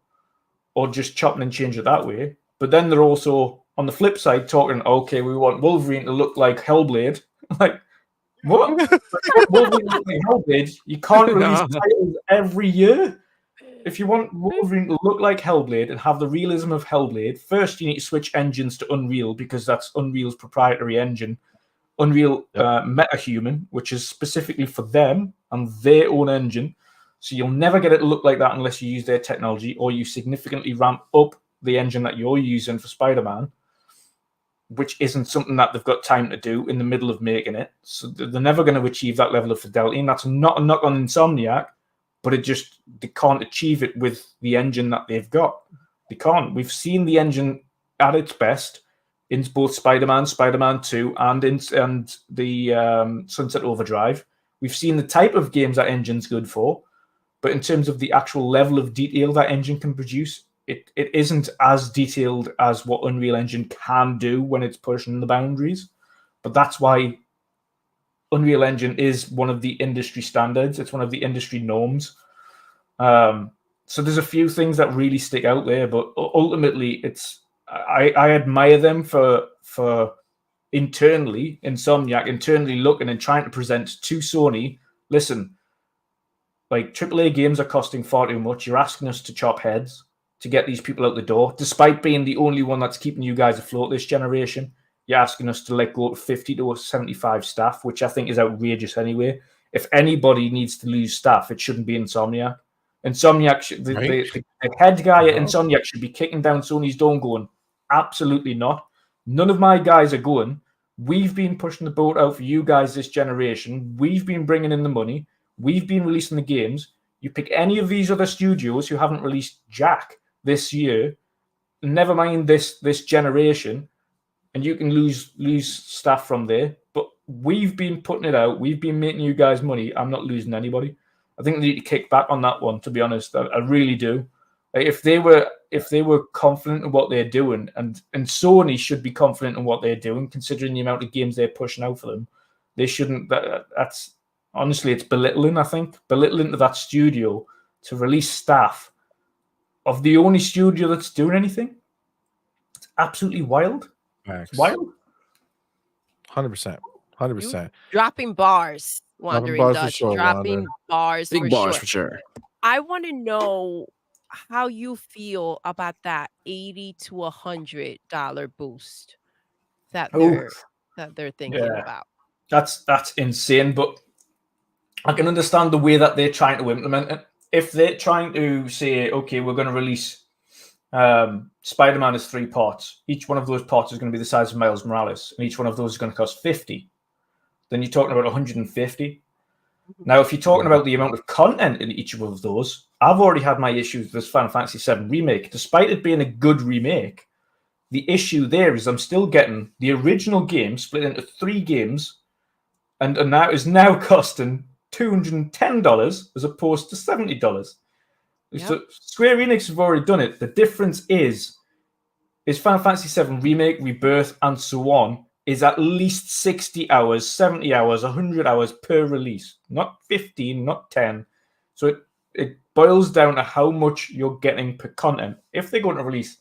or just chop and change it that way. But then they're also, on the flip side, talking, okay, we want Wolverine to look like Hellblade. Like, what? Wolverine look like Hellblade? You can't release titles every year. If you want Wolverine to look like Hellblade and have the realism of Hellblade, first you need to switch engines to Unreal, because that's Unreal's proprietary engine. Unreal MetaHuman, which is specifically for them and their own engine. So you'll never get it to look like that unless you use their technology, or you significantly ramp up the engine that you're using for Spider-Man, which isn't something that they've got time to do in the middle of making it. So they're never going to achieve that level of fidelity. And that's not a knock on Insomniac, but they can't achieve it with the engine that they've got. They can't. We've seen the engine at its best in both Spider-Man, Spider-Man 2, and the Sunset Overdrive. We've seen the type of games that engine's good for, but in terms of the actual level of detail that engine can produce, it isn't as detailed as what Unreal Engine can do when it's pushing the boundaries. But that's why Unreal Engine is one of the industry standards. It's one of the industry norms. So there's a few things that really stick out there, but ultimately, I admire them for internally, Insomniac internally looking and trying to present to Sony, listen, like AAA games are costing far too much. You're asking us to chop heads to get these people out the door, despite being the only one that's keeping you guys afloat this generation. You're asking us to let go of 50 to 75 staff, which I think is outrageous anyway. If anybody needs to lose staff, it shouldn't be Insomniac. Insomniac, the head guy at Insomniac should be kicking down Sony's door and going, absolutely not. None of my guys are going. We've been pushing the boat out for you guys this generation. We've been bringing in the money. We've been releasing the games. You pick any of these other studios who haven't released jack this year, never mind this generation, and you can lose staff from there. But we've been putting it out. We've been making you guys money. I'm not losing anybody. I think they need to kick back on that one, to be honest. I really do. Like, if they were confident in what they're doing, and Sony should be confident in what they're doing, considering the amount of games they're pushing out for them, they shouldn't. That's honestly, it's belittling. I think belittling to that studio to release staff of the only studio that's doing anything. It's absolutely wild. It's wild. 100%. 100%. Dropping bars. Wandering bars Dutch, for sure, dropping Wander. bars Big for bars sure. for sure. I want to know how you feel about that $80 to $100 boost that they're thinking about. That's insane, but I can understand the way that they're trying to implement it. If they're trying to say, okay, we're going to release Spider-Man as 3 parts. Each one of those parts is going to be the size of Miles Morales, and each one of those is going to cost 50. Then you're talking about 150. Now, if you're talking about the amount of content in each of those, I've already had my issues with this Final Fantasy VII remake. Despite it being a good remake, the issue there is I'm still getting the original game split into 3 games, and that is now costing $210 as opposed to $70. Yep. So Square Enix have already done it. The difference is Final Fantasy VII Remake, Rebirth, and so on is at least 60 hours, 70 hours, 100 hours per release. Not 15, not 10. So it boils down to how much you're getting per content. If they're going to release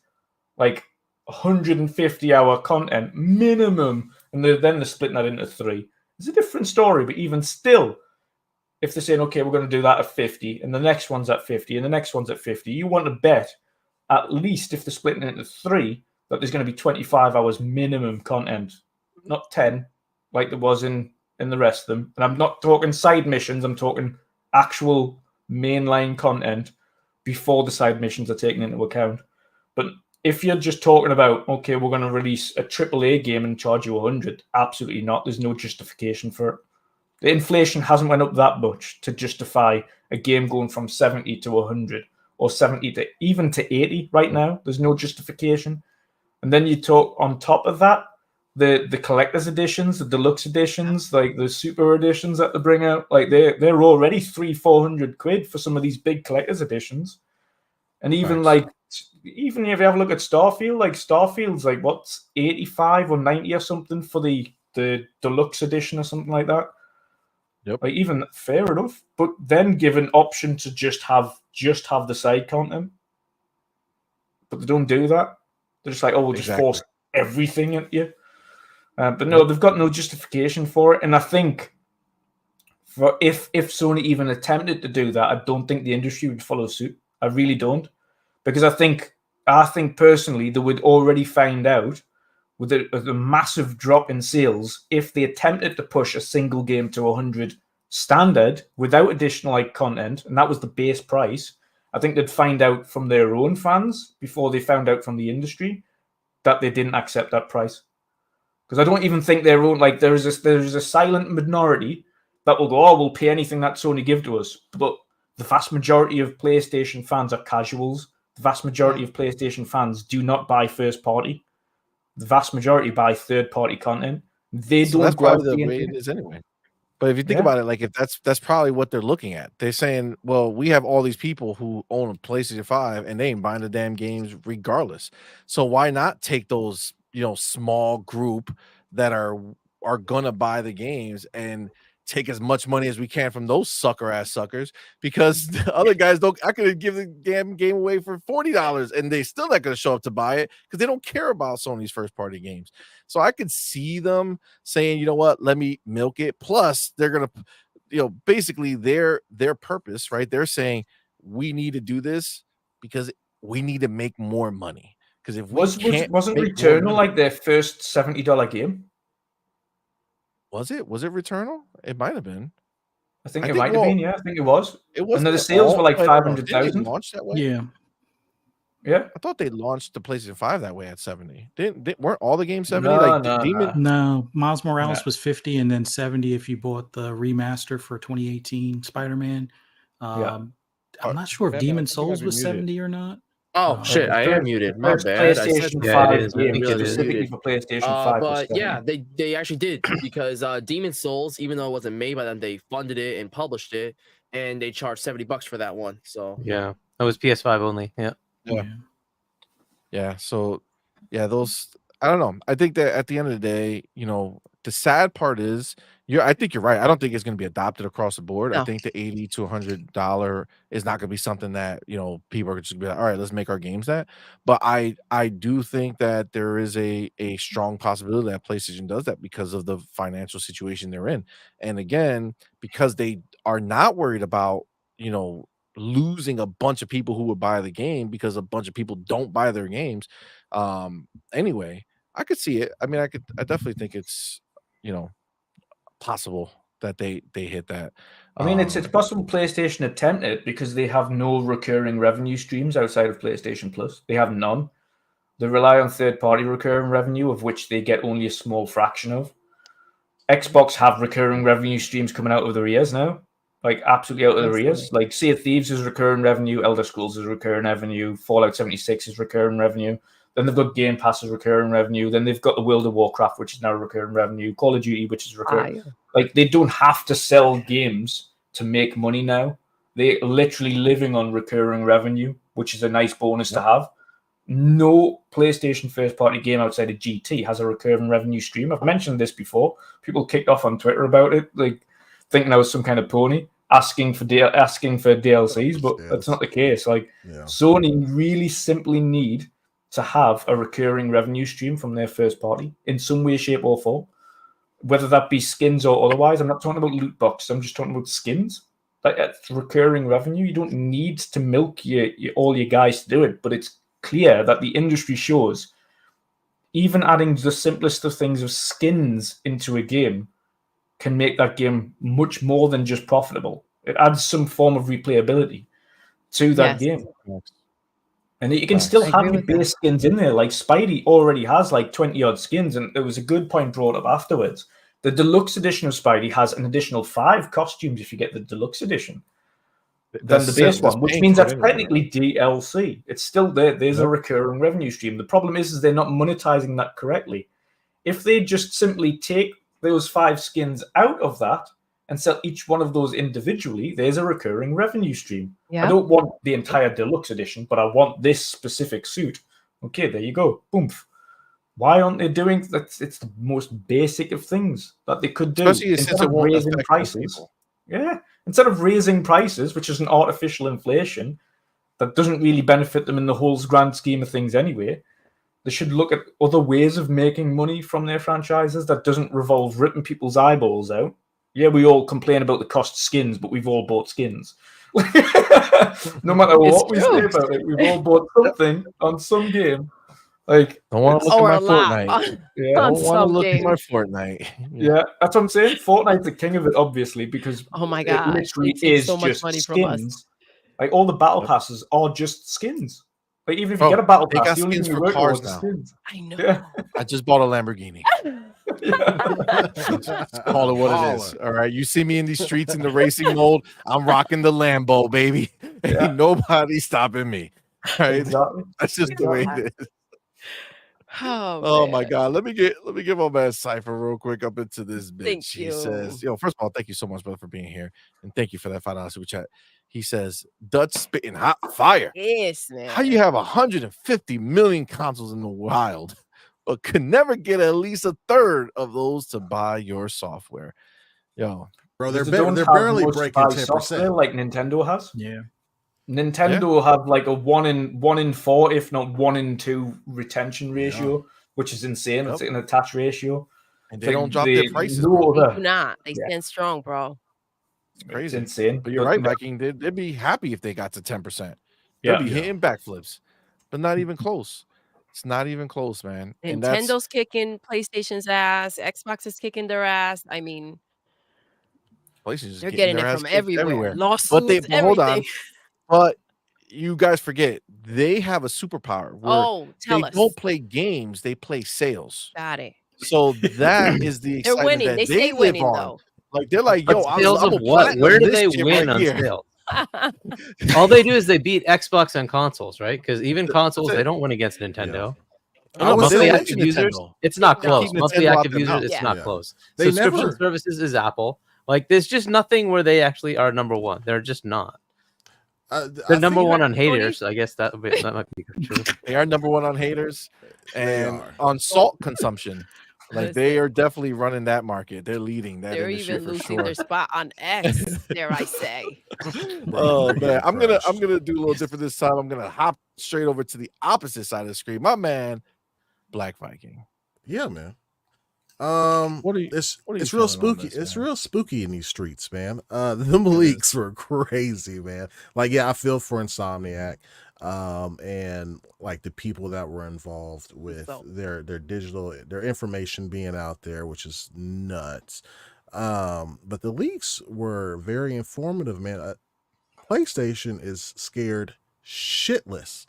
like 150-hour content minimum, and then they're splitting that into 3, it's a different story. But even still, if they're saying, okay, we're going to do that at 50, and the next one's at 50, and the next one's at 50, you want to bet, at least if they're splitting it into 3, that there's going to be 25 hours minimum content, not 10, like there was in the rest of them. And I'm not talking side missions, I'm talking actual mainline content before the side missions are taken into account. But if you're just talking about, okay, we're going to release a AAA game and charge you 100, absolutely not. There's no justification for it. The inflation hasn't went up that much to justify a game going from 70 to 100 or 70 to even to 80 right now. There's no justification. And then you talk on top of that, the collector's editions, the deluxe editions, like the super editions that they bring out, like they're already $300-400 for some of these big collector's editions. And even even if you have a look at Starfield, like Starfield's like what's 85 or 90 or something for the deluxe edition or something like that. Yep. Like even fair enough, but then give an option to just have the side content. But they don't do that. They're just like, oh, we'll just force everything at you. But no, they've got no justification for it. And I think if Sony even attempted to do that, I don't think the industry would follow suit. I really don't. Because I think personally they would already find out with a massive drop in sales if they attempted to push a single game to 100 standard without additional content, and that was the base price. I think they'd find out from their own fans before they found out from the industry that they didn't accept that price. Because I don't even think their own, there is a silent minority that will go, oh, we'll pay anything that Sony give to us. But the vast majority of PlayStation fans are casuals. The vast majority of PlayStation fans do not buy first party. The vast majority buy third party content. They don't. That's probably the way it is anyway. But if you think about it, if that's probably what they're looking at. They're saying, well, we have all these people who own a PlayStation 5 and they ain't buying the damn games regardless. So why not take those, small group that are gonna buy the games and take as much money as we can from those suckers because the other guys don't. I could give the game away for $40 and they still not going to show up to buy it because they don't care about Sony's first party games. So I could see them saying, you know what, let me milk it. Plus, they're going to, basically their purpose, right? They're saying we need to do this because we need to make more money. Because if wasn't Returnal like their first $70 game? Was it Returnal? It might have been. I think it might have been. Yeah, I think it was. It was. And the sales were like 500,000. Launched that way. Yeah. Yeah. I thought they launched the PlayStation 5 that way at 70. Weren't all the games 70? No, Miles Morales was 50 and then 70 if you bought the remaster for 2018 Spider-Man. I'm not sure if Demon Souls was 70 or not. Oh shit! I am muted. My bad. PlayStation 5 specifically for PlayStation 5. But yeah, they actually did because Demon Souls, even though it wasn't made by them, they funded it and published it, and they charged $70 for that one. So yeah, that was PS5 only. Yeah. So yeah, those. I don't know. I think that at the end of the day, the sad part is, I think you're right. I don't think it's going to be adopted across the board. No. I think the $80 to $100 is not going to be something that people are just going to be like, all right, let's make our games that. But I do think that there is a strong possibility that PlayStation does that because of the financial situation they're in, and again, because they are not worried about losing a bunch of people who would buy the game because a bunch of people don't buy their games. Anyway, I could see it. I mean, I definitely think it's possible that they hit that. I mean, it's possible PlayStation attempt it because they have no recurring revenue streams outside of PlayStation Plus. They have none. They rely on third-party recurring revenue, of which they get only a small fraction of. Xbox have recurring revenue streams coming out of their ears now, like absolutely out of their ears. Like Sea of Thieves is recurring revenue, Elder Scrolls is recurring revenue, Fallout 76 is recurring revenue. Then they've got Game Pass as recurring revenue. Then they've got the World of Warcraft, which is now recurring revenue. Call of Duty, which is recurring. Like they don't have to sell games to make money now. They're literally living on recurring revenue, which is a nice bonus to have. No PlayStation first-party game outside of GT has a recurring revenue stream. I've mentioned this before. People kicked off on Twitter about it, like thinking I was some kind of pony asking for DLCs, but that's not the case. Like Sony really simply need to have a recurring revenue stream from their first party in some way, shape, or form, whether that be skins or otherwise. I'm not talking about loot boxes. I'm just talking about skins. Like it's recurring revenue. You don't need to milk all your guys to do it, but it's clear that the industry shows even adding the simplest of things of skins into a game can make that game much more than just profitable. It adds some form of replayability to that game. And you can still have your base skins in there. Like Spidey already has like 20-odd skins, and there was a good point brought up afterwards. The deluxe edition of Spidey has an additional 5 costumes if you get the deluxe edition than the base one, which means that's technically DLC. It's still there. There's a recurring revenue stream. The problem is they're not monetizing that correctly. If they just simply take those 5 skins out of that and sell each one of those individually, there's a recurring revenue stream. I don't want the entire deluxe edition, but I want this specific suit. Okay, there you go. Boom. Why aren't they doing that? It's the most basic of things that they could do. Especially since it won't raising prices. Yeah. Instead of raising prices, which is an artificial inflation that doesn't really benefit them in the whole grand scheme of things anyway, they should look at other ways of making money from their franchises that doesn't revolve ripping people's eyeballs out. Yeah, we all complain about the cost of skins, but we've all bought skins. No matter what we say about it, we've all bought something on some game. Like, don't want to look at my Fortnite. Don't want to look at my Fortnite. Yeah, that's what I'm saying. Fortnite's the king of it, obviously, because oh my god, it literally is so much money from skins. Like all the battle passes are just skins. Like even if you get a battle pass, the only thing you work for is skins. I know. Yeah. I just bought a Lamborghini. Call it what it is. All right. You see me in these streets in the racing mode. I'm rocking the Lambo, baby. Ain't nobody stopping me. All right. Exactly. That's just the way it is. Oh my god. Let me give my man Cypher real quick up into this bitch. Thank He you. says, first of all, thank you so much, brother, for being here. And thank you for that $5 super chat. He says, Dutch spitting hot fire. Yes, man. How you have 150 million consoles in the wild, but could never get at least a third of those to buy your software? Yo, Bro, Because they're, they don't they're have barely much breaking buy software 10%. like Nintendo has. Yeah. Nintendo have like a 1 in 4, if not 1 in 2 retention ratio, which is insane. It's an attach ratio. And It's they like don't drop their prices, bro. no They other. do not. They Yeah. stand strong, bro. It's crazy. It's insane. But you're right, Viking. They'd be happy if they got to 10%. Yeah. They'll be hitting backflips, but not even close. It's not even close, man. And that's Nintendo's kicking PlayStation's ass. Xbox is kicking their ass. I mean, PlayStation's they're getting getting their it ass from kicked everywhere. But Lawsuits, hold on. everything. But you guys forget they have a superpower where Oh, they tell us. don't play games, they play sales. Got it. So that is the They're excitement winning. that They they stay live winning, on. though. Like they're like, yo, But sales I'm of a what? platinum Where do this they shit win right on here. sales? All they do is they beat Xbox on consoles, right? Because even consoles, they don't win against Nintendo. No, but Monthly they active mention users, Nintendo. it's not They close. keep Monthly Nintendo out active their users, mouth. it's Yeah. not Yeah. close. They Subscription never- services is Apple. Like, there's just nothing where they actually are number one. They're just not. They're number one on haters. I guess that might be true. They are number one on haters They and are. on salt consumption. Like they Listen. are definitely running that market. They're leading that They're industry even for losing sure. their spot on X, dare I say. Oh Bro, man, I'm gonna crushed. do a little different this time. I'm gonna hop straight over to the opposite side of the screen. My man, Black Viking. Yeah, man. What are you? It's what are you it's real feeling on spooky. this, It's man? real spooky in these streets, man. Them leaks were crazy, man. Like, yeah, I feel for Insomniac, and like the people that were involved with their digital, their information being out there, which is nuts. But the leaks were very informative, man. PlayStation is scared shitless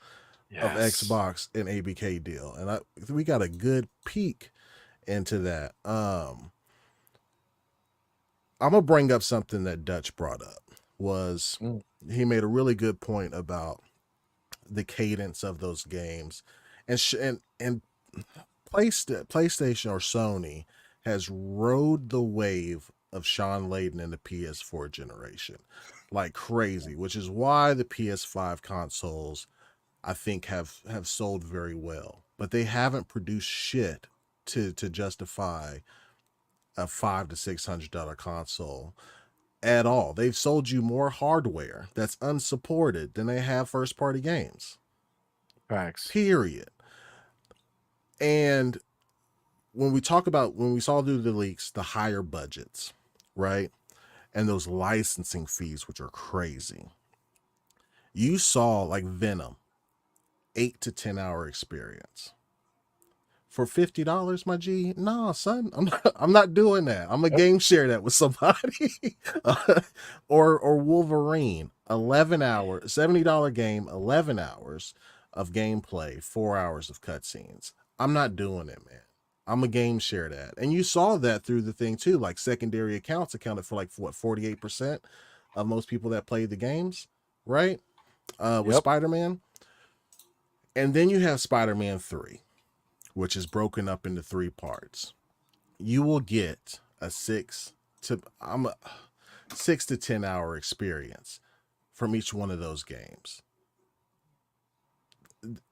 of Xbox and ABK deal, and we got a good peek into that. I'm gonna bring up something that Dutch brought up. Was he made a really good point about the cadence of those games, and PlayStation or Sony has rode the wave of Sean Layden in the PS4 generation like crazy, which is why the PS5 consoles I think have sold very well, but they haven't produced shit to justify a $500 to $600 console at all. They've sold you more hardware that's unsupported than they have first party games. Facts. Period. And when we saw through the leaks, the higher budgets, right? And those licensing fees, which are crazy. You saw like Venom, 8 to 10 hour experience. For $50, my G, nah, son, I'm not doing that. I'm a game share that with somebody. Or Wolverine, 11 hours, $70 game, 11 hours of gameplay, 4 hours of cutscenes. I'm not doing it, man. I'm a game share that. And you saw that through the thing too, like secondary accounts accounted for like what, 48% of most people that played the games, right? With Spider-Man. And then you have Spider-Man 3, which is broken up into 3 parts. You will get a 6 to 10 hour experience from each one of those games.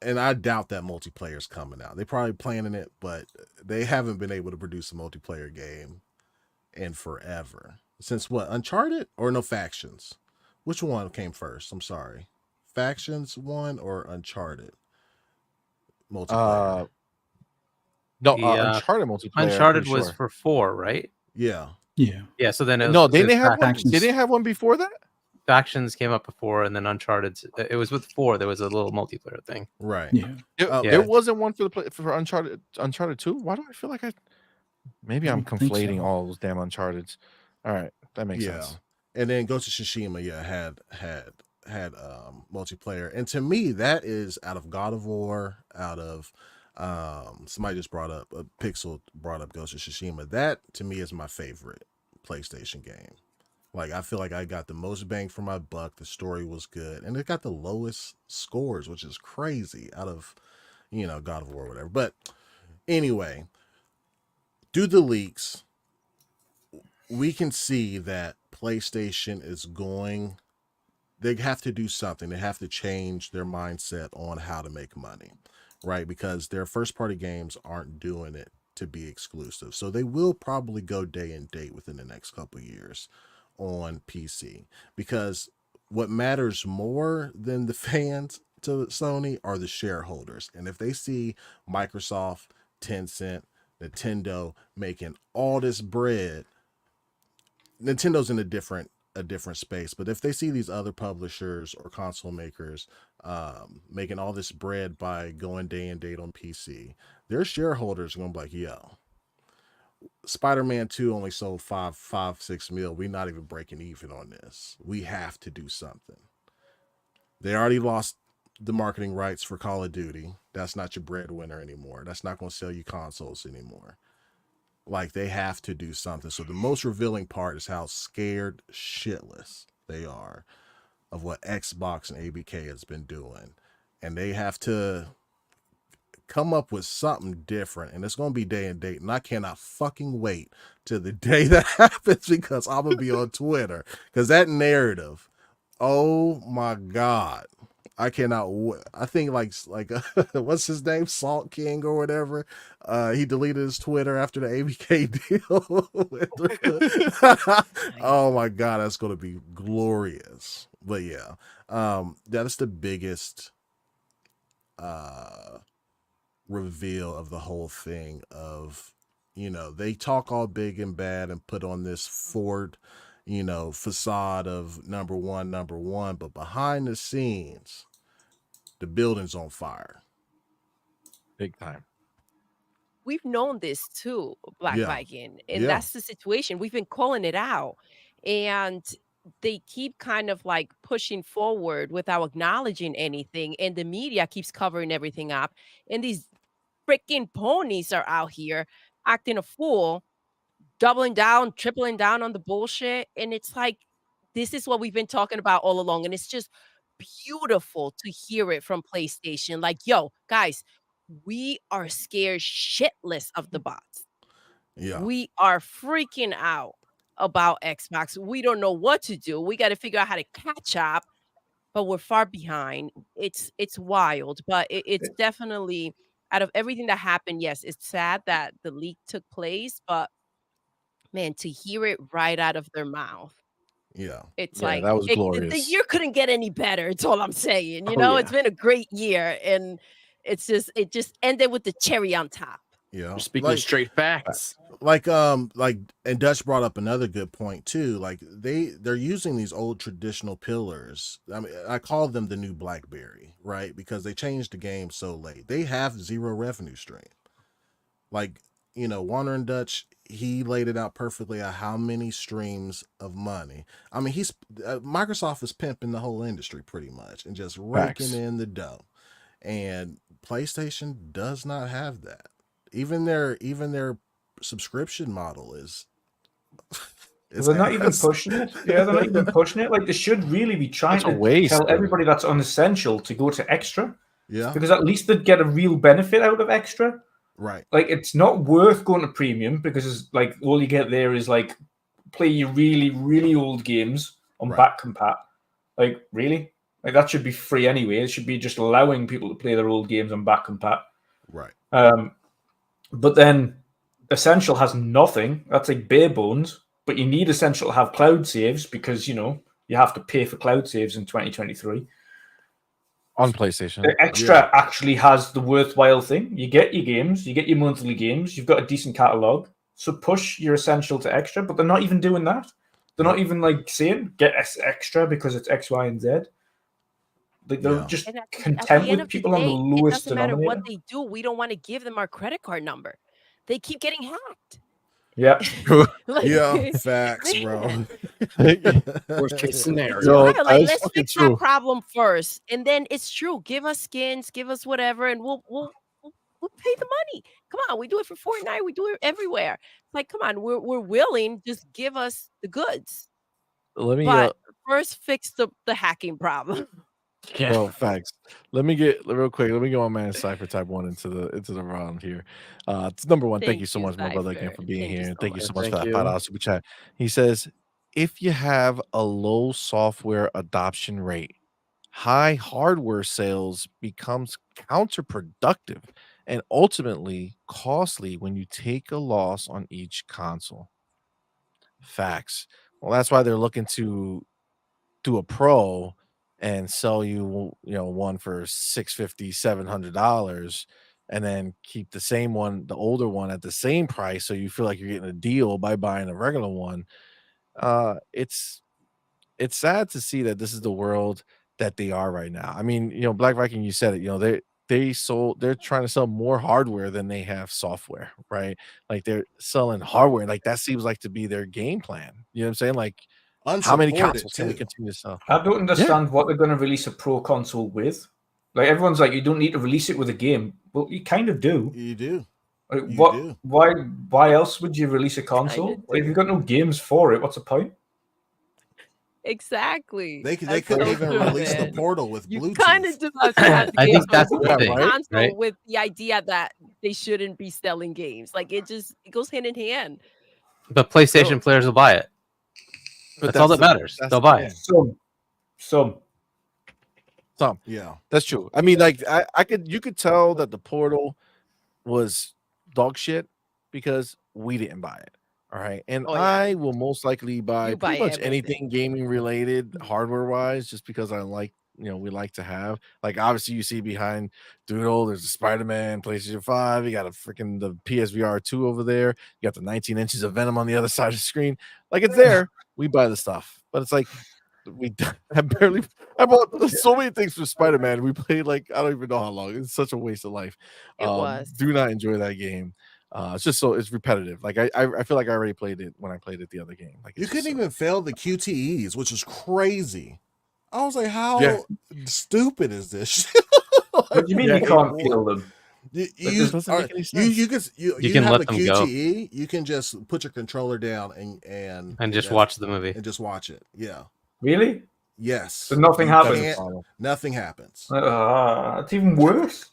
And I doubt that multiplayer is coming out. They're probably planning it, but they haven't been able to produce a multiplayer game in forever. Since what? Uncharted or no Factions? Which one came first? I'm sorry. Factions 1 or Uncharted multiplayer? No, Uncharted multiplayer. Uncharted was for 4, right? Yeah. Yeah. So then didn't they have one? Did they have one before that? Factions came up before, and then Uncharted. It was with 4. There was a little multiplayer thing. Right. Yeah. There wasn't one for Uncharted 2. Why do I feel like maybe I'm conflating all those damn Uncharted's? All right, that makes sense. And then Ghost of Tsushima, had multiplayer, and to me that is out of God of War, out of somebody just brought up Pixel brought up Ghost of Tsushima. That to me is my favorite PlayStation game. Like, I feel like I got the most bang for my buck. The story was good, and it got the lowest scores, which is crazy, out of God of War, whatever. But anyway, through the leaks, we can see that PlayStation is going. They have to do something. They have to change their mindset on how to make money, right? Because their first party games aren't doing it to be exclusive. So they will probably go day and date within the next couple of years on PC, because what matters more than the fans to Sony are the shareholders. And if they see Microsoft, Tencent, Nintendo making all this bread, Nintendo's in a different space, but if they see these other publishers or console makers making all this bread by going day and date on PC, their shareholders are gonna be like, yo, Spider-Man 2 only sold 6 mil. We're not even breaking even on this. We have to do something. They already lost the marketing rights for Call of Duty. That's not your breadwinner anymore. That's not going to sell you consoles anymore. Like, they have to do something. So the most revealing part is how scared shitless they are of what Xbox and ABK has been doing. And they have to come up with something different, and it's going to be day and date, and I cannot fucking wait till the day that happens, because I'm going to be on Twitter, because that narrative, oh my God, I cannot I think like what's his name, Salt King or whatever, he deleted his Twitter after the ABK deal. Oh my God, that's going to be glorious. But yeah, that is the biggest reveal of the whole thing. Of, they talk all big and bad and put on this Ford, facade of number one, but behind the scenes, the building's on fire. Big time. We've known this too, Black Yeah. Viking, and Yeah. that's the situation. We've been calling it out, and they keep kind of like pushing forward without acknowledging anything, and the media keeps covering everything up, and these freaking ponies are out here acting a fool, doubling down, tripling down on the bullshit, and it's like, this is what we've been talking about all along, and it's just beautiful to hear it from PlayStation. Like, yo, guys, we are scared shitless of the bots. Yeah. We are freaking out about Xbox. We don't know what to do. We got to figure out how to catch up, but we're far behind. It's wild, but it's definitely, out of everything that happened, yes, it's sad that the leak took place, but man, to hear it right out of their mouth, Yeah. it's Yeah, like that was the glorious. year couldn't get any better. It's all I'm saying. Oh, It's yeah. been a great year, and it just ended with the cherry on top. Yeah. You're speaking straight facts. And Dutch brought up another good point too. Like, they're using these old traditional pillars. I mean, I call them the new BlackBerry, right? Because they changed the game so late. They have zero revenue stream. Like, Warner and Dutch, he laid it out perfectly on how many streams of money. I mean, Microsoft is pimping the whole industry pretty much and just raking Facts. in the dough. And PlayStation does not have that. Even their subscription model is they're not even pushing it. Yeah, they're not even pushing it. Like, they should really be trying That's a to waste, tell though. everybody that's unessential to go to extra. Yeah. Because at least they'd get a real benefit out of extra. Right. Like, it's not worth going to premium, because it's like all you get there is like play your really, really old games on back compat. Like, really? Like, that should be free anyway. It should be just allowing people to play their old games on back compat. Right. But then Essential has nothing. That's like bare bones. But you need Essential to have cloud saves, because you have to pay for cloud saves in 2023. On PlayStation. The extra actually has the worthwhile thing. You get your games, you get your monthly games, you've got a decent catalog. So push your Essential to extra, but they're not even doing that. They're not even like saying get extra because it's X, Y, and Z. Like, they're just And at the content end with of the people on the day, it lowest doesn't matter denominator. what they do. We don't want to give them our credit card number. They keep getting hacked. Yeah. Like, Yeah. Facts, bro. Worst case scenario. Yo, Right, like, that's let's fucking fix true. that problem first, and then it's true. Give us skins, give us whatever, and we'll pay the money. Come on, we do it for Fortnite. We do it everywhere. It's like, come on, we're willing. Just give us the goods. Let me But first, fix the hacking problem. Yeah. Well, facts. Let me get real quick. Let me go on man Cypher Type 1 into the round here. It's number one. Thank you so much, my brother, again, for being Thank you here. so And thank you much. so much for Thank that you. $5 super chat. He says, if you have a low software adoption rate, high hardware sales becomes counterproductive and ultimately costly when you take a loss on each console. Facts. Well, that's why they're looking to do a pro and sell you, one for $650, $700, and then keep the same one, the older one, at the same price, so you feel like you're getting a deal by buying a regular one. It's sad to see that this is the world that they are right now. I mean, Black Viking, you said it. They're trying to sell more hardware than they have software, right? Like they're selling hardware, like that seems like to be their game plan. You know what I'm saying? Like, how many Unsupported consoles can we too. continue to sell? I don't understand what they're going to release a pro console with. Like everyone's like, you don't need to release it with a game. Well, you kind of do. You do. Like, You what? do. Why else would you release a console? Like, if you've got no games for it, what's the point? Exactly. They That's couldn't so even true, release the man. Portal with You Bluetooth. kind of do have to have the I games, think that's but the with thing, console right? with the idea that they shouldn't be selling games. Like it goes hand in hand. But PlayStation players will buy it. But That's all that matters. that's They'll the buy thing. it. Some. Yeah. That's true. I mean, like you could tell that the Portal was dog shit because we didn't buy it. All right. And Oh, yeah. I will most likely buy You pretty buy much everything. anything gaming related hardware wise, just because I like, we like to have, like, obviously you see behind Doodle, there's a Spider-Man, PlayStation 5, you got a freaking the PSVR 2 over there, you got the 19 inches of Venom on the other side of the screen. Like, it's there. We buy the stuff, but it's like I bought so many things for Spider-Man. We played like I don't even know how long. It's such a waste of life. It was. Do not enjoy that game. It's just it's repetitive. Like I feel like I already played it when I played it the other game. Like You it's couldn't just even fail the QTEs, which is crazy. I was like, how stupid is this shit? What do you mean you can't feel them? You doesn't make any sense. you can have let a them go. QTE, you can just put your controller down and just watch the movie. and just watch it. Yeah. Really? Yes. So nothing You happens? can't- Nothing happens. It's even worse.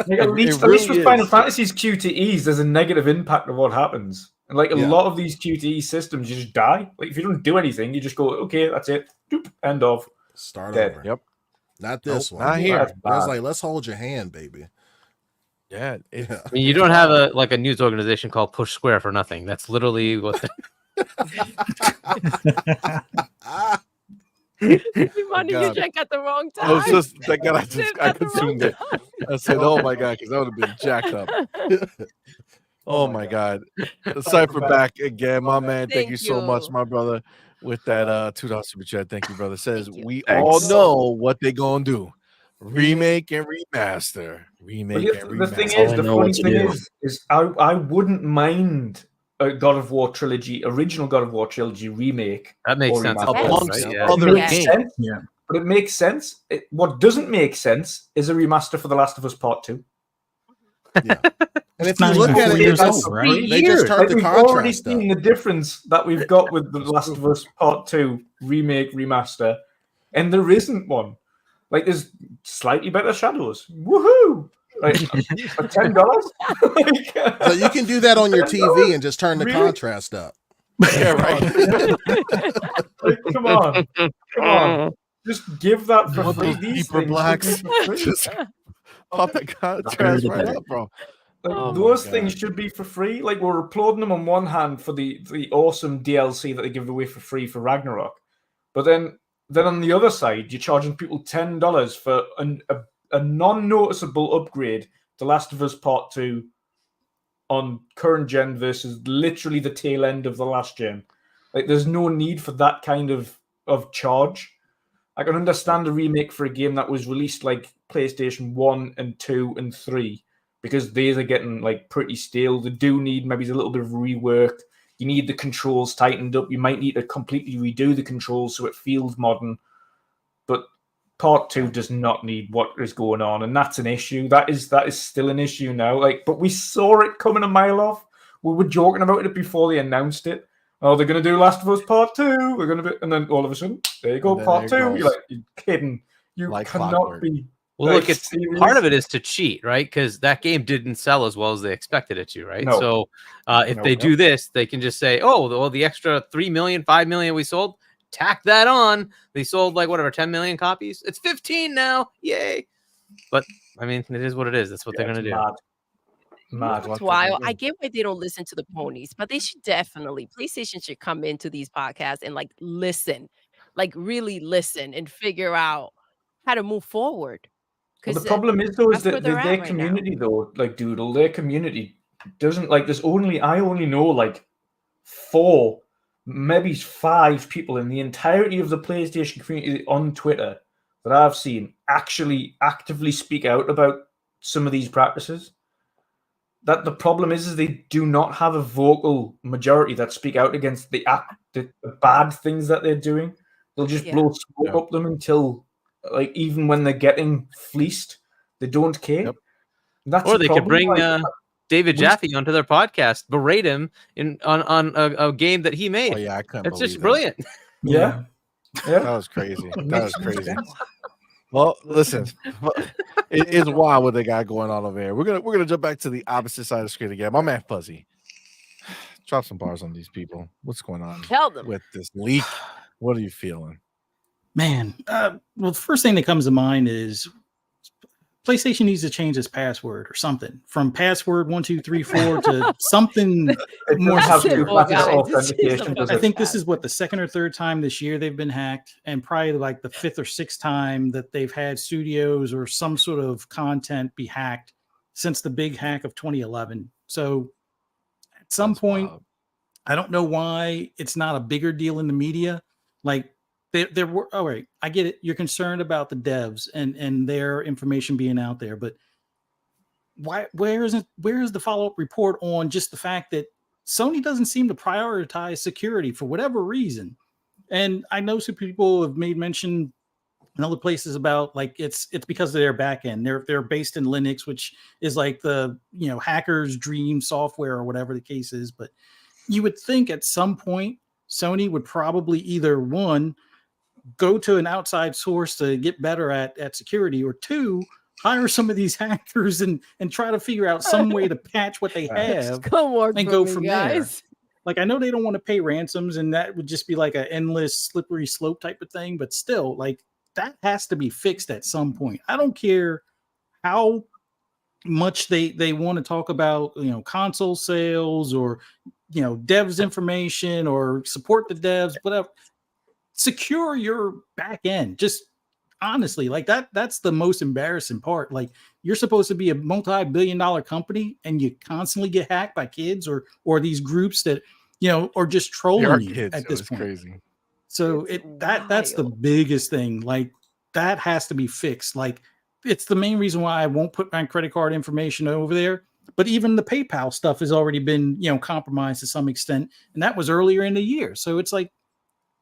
Like, at least really with Final is. Fantasy's QTEs, there's a negative impact of what happens. And like a lot of these QTE systems, you just die. Like if you don't do anything, you just go, okay, that's it. Doop, end of. Start Dead. over. Yep. Not this Nope, one. not here. That's I was bad. like, let's hold your hand, baby. Yeah. Yeah. I mean, you don't have a news organization called Push Square for nothing. That's literally what. Money you God. drank at the wrong time. I was just thank God I At the wrong consumed it. I said, oh my God, because that would have been jacked up. Oh my God. Cypher back again, my man. Thank you so much, you. my brother, with that $2 super chat. Thank you, brother. Says Thank you. we Thanks. all know what they gonna do. Remake and remaster. Remake and The thing remaster. is, the funny thing is I wouldn't mind a God of War trilogy, original God of War trilogy remake. That makes or sense. remaster. Amongst Right? Yeah. other Yes. games. Sense, Yeah. but it makes sense. What doesn't make sense is a remaster for The Last of Us Part 2. Yeah. And if It's you not look even at 4 it, years that's- old, right? they just turned the we've already contrast up. seen the difference that we've got with The Last of Us Part 2 remake, remaster, and there isn't one. Like, there's slightly better shadows. Woohoo! Like, for $10? So you can do that on your TV and just turn the Really? contrast up. Yeah, right. Like, come on. Come on. Just give that for Want free. those These deeper things blacks? should be for free. Just pop that contrast right up, bro. Like, Oh my those God. things should be for free. Like, we're applauding them on one hand for the awesome DLC that they give away for free for Ragnarok, but then on the other side, you're charging people $10 for a non-noticeable upgrade to Last of Us Part 2 on current gen versus literally the tail end of the last gen. Like, there's no need for that kind of charge. I can understand a remake for a game that was released like PlayStation 1 and 2 and 3, because these are getting like pretty stale. They do need maybe a little bit of rework. You need the controls tightened up. You might need to completely redo the controls so it feels modern. But Part 2 does not need what is going on, and that's an issue. That is still an issue now. Like, but we saw it coming a mile off. We were joking about it before they announced it. Oh, they're going to do Last of Us Part 2. We're going to be, and then all of a sudden, there you go, Part 2. there it You're goes. like, you're kidding. You Like cannot clockwork. be. Well, look, like, it's serious. part of it is to cheat, right? Because that game didn't sell as well as they expected it to, right? No. So if No. they do this, they can just say, "Oh, the extra 3 million, 5 million we sold, tack that on. They sold like whatever 10 million copies. It's 15 now, yay!" But I mean, it is what it is. That's what they're gonna do. Mad. That's wild. I get why they don't listen to the ponies, but they should definitely. PlayStation should come into these podcasts and like listen, like really listen and figure out how to move forward. Well, the Because problem is though is that's where that they're at their right now. community though, like Doodle, their community doesn't like. I only know like 4, maybe 5 people in the entirety of the PlayStation community on Twitter that I've seen actually actively speak out about some of these practices. That the problem is they do not have a vocal majority that speak out against the bad things that they're doing. They'll just blow smoke up them until, like, even when they're getting fleeced, they don't care. Yep. That's Or a they could problem. bring Like, David Jaffe onto their podcast, berate him on a game that he made. Oh yeah, I couldn't. That's believe just that. brilliant. Yeah. That was crazy. That was crazy. Well, listen, it is wild what they got going on over here. We're gonna jump back to the opposite side of the screen again. My man Fuzzy, drop some bars on these people. What's going on Tell them. with this leak? What are you feeling? Man, well, the first thing that comes to mind is PlayStation needs to change its password or something from password 1234 to something more simple, guys. I think this is what the second or third time this year they've been hacked, and probably like the 5th or 6th time that they've had studios or some sort of content be hacked since the big hack of 2011. So at some point, I don't know why it's not a bigger deal in the media. Like there were, all right, I get it. You're concerned about the devs and their information being out there, but where is the follow-up report on just the fact that Sony doesn't seem to prioritize security for whatever reason? And I know some people have made mention in other places about like it's because of their back end. They're based in Linux, which is like the hacker's dream software or whatever the case is. But you would think at some point Sony would probably either one, go to an outside source to get better at security, or 2, hire some of these hackers and try to figure out some way to patch what they have and go from there. Like, I know they don't want to pay ransoms, and that would just be like an endless slippery slope type of thing, but still, like, that has to be fixed at some point. I don't care how much they want to talk about, console sales or, devs information or support the devs, whatever. Secure your back end. Just honestly, like that's the most embarrassing part. Like, you're supposed to be a multi-billion-dollar company and you constantly get hacked by kids or these groups that are just trolling you kids, at this point. Crazy. So that's the biggest thing. Like, that has to be fixed. Like, it's the main reason why I won't put my credit card information over there. But even the PayPal stuff has already been compromised to some extent, and that was earlier in the year. So it's like,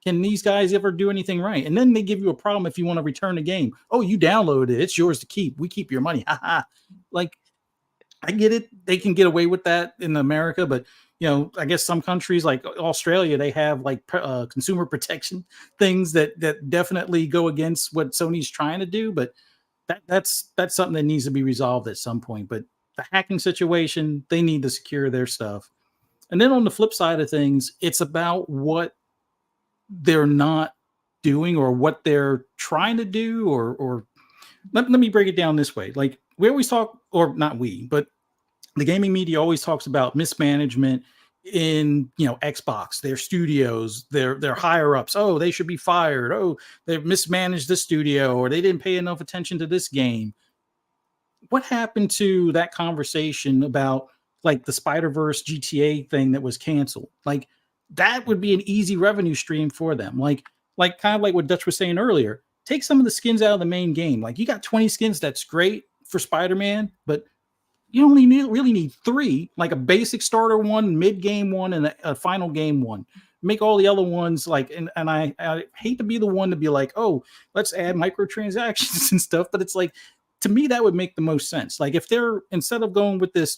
can these guys ever do anything right? And then they give you a problem if you want to return the game. Oh, you downloaded it. It's yours to keep. We keep your money. Like, I get it. They can get away with that in America, but I guess some countries like Australia, they have like consumer protection things that definitely go against what Sony's trying to do. But that's something that needs to be resolved at some point. But the hacking situation, they need to secure their stuff. And then on the flip side of things, it's about what they're not doing or what they're trying to do, or let me break it down this way. Like, we always talk, or not we, but the gaming media always talks about mismanagement in Xbox, their studios, their higher ups. Oh, they should be fired. Oh, they've mismanaged this studio, or they didn't pay enough attention to this game. What happened to that conversation about like the Spider-Verse GTA thing that was canceled? Like, that would be an easy revenue stream for them. Like kind of like what Dutch was saying earlier. Take some of the skins out of the main game. Like, you got 20 skins, that's great for Spider-Man, but you only really need 3, like a basic starter one, mid-game one, and a final game one. Make all the other ones like, and I hate to be the one to be like, oh, let's add microtransactions and stuff, but it's like, to me, that would make the most sense. Like, if they're, instead of going with this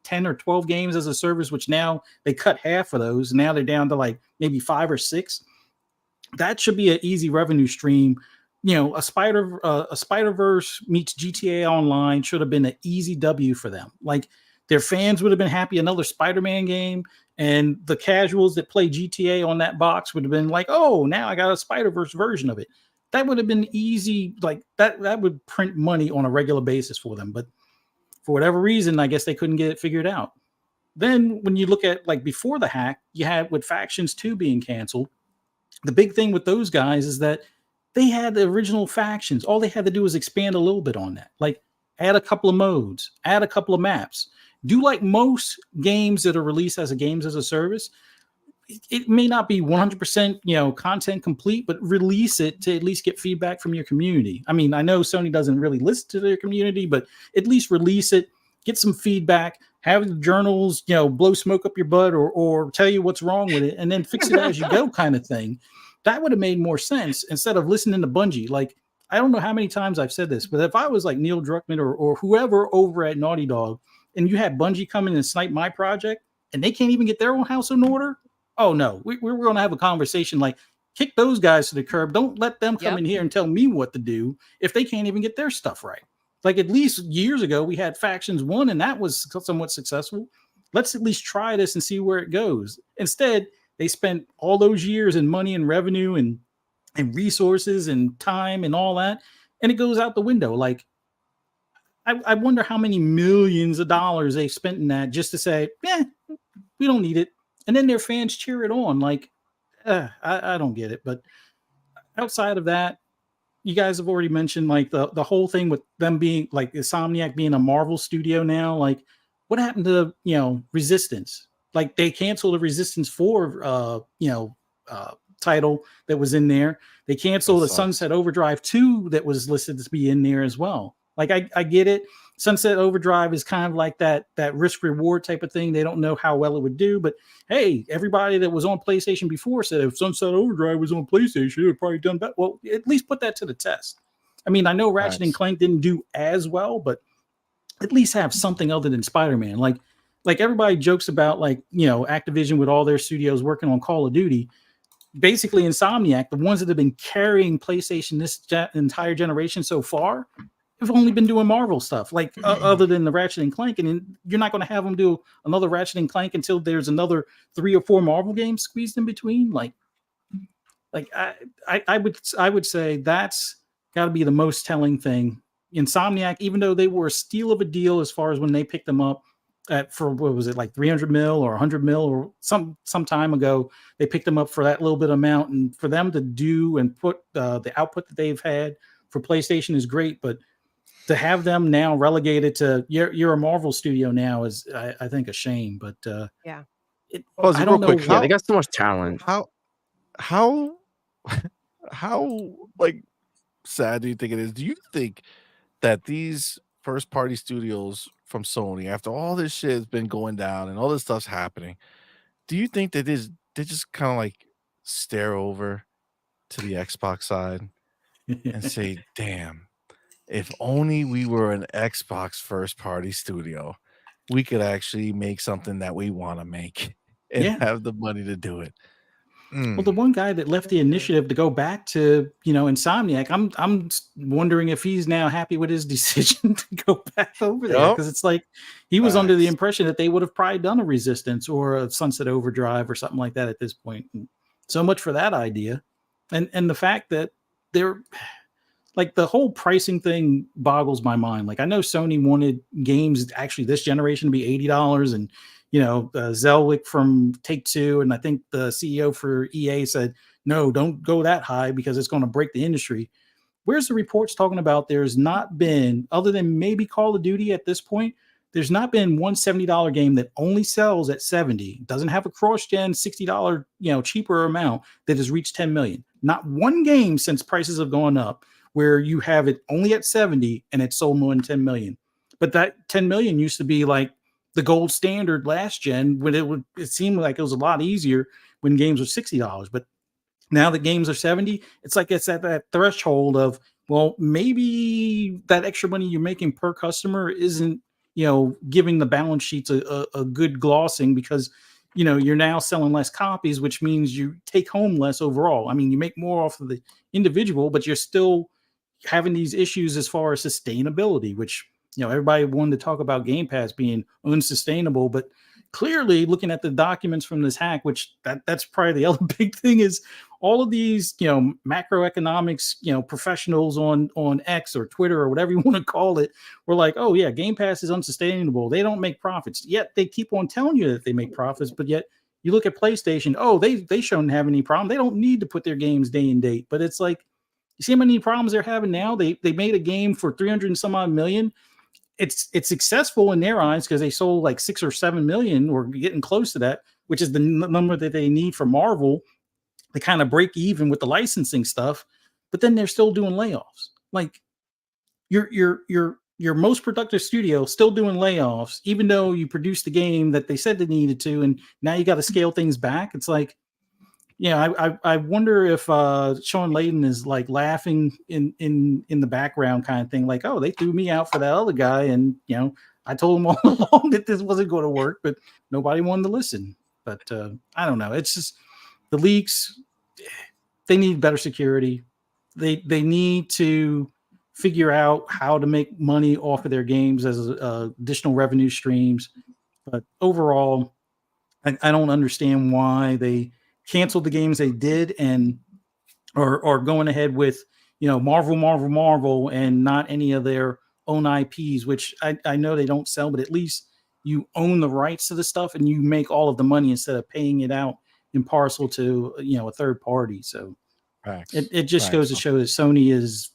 10 or 12 games as a service, which now they cut half of those, now they're down to like maybe 5 or 6, that should be an easy revenue stream. A Spider-Verse meets GTA Online should have been an easy W for them. Like, their fans would have been happy, another Spider-Man game, and the casuals that play GTA on that box would have been like, oh, now I got a Spider-Verse version of it. that would have been easy. Like that would print money on a regular basis for them. But for whatever reason, I guess they couldn't get it figured out. Then when you look at like before the hack, you had with Factions 2 being canceled. The big thing with those guys is that they had the original factions. All they had to do was expand a little bit on that. Like add a couple of modes, add a couple of maps. Do like most games that are released as a games as a service. It may not be 100% content complete, but release it to at least get feedback from your community. I mean, I know Sony doesn't really listen to their community, but at least release it, get some feedback, have the journals blow smoke up your butt or tell you what's wrong with it, and then fix it as you go kind of thing. That would have made more sense instead of listening to Bungie. Like, I don't know how many times I've said this, but if I was like Neil Druckmann or whoever over at Naughty Dog, and you had Bungie come in and snipe my project, and they can't even get their own house in order, oh no, we're going to have a conversation like, kick those guys to the curb. Don't let them come in here and tell me what to do if they can't even get their stuff right. Like at least years ago, we had Factions 1 and that was somewhat successful. Let's at least try this and see where it goes. Instead, they spent all those years and money and revenue and resources and time and all that, and it goes out the window. Like, I wonder how many millions of dollars they spent in that just to say, we don't need it. And then their fans cheer it on. Like, I don't get it. But outside of that, you guys have already mentioned like the whole thing with them being like Insomniac being a Marvel studio now. Like, what happened to Resistance? Like they canceled the Resistance 4 title that was in there. They canceled the Sunset Overdrive 2 that was listed to be in there as well. Like I get it. Sunset Overdrive is kind of like that risk reward type of thing. They don't know how well it would do, but hey, everybody that was on PlayStation before said if Sunset Overdrive was on PlayStation, it would probably done better. Well, at least put that to the test. I mean, I know Ratchet and Clank didn't do as well, but at least have something other than Spider-Man. Like everybody jokes about Activision with all their studios working on Call of Duty. Basically, Insomniac, the ones that have been carrying PlayStation this entire generation so far, have only been doing Marvel stuff, like other than the Ratchet and Clank, and you're not going to have them do another Ratchet and Clank until there's another 3 or 4 Marvel games squeezed in between. Like I would say that's got to be the most telling thing. Insomniac, even though they were a steal of a deal as far as when they picked them up for what was it, like 300 mil or 100 mil or some time ago, they picked them up for that little bit amount, and for them to do and put the output that they've had for PlayStation is great, but to have them now relegated to you're a Marvel studio now is I think a shame. But yeah, I don't know. Quick, yeah, they got so much talent. How like sad do you think it is? Do you think that these first party studios from Sony, after all this shit has been going down and all this stuff's happening, do you think that they just kind of like stare over to the Xbox side and say, damn, if only we were an Xbox first party studio, we could actually make something that we want to make and have the money to do it. Well, the one guy that left the initiative to go back to, Insomniac, I'm wondering if he's now happy with his decision to go back over there, because it's like he was under the impression that they would have probably done a Resistance or a Sunset Overdrive or something like that at this point. And so much for that idea, and the fact that they're like the whole pricing thing boggles my mind. Like I know Sony wanted games actually this generation to be $80, and Zelwick from Take-Two, and I think the CEO for EA said, no, don't go that high because it's going to break the industry. Where's the reports talking about there's not been, other than maybe Call of Duty at this point, there's not been one $70 game that only sells at 70, doesn't have a cross-gen $60, cheaper amount that has reached 10 million. Not one game since prices have gone up where you have it only at 70 and it's sold more than 10 million. But that 10 million used to be like the gold standard last gen, when it seemed like it was a lot easier when games were $60. But now that games are 70, it's like it's at that threshold of, well, maybe that extra money you're making per customer isn't, giving the balance sheets a good glossing, because, you're now selling less copies, which means you take home less overall. I mean, you make more off of the individual, but you're still having these issues as far as sustainability, which, everybody wanted to talk about Game Pass being unsustainable, but clearly, looking at the documents from this hack, which that's probably the other big thing, is all of these, macroeconomics, professionals on X or Twitter or whatever you want to call it, were like, oh yeah, Game Pass is unsustainable. They don't make profits. Yet they keep on telling you that they make profits, but yet you look at PlayStation, oh, they shouldn't have any problem. They don't need to put their games day and date. But it's like, you see how many problems they're having now? They made a game for 300 and some odd million. It's successful in their eyes because they sold like 6 or 7 million or getting close to that, which is the number that they need for Marvel to kind of break even with the licensing stuff. But then they're still doing layoffs. Like your most productive studio still doing layoffs, even though you produced the game that they said they needed to, and now you got to scale things back. It's like, I wonder if Sean Layden is like laughing in the background kind of thing, like, oh, they threw me out for that other guy, and I told them all along that this wasn't going to work, but nobody wanted to listen. But I don't know. It's just the leaks. They need better security. They need to figure out how to make money off of their games as additional revenue streams. But overall, I don't understand why they canceled the games they did and are going ahead with Marvel and not any of their own IPs, which I know they don't sell, but at least you own the rights to the stuff and you make all of the money instead of paying it out in parcel to a third party. So it just goes to show that Sony is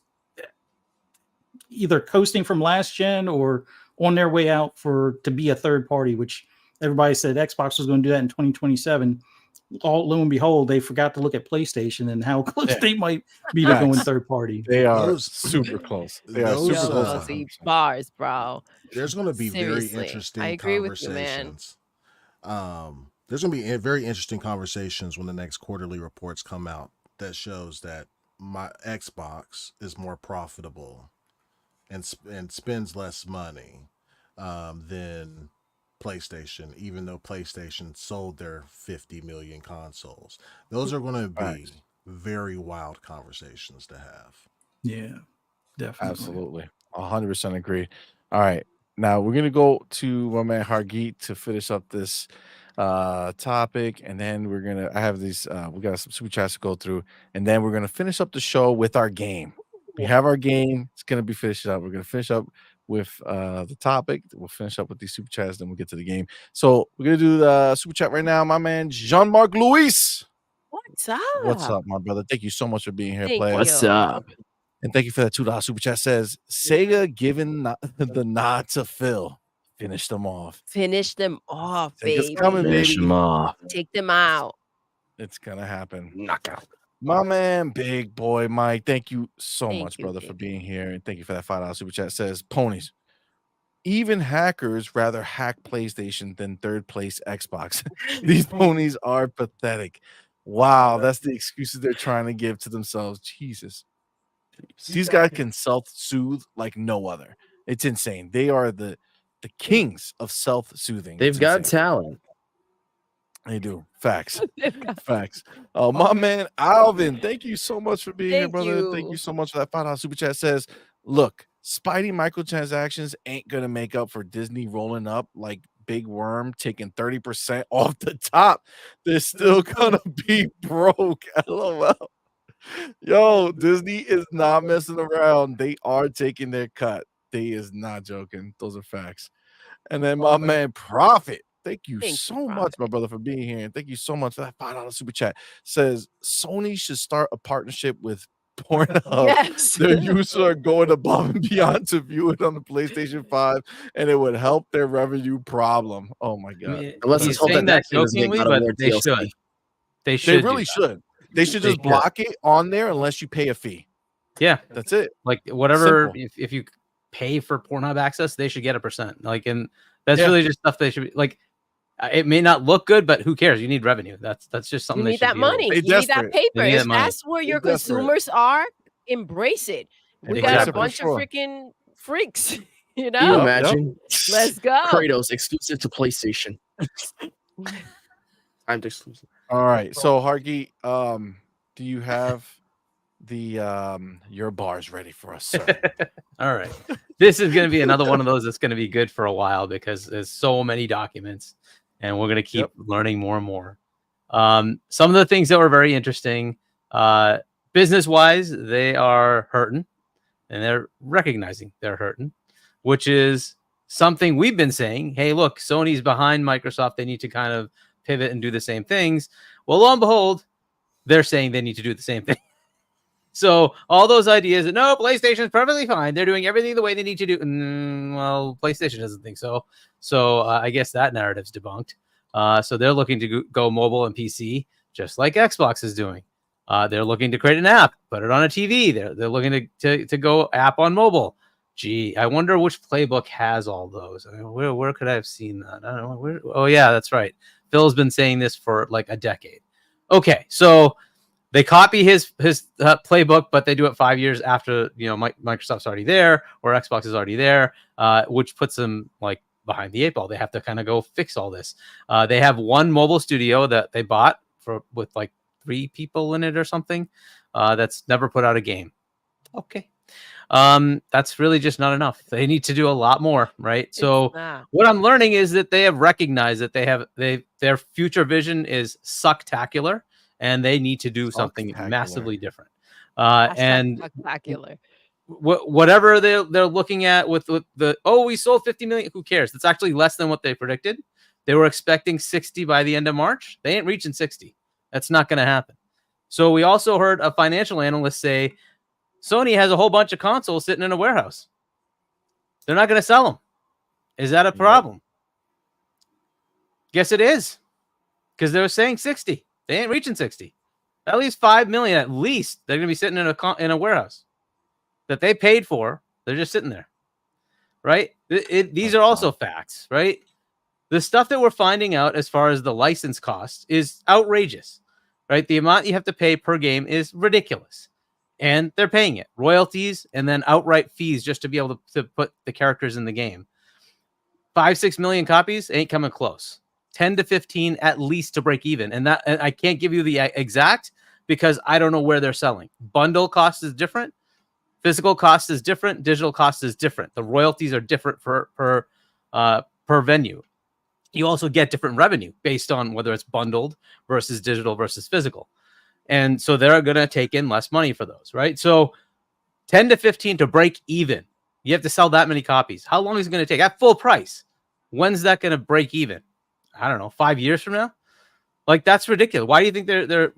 either coasting from last gen or on their way out to be a third party, which everybody said Xbox was going to do that in 2027. Lo and behold, they forgot to look at PlayStation and how close they might be to going third party. They are super close. They are super close. Bars, bro. There's going to be Seriously, very interesting I agree with conversations. You, man. There's going to be very interesting conversations when the next quarterly reports come out that shows that my Xbox is more profitable and spends less money than PlayStation, even though PlayStation sold their 50 million consoles. Those are going to be very wild conversations to have. Yeah, definitely. Absolutely. 100% agree. All right. Now we're going to go to my man Hargeet to finish up this topic, and then I have these we got some super chats to go through, and then we're going to finish up the show with our game. We have our game. It's going to be finished up. We're going to finish up with the topic. We'll finish up with these super chats, then we'll get to the game. So we're going to do the super chat right now. My man Jean-Marc Luis. What's up? What's up, my brother? Thank you so much for being here, Thank player. you. What's up? And thank you for that $2 super chat. Says Sega giving the nod to Phil. Finish them off. Finish them off, Sega's baby. coming, Finish baby. them off. Take them out. It's gonna happen. Knockout. My man, big boy Mike. Thank you so Thank much, you, brother, big for being here, and thank you for that $5 super chat. Says ponies. Even hackers rather hack PlayStation than third place Xbox. These ponies are pathetic. Wow, that's the excuses they're trying to give to themselves. Jesus. These guys can self-soothe like no other. It's insane. They are the kings of self-soothing. They've It's got insane. talent. They do. Facts. Facts. Oh, my man, Alvin, thank you so much for being here, Thank brother. you. Thank you so much for that $5 super chat. Says, look, Spidey microtransactions ain't going to make up for Disney rolling up like Big Worm, taking 30% off the top. They're still going to be broke. LOL. Yo, Disney is not messing around. They are taking their cut. They is not joking. Those are facts. And then my man, Prophet. Thank you so much, my brother, for being here. And thank you so much for that $5 super chat. Says Sony should start a partnership with Pornhub. Yes. Their users are going above and beyond to view it on the PlayStation 5, and it would help their revenue problem. Oh my god. Unless He's it's hope saying that that doesn't make jokingly, God of but War they DLC. should. They They should. really do that. should. They should They just should. block it on there unless you pay a fee. Yeah, That's it. like whatever. Simple. If you pay for Pornhub access, they should get a percent. Like, and that's Yeah. really just stuff they should be like. It may not look good, but who cares? You need revenue. That's just something You they need should that be able- money. They You need that desperate. paper. They need If that money. that's where your They desperate. consumers are, embrace it. We got Exactly. a bunch For sure. of freaking freaks, you Can you know? imagine? Let's go. Kratos exclusive to PlayStation. I'm exclusive. All right. So Hargi, do you have the your bars ready for us, sir? All right. This is going to be another one of those that's going to be good for a while because there's so many documents and we're going to keep learning more and more. Some of the things that were very interesting, business-wise, they are hurting, and they're recognizing they're hurting, which is something we've been saying. Hey, look, Sony's behind Microsoft. They need to kind of pivot and do the same things. Well, lo and behold, they're saying they need to do the same thing. So all those ideas that no, PlayStation is perfectly fine. They're doing everything the way they need to do. Well, PlayStation doesn't think so. So I guess that narrative's debunked. So they're looking to go mobile and PC, just like Xbox is doing. They're looking to create an app, put it on a TV. They're looking to go app on mobile. Gee, I wonder which playbook has all those. I mean, where could I have seen that? I don't know. Oh yeah, that's right. Phil's been saying this for like a decade. Okay, so they copy his playbook, but they do it 5 years after Microsoft's already there or Xbox is already there, which puts them like behind the 8 ball. They have to kind of go fix all this. They have one mobile studio that they bought with like 3 people in it or something. That's never put out a game. Okay. That's really just not enough. They need to do a lot more, right? So what I'm learning is that they have recognized that their future vision is sucktacular, and they need to do something massively different. And spectacular. Whatever they're looking at with the we sold 50 million. Who cares? That's actually less than what they predicted. They were expecting 60 by the end of March. They ain't reaching 60. That's not going to happen. So we also heard a financial analyst say Sony has a whole bunch of consoles sitting in a warehouse. They're not going to sell them. Is that a problem? Guess it is, because they were saying 60. They ain't reaching 60. At least 5 million, at least, they're going to be sitting in a warehouse that they paid for. They're just sitting there, right? These are also facts, right? The stuff that we're finding out as far as the license cost is outrageous, right? The amount you have to pay per game is ridiculous. And they're paying it. Royalties and then outright fees just to be able to put the characters in the game. 5-6 million copies ain't coming close. 10 to 15 at least to break even. And I can't give you the exact because I don't know where they're selling. Bundle cost is different. Physical cost is different. Digital cost is different. The royalties are different per venue. You also get different revenue based on whether it's bundled versus digital versus physical. And so they're going to take in less money for those, right? So 10 to 15 to break even. You have to sell that many copies. How long is it going to take? At full price. When's that going to break even? I don't know, 5 years from now? Like, that's ridiculous. Why do you think they're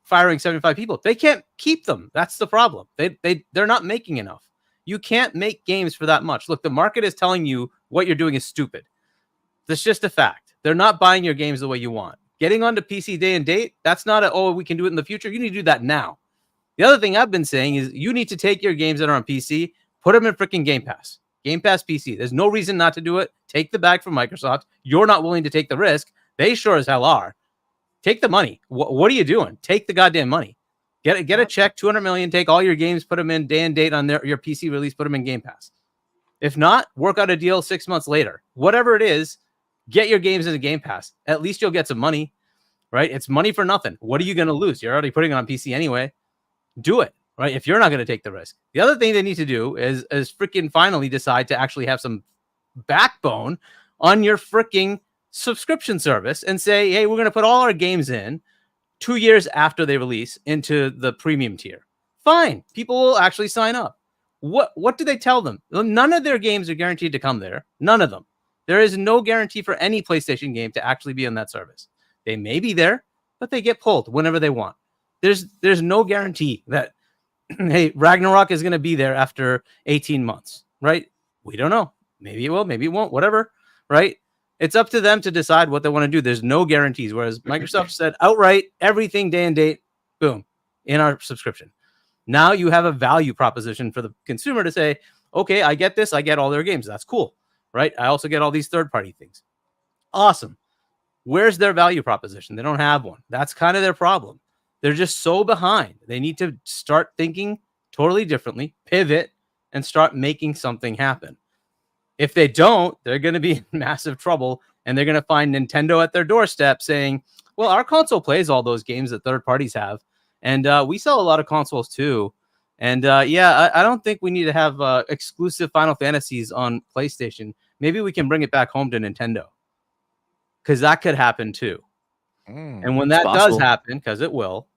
firing 75 people? They can't keep them. That's the problem. They're not making enough. You can't make games for that much. Look, the market is telling you what you're doing is stupid. That's just a fact. They're not buying your games the way you want. Getting onto PC day and date, that's not we can do it in the future. You need to do that now. The other thing I've been saying is you need to take your games that are on PC, put them in freaking Game Pass. Game Pass PC. There's no reason not to do it. Take the bag from Microsoft. You're not willing to take the risk. They sure as hell are. Take the money. What are you doing? Take the goddamn money. Get a check, 200 million, take all your games, put them in day and date on your PC release, put them in Game Pass. If not, work out a deal 6 months later. Whatever it is, get your games into Game Pass. At least you'll get some money, right? It's money for nothing. What are you going to lose? You're already putting it on PC anyway. Do it, right? If you're not going to take the risk. The other thing they need to do is freaking finally decide to actually have some backbone on your freaking subscription service and say, hey, we're going to put all our games in 2 years after they release into the premium tier. Fine. People will actually sign up. What do they tell them? None of their games are guaranteed to come there. None of them. There is no guarantee for any PlayStation game to actually be on that service. They may be there, but they get pulled whenever they want. There's no guarantee that, hey, Ragnarok is going to be there after 18 months, right? We don't know. Maybe it will, maybe it won't, whatever, right? It's up to them to decide what they want to do. There's no guarantees. Whereas Microsoft said outright, everything day and date, boom, in our subscription. Now you have a value proposition for the consumer to say, okay, I get this. I get all their games. That's cool, right? I also get all these third-party things. Awesome. Where's their value proposition? They don't have one. That's kind of their problem. They're just so behind. They need to start thinking totally differently, pivot, and start making something happen. If they don't, they're going to be in massive trouble, and they're going to find Nintendo at their doorstep saying, well, our console plays all those games that third parties have, and we sell a lot of consoles too. And I don't think we need to have exclusive Final Fantasies on PlayStation. Maybe we can bring it back home to Nintendo. because that could happen too. And when that does happen, because it will,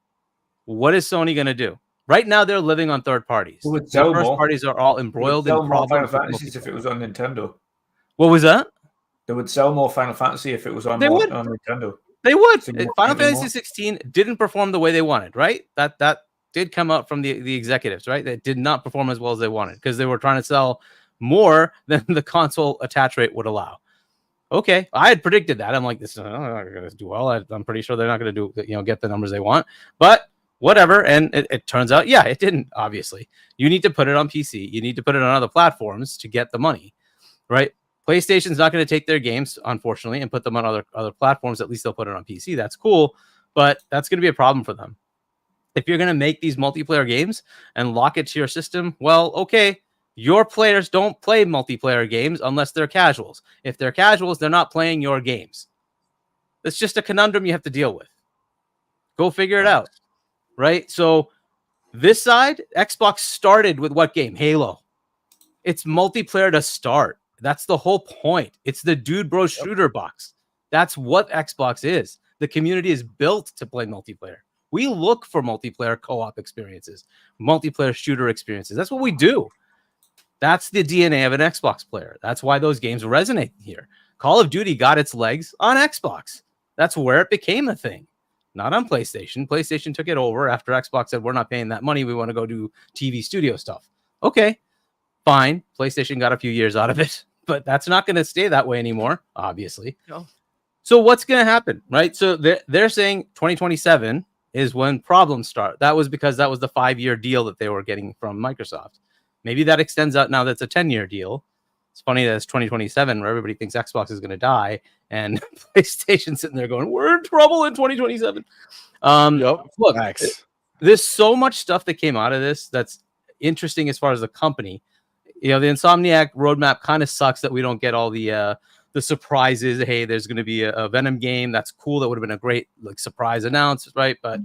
what is Sony going to do? Right now, they're living on third parties. Who would Their sell first more? parties are all embroiled in Sell more Final problems. with Fantasies if it was on Nintendo. What was that? They would sell more Final Fantasy if it was on They would. on Nintendo. They would. Significantly Final Fantasy more. 16 didn't perform the way they wanted, right? That did come out from the executives, right? They did not perform as well as they wanted because they were trying to sell more than the console attach rate would allow. Okay, I had predicted that. I'm like, this is not going to do well. I'm pretty sure they're not going to do, get the numbers they want. But whatever. And it turns out, yeah, it didn't. Obviously, you need to put it on PC. You need to put it on other platforms to get the money, right? PlayStation's not going to take their games, unfortunately, and put them on other platforms. At least they'll put it on PC. That's cool, but that's going to be a problem for them. If you're going to make these multiplayer games and lock it to your system, well, okay, your players don't play multiplayer games unless they're casuals. If they're casuals, they're not playing your games. It's just a conundrum you have to deal with. Go figure it out, right? So this side, Xbox started with what game? Halo. It's multiplayer to start. That's the whole point. It's the dude bro shooter box. That's what Xbox is. The community is built to play multiplayer. We look for multiplayer co-op experiences, multiplayer shooter experiences. That's what we do. That's the DNA of an Xbox player. That's why those games resonate here. Call of Duty got its legs on Xbox. That's where it became a thing, not on PlayStation. PlayStation took it over after Xbox said, we're not paying that money. We want to go do TV studio stuff. Okay, fine. PlayStation got a few years out of it, but that's not going to stay that way anymore, obviously. No. So what's going to happen, right? So they're saying 2027 is when problems start. That was because that was the 5-year deal that they were getting from Microsoft. Maybe that extends out now that's a 10-year deal. It's funny that it's 2027 where everybody thinks Xbox is going to die and PlayStation sitting there going, we're in trouble in 2027. Look, there's so much stuff that came out of this that's interesting as far as the company. The Insomniac roadmap kind of sucks that we don't get all the surprises. Hey, there's going to be a Venom game. That's cool. That would have been a great surprise announcement, right? But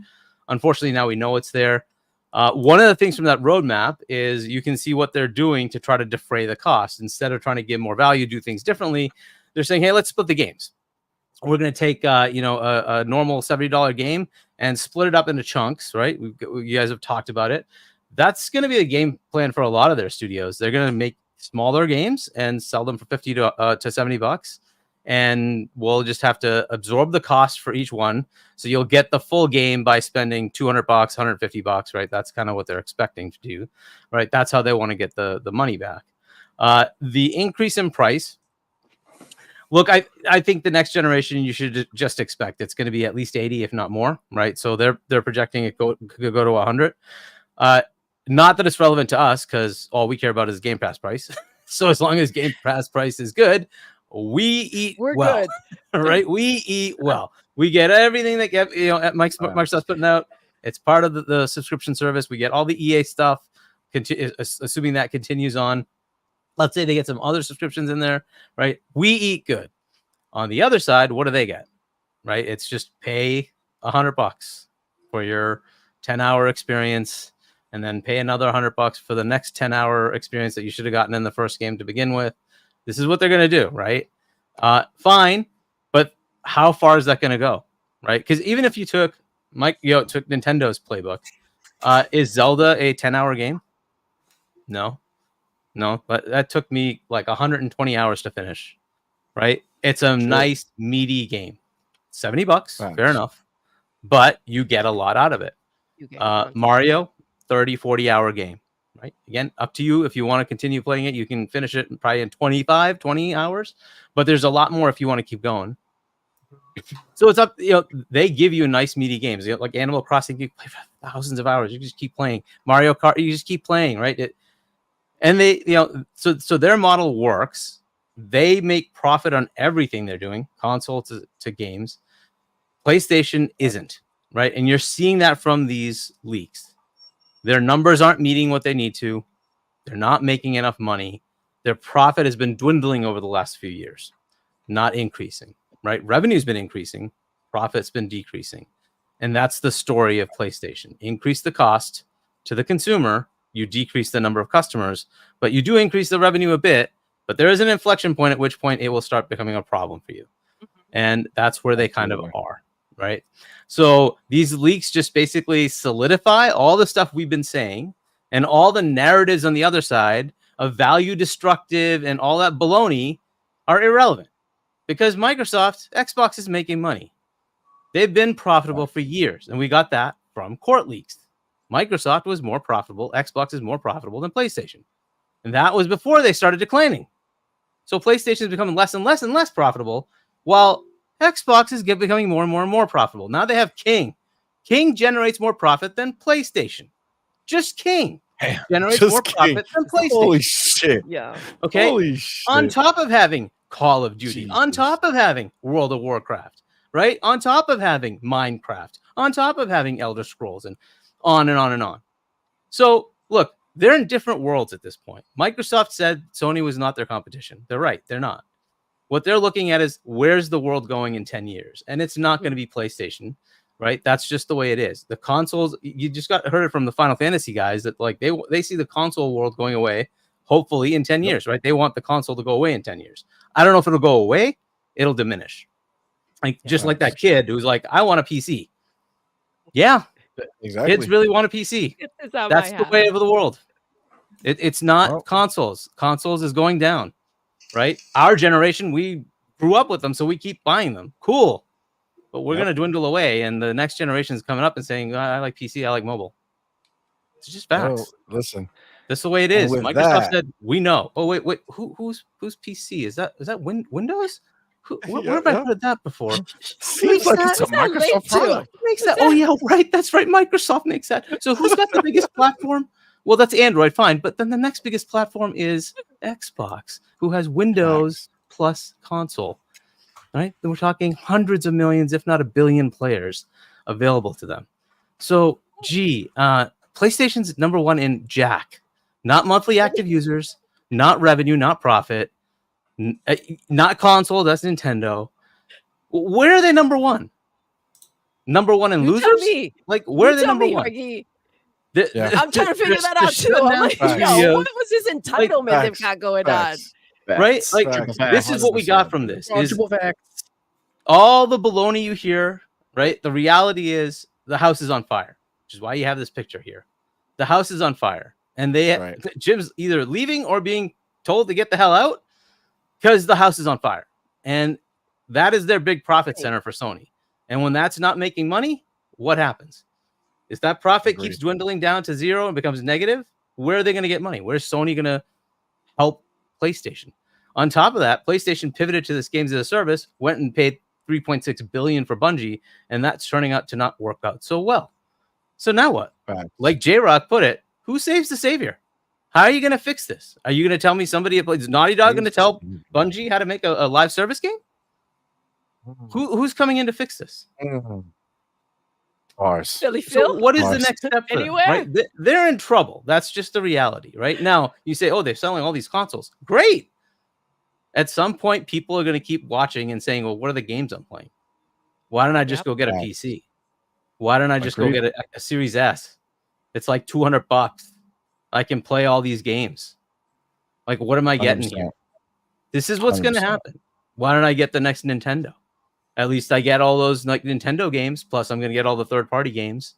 unfortunately, now we know it's there. One of the things from that roadmap is you can see what they're doing to try to defray the cost. Instead of trying to give more value, do things differently. They're saying, hey, let's split the games. We're going to take a normal $70 game and split it up into chunks, right? You guys have talked about it. That's going to be a game plan for a lot of their studios. They're going to make smaller games and sell them for $50 to $70, and we'll just have to absorb the cost for each one. So you'll get the full game by spending $200, $150, right? That's kind of what they're expecting to do, right? That's how they want to get the money back. The increase in price. Look, I think the next generation you should just expect it's going to be at least 80, if not more, right? So they're projecting it could go to 100. Not that it's relevant to us because all we care about is Game Pass price. So as long as Game Pass price is good, we eat well, right? We eat well. We get everything that Microsoft's putting out. It's part of the subscription service. We get all the EA stuff, assuming that continues on. Let's say they get some other subscriptions in there, right? We eat good. On the other side, what do they get? Right? It's just pay $100 for your 10-hour experience, and then pay another $100 for the next 10-hour experience that you should have gotten in the first game to begin with. This is what they're going to do, right? Fine, but how far is that going to go, right? Because even if you took Nintendo's playbook, is Zelda a 10-hour game? No, but that took me like 120 hours to finish, right? It's a nice, meaty game. $70, fair enough, but you get a lot out of it. Mario, 30, 40-hour game, right? Again, up to you. If you want to continue playing it, you can finish it probably in 20 hours, but there's a lot more if you want to keep going. So it's up, they give you nice meaty games. Like Animal Crossing, you play for thousands of hours. You just keep playing. Mario Kart, you just keep playing, right? And they, so their model works. They make profit on everything they're doing, console to games. PlayStation isn't, right? And you're seeing that from these leaks. Their numbers aren't meeting what they need to. They're not making enough money. Their profit has been dwindling over the last few years, not increasing, right? Revenue's been increasing, profit's been decreasing. And that's the story of PlayStation. Increase the cost to the consumer, you decrease the number of customers, but you do increase the revenue a bit, but there is an inflection point at which point it will start becoming a problem for you. And that's where they kind of are, right? So these leaks just basically solidify all the stuff we've been saying, and all the narratives on the other side of value destructive and all that baloney are irrelevant, because Xbox is making money. They've been profitable for years, and we got that from court leaks. Microsoft was more profitable. Xbox is more profitable than PlayStation. And that was before they started declining. So PlayStation is becoming less and less and less profitable, while Xbox is becoming more and more and more profitable. Now they have King. King generates more profit than PlayStation. Just King generates more profit than PlayStation. Holy shit. Yeah. Okay. Holy shit. On top of having Call of Duty, on top of having World of Warcraft, right? On top of having Minecraft, on top of having Elder Scrolls, and on and on and on. So look, they're in different worlds at this point. Microsoft said Sony was not their competition. They're right. They're not. What they're looking at is, where's the world going in 10 years? And it's not going to be PlayStation, right? That's just the way it is. The consoles, you just heard it from the Final Fantasy guys that like they see the console world going away, hopefully in 10 years, right? They want the console to go away in 10 years. I don't know if it'll go away. It'll diminish. Like just like that kid who's like, I want a PC. Yeah, exactly. Kids really want a PC. That's the way of the world. It's not consoles. Consoles is going down, right? Our generation, we grew up with them, so we keep buying them. Cool. But we're going to dwindle away, and the next generation is coming up and saying, I like PC, I like mobile. It's just facts. Oh, listen. That's the way it is. Microsoft that, said, we know. Oh, wait. Who's PC? Is that Windows? Where have I heard that before? Seems like it's a Microsoft product. Makes that? Oh, yeah, right. That's right. Microsoft makes that. So who's got the biggest platform? Well, that's Android, fine. But then the next biggest platform is Xbox, who has Windows plus console. Right? Then we're talking hundreds of millions, if not a billion players available to them. So, PlayStation's number one in Jack. Not monthly active users, not revenue, not profit, not console, that's Nintendo. Where are they number one? Number one in losers? Like, where are they number one? I'm trying to figure that out too. I'm like, yo, what was this entitlement they've got going on? Right? Like, this is what we got from this. Is all the baloney you hear, right? The reality is the house is on fire, which is why you have this picture here. The house is on fire. And Jim's either leaving or being told to get the hell out because the house is on fire. And that is their big profit center for Sony. And when that's not making money, what happens? If that profit keeps dwindling down to zero and becomes negative, where are they going to get money? Where's Sony going to help PlayStation? On top of that, PlayStation pivoted to this games as a service, went and paid $3.6 billion for Bungie, and that's turning out to not work out so well. So now what? Like J-Rock put it, who saves the savior? How are you going to fix this? Are you going to tell me is Naughty Dog going to tell Bungie how to make a live service game? Who's coming in to fix this? Ours. Billy Phil? So what is the next step for Anywhere? them, right? They're in trouble. That's just the reality, right? Now, you say, oh, they're selling all these consoles. Great. At some point, people are going to keep watching and saying, well, what are the games I'm playing? Why don't I just go get a PC? Why don't I just go get a Series S? It's like $200. I can play all these games. Like, what am I getting 100%. here? This is what's going to happen. Why don't I get the next Nintendo? At least I get all those like Nintendo games, plus I'm going to get all the third-party games,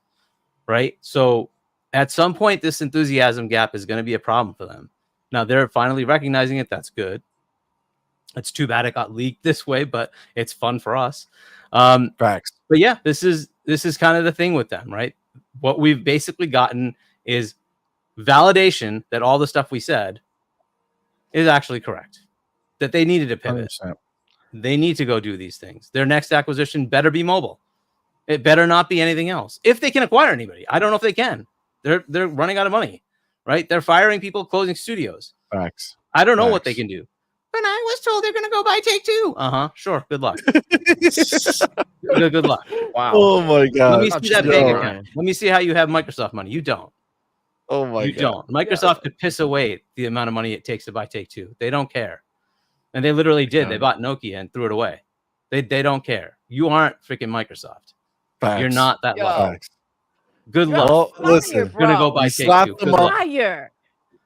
right? So at some point, this enthusiasm gap is going to be a problem for them. Now, they're finally recognizing it. That's good. It's too bad it got leaked this way, but it's fun for us. Facts. But yeah, this is kind of the thing with them, right? What we've basically gotten is validation that all the stuff we said is actually correct. That they needed to pivot. 100%. They need to go do these things. Their next acquisition better be mobile. It better not be anything else. If they can acquire anybody. I don't know if they can. They're running out of money, right? They're firing people, closing studios. Facts. I don't know what they can do. But I was told they're going to go buy Take-Two. Sure. Good luck. Good luck. Wow. Oh my God. Let me see that bank account. Let me see how you have Microsoft money. You don't. Oh my God. You don't. Microsoft could piss away the amount of money it takes to buy Take-Two. They don't care. And they literally did. They bought Nokia and threw it away. They don't care. You aren't freaking Microsoft. Facts. You're not that lucky. Facts. Good luck. Well, listen, You're gonna go buy slap Take-Two. them Good up. luck. Fire.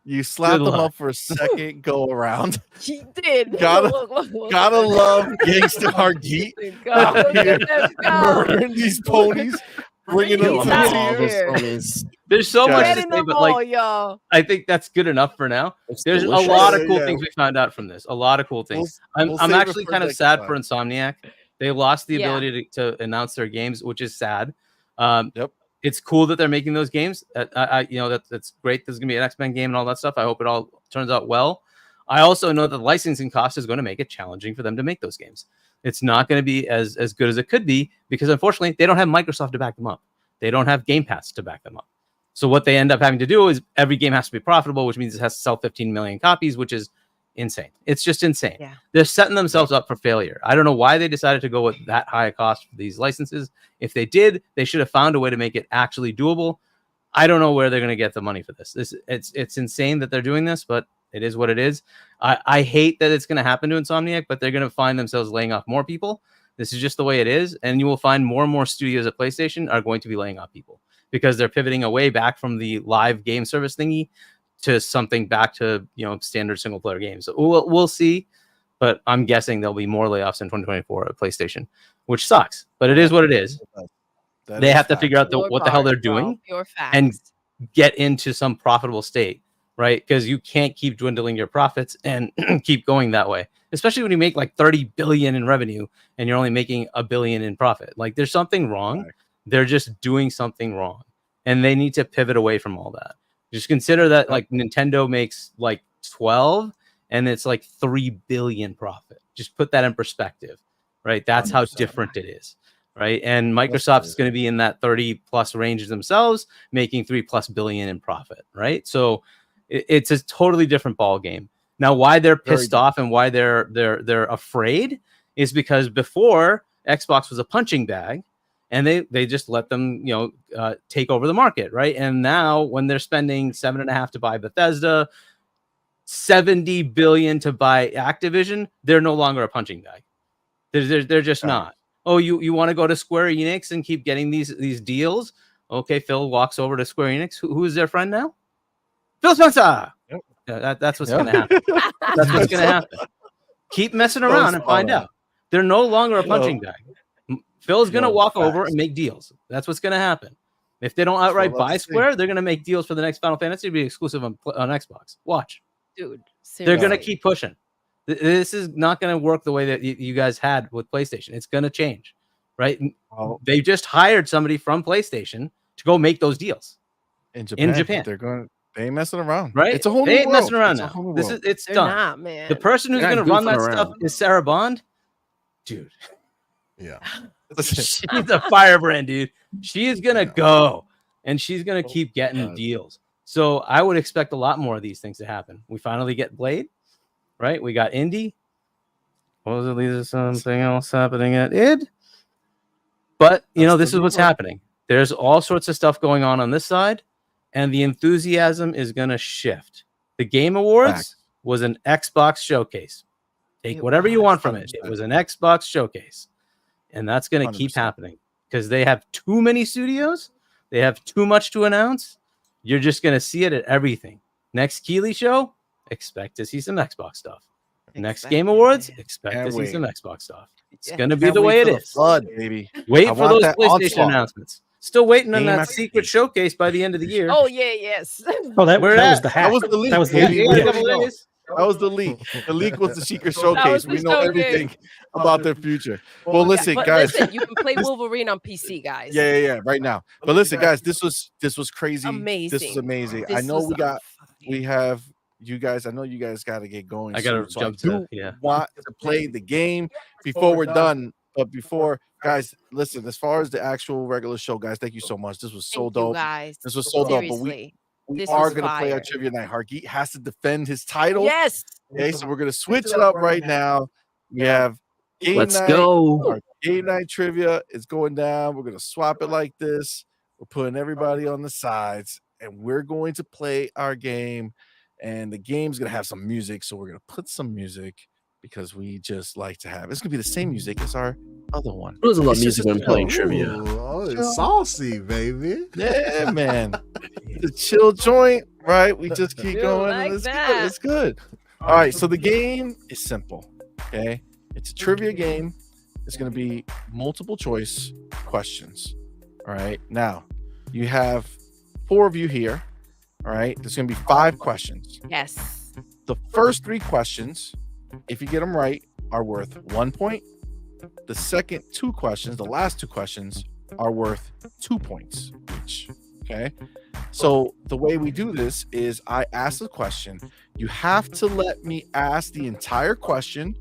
You slapped Good them luck. up for a second go around. He did. Gotta- Look Gotta at that. love Gangsta Hargeet God, out look here at them go. murdering these ponies, bringing them He's to out tears. here. Homies. There's so much to Getting say, them but all, like y'all. I think that's good enough for now. It's There's delicious. a lot of Yeah, cool yeah. things we found out from this. A lot of cool things. We'll I'm save it actually for kind of next sad time. for Insomniac. They lost the Yeah. ability to announce their games, which is sad. Yep. It's cool that they're making those games. That's great. There's gonna be an X-Men game and all that stuff. I hope it all turns out well. I also know that the licensing cost is going to make it challenging for them to make those games. It's not going to be as good as it could be because unfortunately they don't have Microsoft to back them up. They don't have Game Pass to back them up. So what they end up having to do is every game has to be profitable, which means it has to sell 15 million copies, which is insane. It's just insane. Yeah. They're setting themselves up for failure. I don't know why they decided to go with that high a cost for these licenses. If they did, they should have found a way to make it actually doable. I don't know where they're going to get the money for this. It's insane that they're doing this, but it is what it is. I hate that it's going to happen to Insomniac, but they're going to find themselves laying off more people. This is just the way it is. And you will find more and more studios at PlayStation are going to be laying off people because they're pivoting away back from the live game service thingy to something back to, standard single player games. So we'll see, but I'm guessing there'll be more layoffs in 2024 at PlayStation, which sucks, but it is what it is. They have to figure out what the hell they're doing and get into some profitable state, right? Because you can't keep dwindling your profits and keep going that way, especially when you make like 30 billion in revenue and you're only making $1 billion in profit. Like there's something wrong. Right. They're just doing something wrong and they need to pivot away from all that. Just consider that like Nintendo makes like 12 and it's like 3 billion profit. Just put that in perspective, right? That's 100%. How different it is. Right. And Microsoft is going to be in that 30 plus range themselves, making 3+ billion in profit. Right. So it's a totally different ball game. Now, why they're pissed off and why they're afraid is because before Xbox was a punching bag and they just let them, take over the market. Right. And now when they're spending 7.5 to buy Bethesda, 70 billion to buy Activision, they're no longer a punching bag. They're just not. Oh, you want to go to Square Enix and keep getting these deals? Okay, Phil walks over to Square Enix. Who's their friend now? Phil Spencer. Yep. Yeah, that's what's going to happen. That's what's going to happen. Keep messing around and find out. They're no longer a punching bag. Phil's going to walk over and make deals. That's what's going to happen. If they don't outright buy Square, they're going to make deals for the next Final Fantasy to be exclusive on Xbox. Watch. Dude, seriously. They're going to keep pushing. This is not going to work the way that you guys had with PlayStation. It's going to change, right? They just hired somebody from PlayStation to go make those deals in Japan. They ain't messing around, right? It's a whole they new ain't world. messing around it's now. It's They're done. not, man. The person who's going to run that stuff is Sarah Bond, dude. Yeah, she's a firebrand, dude. She is going to go, and she's going to keep getting deals. So I would expect a lot more of these things to happen. We finally get Blade. Right, we got Indy. What was it? There's something else happening at id. But this is what's happening. There's all sorts of stuff going on this side, and the enthusiasm is going to shift. The Game Awards was an Xbox showcase. Take whatever you want from it. It was an Xbox showcase, and that's going to keep happening because they have too many studios. They have too much to announce. You're just going to see it at everything. Next Keighley show. Expect to see some Xbox stuff. Next Game Awards, expect to see some Xbox stuff. It's going to be the way it is. Flood, baby. Wait for those PlayStation announcements. Still waiting on that secret showcase by the end of the year. Oh, yeah, yes. Oh, that was the hack. That was the leak. That was the leak. That was the leak. The leak was the secret showcase. We know everything about their future. Well, listen, guys. Listen, you can play Wolverine on PC, guys. Yeah, right now. But listen, guys, this was crazy. Amazing. This is amazing. I know we have you guys. I know you guys got to get going. I got to jump to want to play the game before we're done. But before, guys, listen. As far as the actual regular show, guys, thank you so much. This was so dope. Guys. This was so dope. But we are going to play our trivia night. Hargeet has to defend his title. Yes. Okay, so we're going to switch it up right now. We have game Let's night. go. Our game night trivia is going down. We're going to swap it like this. We're putting everybody on the sides, and we're going to play our game. And the game's going to have some music, so we're going to put some music because we just like to have. It's going to be the same music as our other one. Who doesn't love music when playing trivia? Oh, it's saucy, baby. Yeah, man. The chill joint. Right? We just keep You going. like And it's that. good. It's good. All right. So the game is simple. Okay. It's a trivia game. It's going to be multiple choice questions. All right. Now, you have 4 of you here. All right. There's going to be 5 questions. Yes. The first 3 questions, if you get them right, are worth 1 point. The second 2 questions, the last 2 questions, are worth 2 points each. Okay. So the way we do this is I ask the question. You have to let me ask the entire question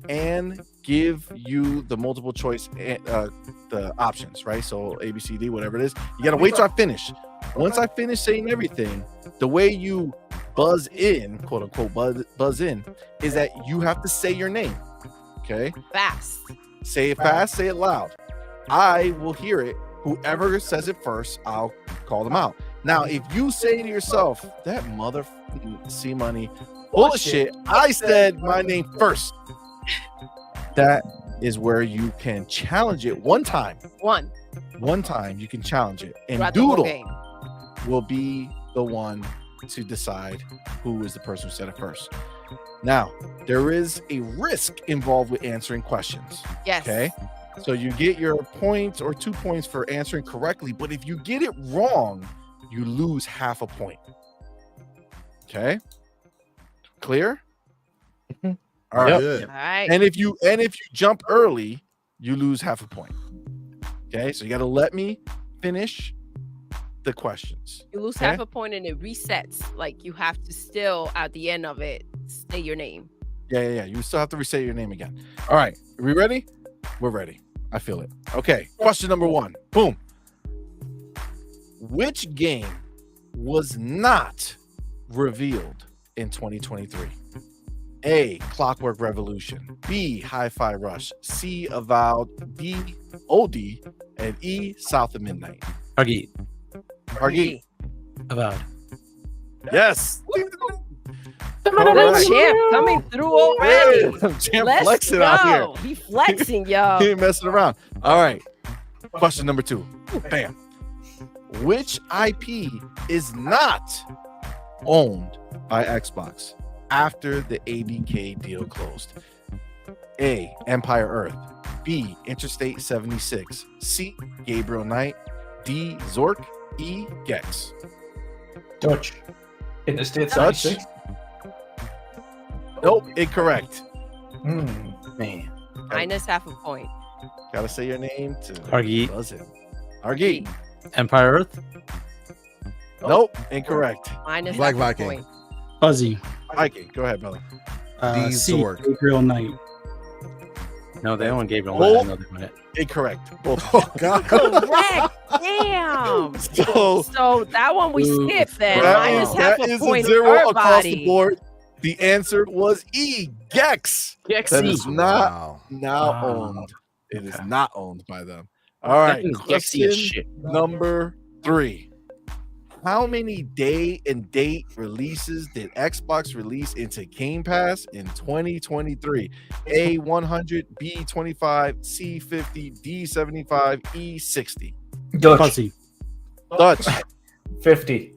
and give you the multiple choice, the options, right? So A, B, C, D, whatever it is. You got to wait till I finish. Once I finish saying everything, the way you buzz in, quote unquote, buzz in, is that you have to say your name. Okay. Fast. Say it fast, say it loud. I will hear it. Whoever says it first, I'll call them out. Now, if you say to yourself, that motherfucking CMoney bullshit, I said my name first. That is where you can challenge it one time. One time you can challenge it. And Throughout the whole Doodle game. will be the one to decide who is the person who said it first. Now, there is a risk involved with answering questions. Yes. Okay. So you get your points or 2 points for answering correctly, but if you get it wrong, you lose half a point. Okay. Clear? All right. Good. All right. And if you jump early, you lose half a point. Okay. So you got to let me finish the questions. You lose Okay? half a point and it resets. Like you have to still, at the end of it, say your name. Yeah. You still have to restate your name again. All right. Are we ready? We're ready. I feel it. Okay. Question number 1. Boom. Which game was not revealed in 2023? A. Clockwork Revolution. B. Hi-Fi Rush. C. Avowed. D. OD. And E. South of Midnight. Hargeet. Hargeet. Avowed. Yes. The champ coming through already. Champ Let's flexing go. out here. He flexing, yo. He ain't messing around. All right. Question number 2. Bam. Which IP is not owned by Xbox after the ABK deal closed? A. Empire Earth. B. Interstate 76. C. Gabriel Knight. D. Zork. E. Gex. Dutch. Interstate Dutch. 76. Nope. Incorrect. Man. Minus half a point. Gotta say your name to Hargeet. buzz in. Hargeet. Empire Earth. Nope. Incorrect. Minus Black half a Viking. point. Fuzzy. Viking. Go ahead, brother. D. C. Zork. Gabriel Knight. No, they own Gabriel. Oh. I know they own it. Incorrect. Both. Oh God. Correct. Damn. So that one we skipped then. Minus half that a is point a 0 across the everybody. board. The answer was E. Gex. That is not Wow. now Wow. owned. It is not owned by them. All right. Gexy as shit. Number 3. How many day and date releases did Xbox release into Game Pass in 2023? A 100, B 25, C 50, D 75, E 60. Dutch. Fuzzy. Dutch. 50.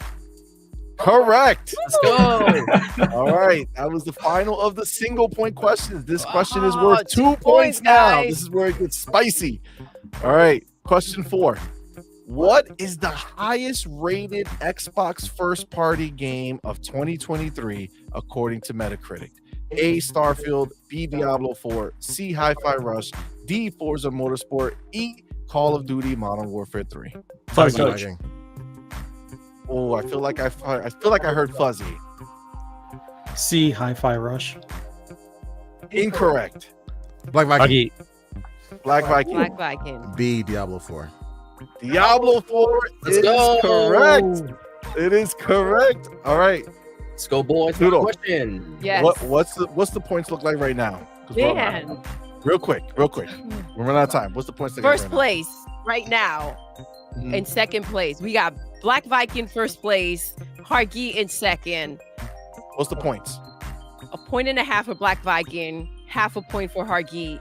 Correct. Let's go. All right. That was the final of the single point questions. This question is Oh, worth 2 2 points points, now. guys. This is where it gets spicy. All right. Question 4. What is the highest rated Xbox first party game of 2023 according to Metacritic? A. Starfield, B. Diablo 4, C. Hi-Fi Rush, D. Forza Motorsport, E. Call of Duty Modern Warfare 3. Black Fuzzy. Viking. Oh, I feel like I heard Fuzzy. C. Hi-Fi Rush. Incorrect. Black Viking. Hargeet. Black Viking. Black Viking. B. Diablo 4. Diablo 4 Let's is go. correct. It is correct. All right. Let's go, boys. Doodle. Question. Yes. What's the points look like right now? 'Cause we're- Man. Real quick. We're running out of time. What's the points look First like place right now. Mhm. In second place, we got Black Viking first place, Hargeet in second. right? What's the points? A point and a half for Black Viking, half a point for Hargeet.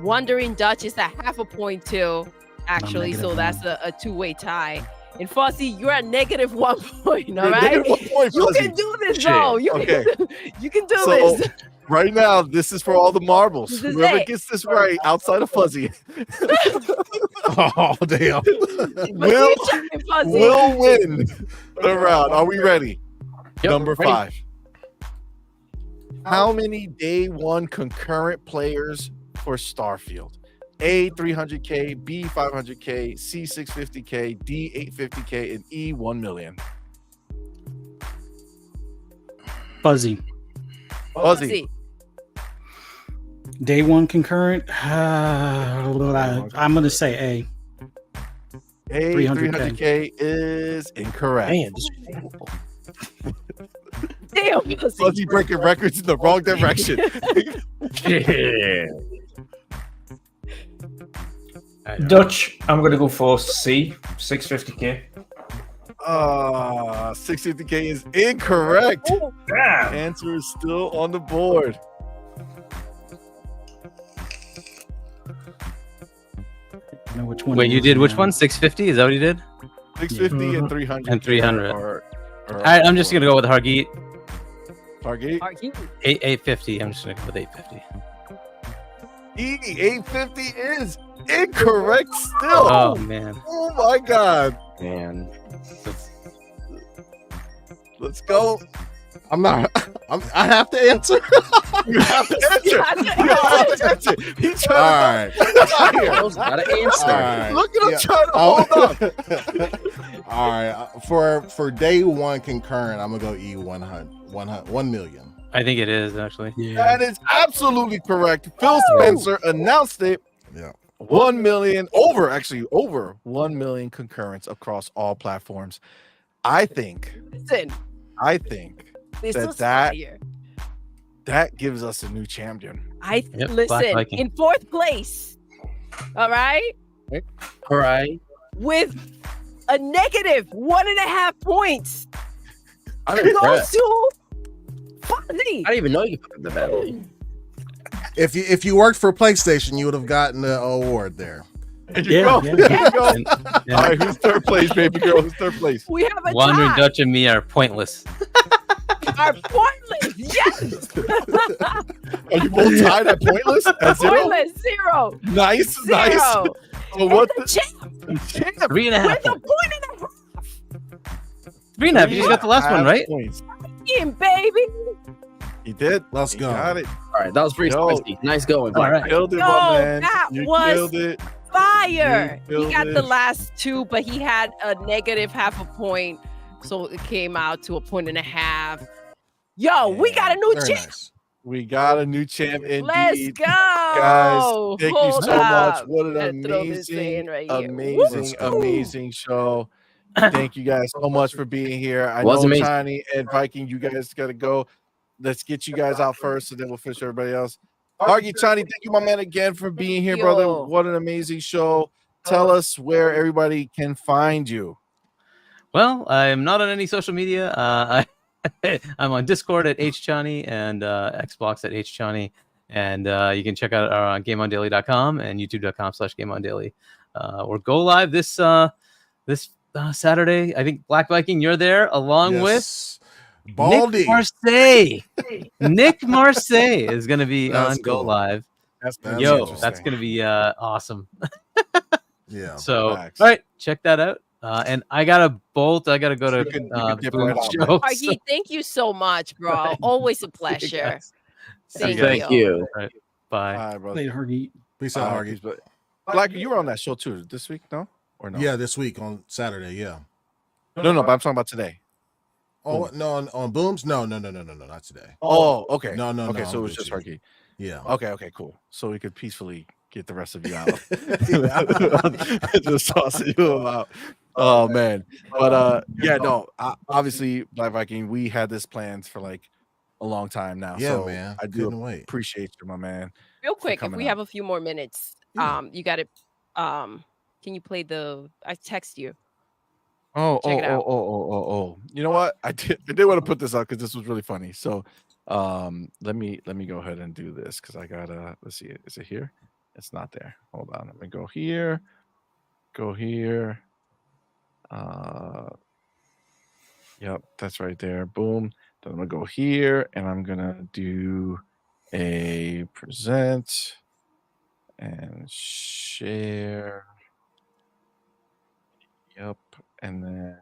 Wandering Dutch is a half a point too, actually. So negative that's a two-way tie. And Fuzzy, you're at negative 1 point. All You're right, negative 1 point, you Fuzzy. can do this, Shit. though. You Okay. you can do So this. right now, this is for all the marbles. This is Whoever it. gets this right outside of Fuzzy Oh damn! will Fuzzy. will win the round. Are we ready? Yep, Number ready. 5. How many day one concurrent players for Starfield? A 300K, B 500K, C 650K, D 850K, and E 1 million. Fuzzy. Fuzzy. Day one concurrent. I'm gonna say A. A 300K. 300K is incorrect. Man, this Damn, Fuzzy. Fuzzy breaking records in the wrong direction. Dutch, I'm going to go for C, 650K. 650K is incorrect. Damn. Answer is still on the board. I know which one. Wait, it you is did which now. one? 650? Is that what you did? 650 and 300. And 300. Are All right, I'm just gonna go with Hargeet. Target. 850. I'm just gonna go with 850. E 850 is incorrect still. Oh man, Oh my god. man. Let's go. I'm not. I have to answer. You have to answer. You have to answer. He's All trying right. Those gotta answer. All right. Look at him Yeah. trying to Oh. hold on. All right. For day one concurrent, I'm gonna go E 1 million. I think it is actually. Yeah. That is absolutely correct. Phil Spencer announced it. Yeah. 1 million over 1 million concurrents across all platforms. I think Listen, this that is that- fire. that gives us a new champion. Yep, Black Listen, Viking. in 4th place. All right, All right. with a negative 1.5 points. I'm Goes impressed. to Fuzzy. I didn't even know you could put the battle. If you worked for PlayStation, you would have gotten the award there. There you Yeah, go. yeah. There you go. And- and All right, who's third place, baby girl? Who's third place? We have a Wandering tie. Dutch and me are pointless. Are pointless. Yes. Are you both tied at pointless? At 0? Pointless. 0. Nice, 0. nice. So And what the the champ 3.5. with a points. point and a half. 3.5. You just got the last one, right? Points. In, baby. He did. Let's He go. got it. All right, that was pretty Yo. spicy. Nice going. All right. Killed it, Yo, my man. that You was killed it. Fire. You He killed got the it. last 2, but he had a negative 0.5 point. So it came out to a 1.5. Yo, we got a new Very champ. nice. We got a new champ indeed. Let's go. Guys, thank you Hold so much. up. What an Gotta throw this in amazing, right here. amazing, Woo! amazing show. Thank you guys so much for being here. I Was know amazing. Chani and Viking, you guys gotta go. Let's get you guys out first, and then we'll finish everybody else. Hargy, Chani, thank you, my man, again for being here, brother. Yo. What an amazing show. Tell us where everybody can find you. Well, I'm not on any social media. I'm on Discord at hchani and Xbox at hchani, and you can check out our GameOnDaily.com and YouTube.com/GameOnDaily. We're go live this Saturday. I think Black Viking, you're there along Yes. with Baldy. Nick Marseille. Nick Marseille is going to be That's on Go cool. Live. That's Yo, interesting. that's going to be awesome. Yeah. So, Facts. all right, check that out. And I got to bolt. I got to go to You can dip Boom right out, show. Argy, thank you so much, bro. Always a pleasure. Thank Thank you. All right, bye. All right, brother. Later, Hargeet. Peace out, Hargy. But Black, you were on that show too this week, no? Or no? Yeah, this week on Saturday. Yeah. No, but I'm talking about today. Oh no, on Booms? No, not today. Oh, okay. No, Okay, no, so it I'm was just good, Harky. Yeah. Okay, cool. So we could peacefully get the rest of you out. Just tossing you out. Oh man. But yeah, no, obviously Black Viking, we had this planned for like a long time now. Yeah, so man. I do Couldn't wait. appreciate you, my man. Real quick, if coming we out. have a few more minutes, Yeah. you got to, can you play I text you. Oh. Check it out. You know what? I did want to put this out because this was really funny. So let me go ahead and do this because I gotta let's see. Is it here? It's not there. Hold on. Let me go here. Go here. Yep, that's right there. Boom. Then I'm gonna go here and I'm gonna do a present and share. Yep. And then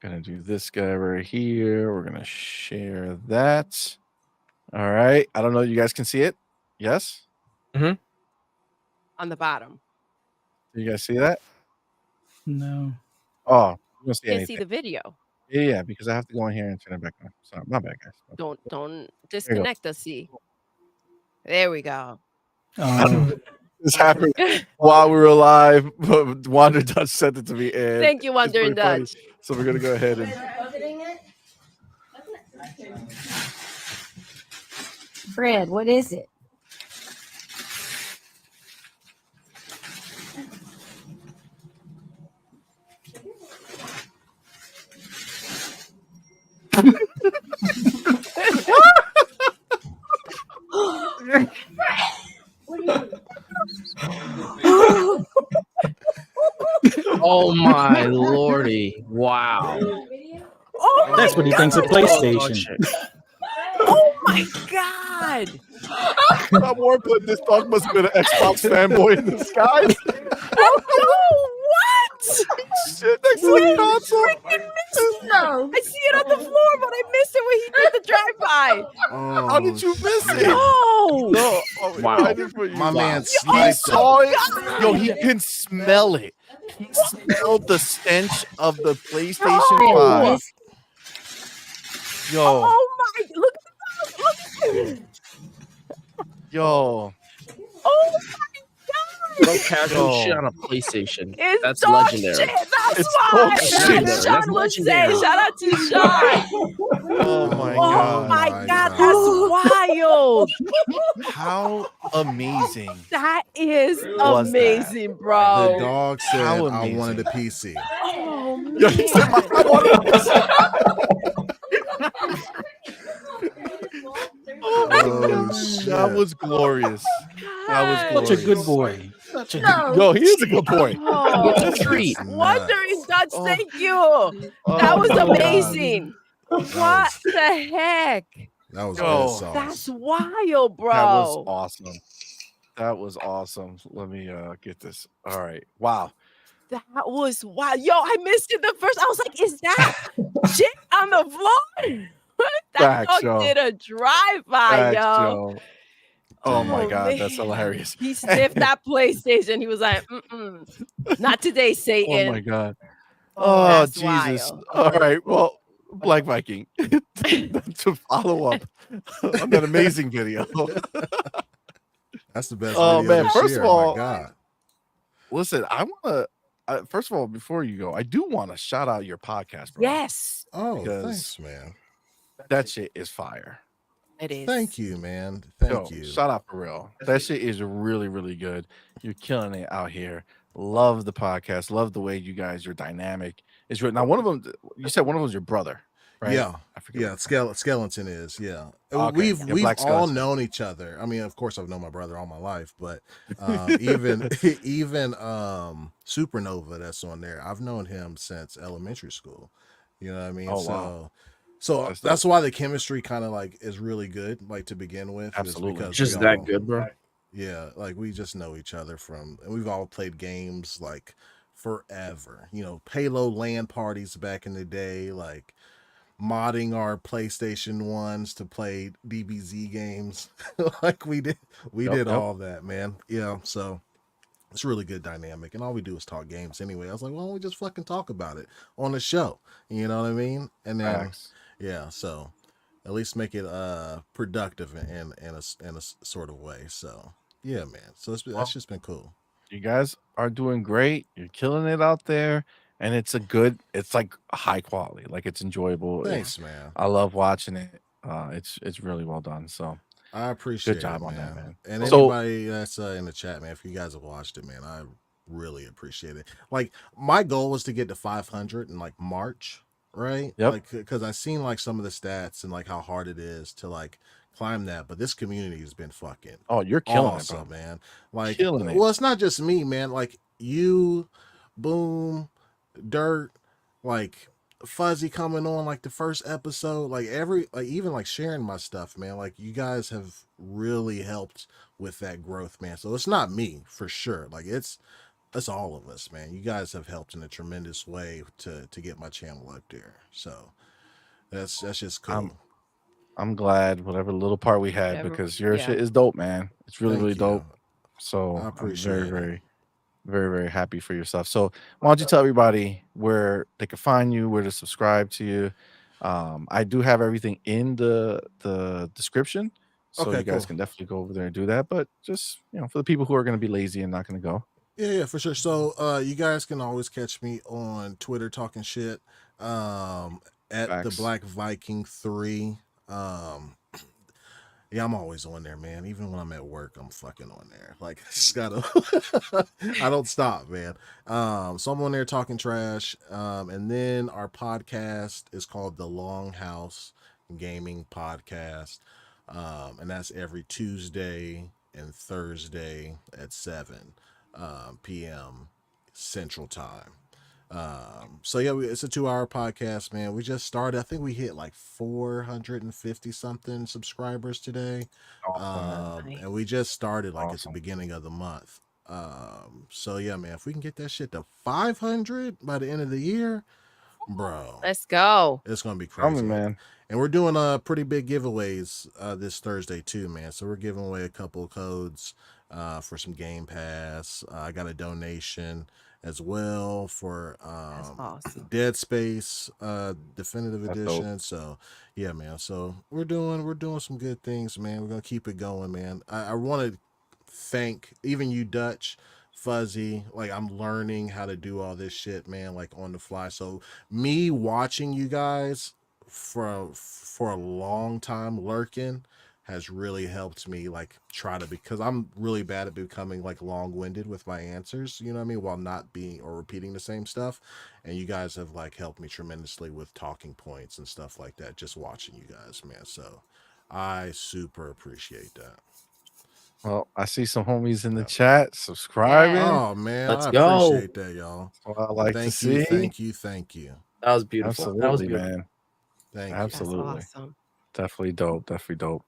gonna do this guy right here. We're gonna share that. All right. I don't know. You guys can see it? Yes? On the bottom. You guys see that? No. Oh, you don't see Can't anything. see the video. Yeah, because I have to go in here and turn it back on. Sorry, my bad, guys. Don't disconnect us. See. There we go. This happened while we were live. Wander Dutch sent it to me. And Thank you, it's Wander pretty funny. Dutch. So we're gonna go ahead and Fred, what is it? Oh my lordy! Wow. Oh, That's what he thinks of PlayStation. oh my God! I'm more putting this dog must have been an Xbox fanboy in disguise. Oh no! What? Shit, next to the console. No. I see it on the floor, but I missed it when he did the drive-by. Oh, How did you miss it? No! No, oh, Wow. I did for you. my man He sniped it. saw it. Yo, he can smell it. He smelled the stench of the PlayStation 5. Yo, Oh my! Look at the dog! Look at it! yo. Oh my No God! casual Yo. shit on a PlayStation. It's That's dog legendary. shit. That's It's why. dog shit. As Sean That's would say. legendary. Shout out to Sean. Oh my Oh god. my my God, God. that's wild. How amazing. That is Was amazing, The bro. dog said, How I amazing. wanted a PC. Oh Yo, he said, man. I wanted this. Oh my Oh, god. shit. That was glorious. That was God. Such a good glorious. boy. Such a good Yo, he is a good boy. Oh, It's a treat. It's Wondering nuts. Dutch, Oh. thank you. Oh That was my God. amazing. What was- the heck? That was Yo. good sauce. That's wild, bro. That was awesome. That was awesome. Let me get this. All right. Wow. That was wild. Yo, I missed it the first. I was like, is that shit on the floor? That Facts, dog yo. did a drive-by, Facts, yo. yo. Oh my god, that's man. hilarious. He sniffed that PlayStation. He was like, not today, Satan. Oh my god. Oh, Oh that's Jesus. wild. All right. Well, Black Viking, to follow up on that amazing video. That's the best Oh, video man, this first year. of all- my God. Listen, I want to. First of all, before you go, I do want to shout out your podcast, bro. Yes, Oh, Because- thanks, man. That shit is fire. it is. Thank you, man. Yo, Thank you. shout out for real. That shit is really, really good. You're killing it out here. Love the podcast. Love the way you guys are dynamic. It's now one of them. You said one of them was your brother, right? Yeah. I forget. Yeah, Skeleton is, yeah. Okay, We've yeah, we've Black all Skeleton. known each other. I mean, of course I've known my brother all my life, but even Supernova that's on there, I've known him since elementary school. You know what I mean? Oh, wow. So That's that's dope. why the chemistry kind of like is really good, like to begin with. is Absolutely. because Just we that all- good, bro. Yeah, like we just know each other from, and we've all played games like forever. You know, Halo LAN parties back in the day, like modding our PlayStation 1s to play DBZ games. Like we did Yep. all that, man. Yeah, so it's a really good dynamic, and all we do is talk games anyway. I was like, why don't we just fucking talk about it on the show? You know what I mean? And then Facts. yeah, so at least make it productive in a sort of way. So yeah, man. So that's just been cool. You guys are doing great. You're killing it out there, and it's like high quality. Like it's enjoyable. Thanks, man. I love watching it. It's really well done. So I appreciate Good job it, on man. that, man. And So- anybody that's in the chat, man, if you guys have watched it, man, I really appreciate it. Like my goal was to get to 500 in like March, right? Yep. Like because I seen like some of the stats and like how hard it is to like climb that, but this community has been fucking oh, you're killing awesome, it, bro. man. Like, Killing it. well, it's not just me, man. Like you, Boom, Dirt, like Fuzzy coming on like the first episode, like even like sharing my stuff, man. Like you guys have really helped with that growth, man. So it's not me for sure. Like it's all of us, man. You guys have helped in a tremendous way to get my channel up there. So that's just cool. I'm glad whatever little part we had, because your shit is dope, man. It's really, Thank really you. dope. So I I'm appreciate it. very happy for yourself. So why don't you tell everybody where they can find you, where to subscribe to you? I do have everything in the description, so Okay, you guys cool. can definitely go over there and do that. But just for the people who are going to be lazy and not going to go. Yeah, for sure. So you guys can always catch me on Twitter talking shit at the Facts. Black Viking 3. Yeah, I'm always on there, man. Even when I'm at work, I'm fucking on there. Like, I just gotta, I don't stop, man. So I'm on there talking trash. And then our podcast is called The Longhouse Gaming Podcast. And that's every Tuesday and Thursday at 7 p.m. Central Time. So yeah, it's a 2-hour podcast, man. We just started. I think we hit like 450 something subscribers today. And we just started like at the beginning of the month. So yeah, man, if we can get that shit to 500 by the end of the year, bro, let's go. it's gonna be crazy, man. And we're doing pretty big giveaways this Thursday too, man. So we're giving away a couple of codes for some Game Pass. I got a donation as well for Dead Space Definitive Edition. Dope. So yeah, man. So we're doing some good things, man. We're gonna keep it going, man. I want to thank even you, Dutch, Fuzzy. Like I'm learning how to do all this shit, man, like on the fly. So me watching you guys for a long time lurking has really helped me like try to, because I'm really bad at becoming like long-winded with my answers, you know what I mean, while not being or repeating the same stuff. And you guys have like helped me tremendously with talking points and stuff like that, just watching you guys, man. So I super appreciate that. Well, I see some homies in the chat subscribing. Oh man, Let's I go. appreciate that, y'all. Well, I like thank to you, see. thank you. That was beautiful. Absolutely, That was beautiful. man. Thank Absolutely. you. That's awesome. Definitely dope.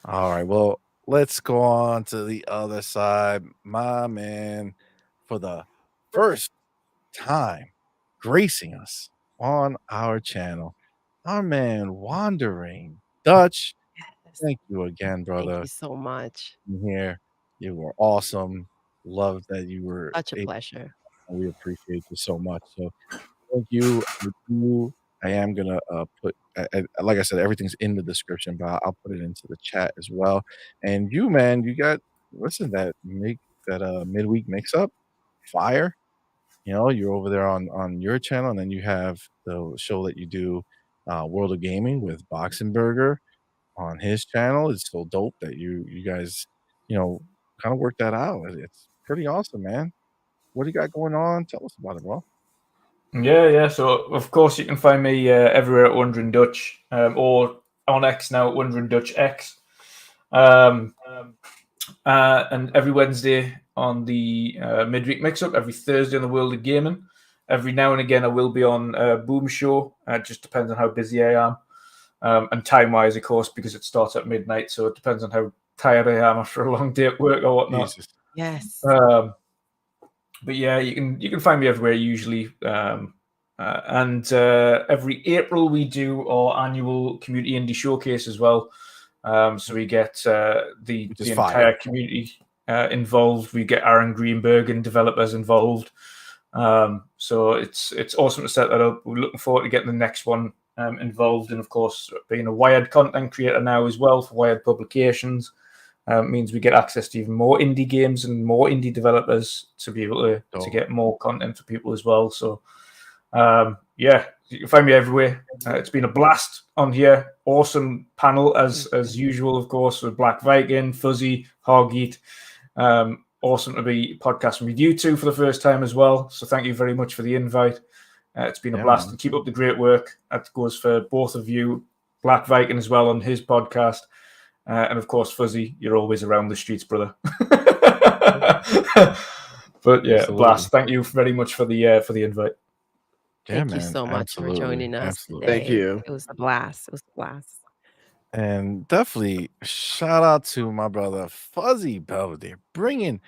All right, well, let's go on to the other side. My man, for the first time gracing us on our channel, our man Wandering Dutch. Thank you again, brother. Thank you so much. Here, you were awesome. Love that you were Such a pleasure. We appreciate you so much. So thank you. I am gonna put, like I said, everything's in the description, but I'll put it into the chat as well. And you, man, you got that midweek mix up fire. You're over there on your channel, and then you have the show that you do, World of Gaming with Boxenberger on his channel. It's so dope that you guys, kind of work that out. It's pretty awesome, man. What do you got going on? Tell us about it, bro. Yeah. So of course you can find me everywhere at Wondering Dutch, or on X now at Wondering Dutch X, and every Wednesday on the midweek mix-up, every Thursday on the World of Gaming. Every now and again I will be on Boom Show. It just depends on how busy I am, and time-wise, of course, because it starts at midnight, so it depends on how tired I am after a long day at work or whatnot. Jesus. Yes. But yeah, you can find me everywhere usually. And every April we do our annual community indie showcase as well. So we get the entire community involved. We get Aaron Greenberg and developers involved. So it's awesome to set that up. We're looking forward to getting the next one involved, and of course, being a Wired content creator now as well for Wired Publications. Means we get access to even more indie games and more indie developers to be able to get more content for people as well. So, yeah, you can find me everywhere. It's been a blast on here. Awesome panel as usual, of course, with Black Viking, Fuzzy, Hargeet. Awesome to be podcasting with you two for the first time as well. So thank you very much for the invite. It's been a blast, and keep up the great work. That goes for both of you, Black Viking as well on his podcast. And of course, Fuzzy, you're always around the streets, brother. But yeah, Absolutely. blast. Thank you very much for the invite. Yeah, Thank you man. so much for Absolutely. joining us Absolutely. Thank today. you. It was a blast. It was a blast. And definitely shout out to my brother Fuzzy Belvedere, bringing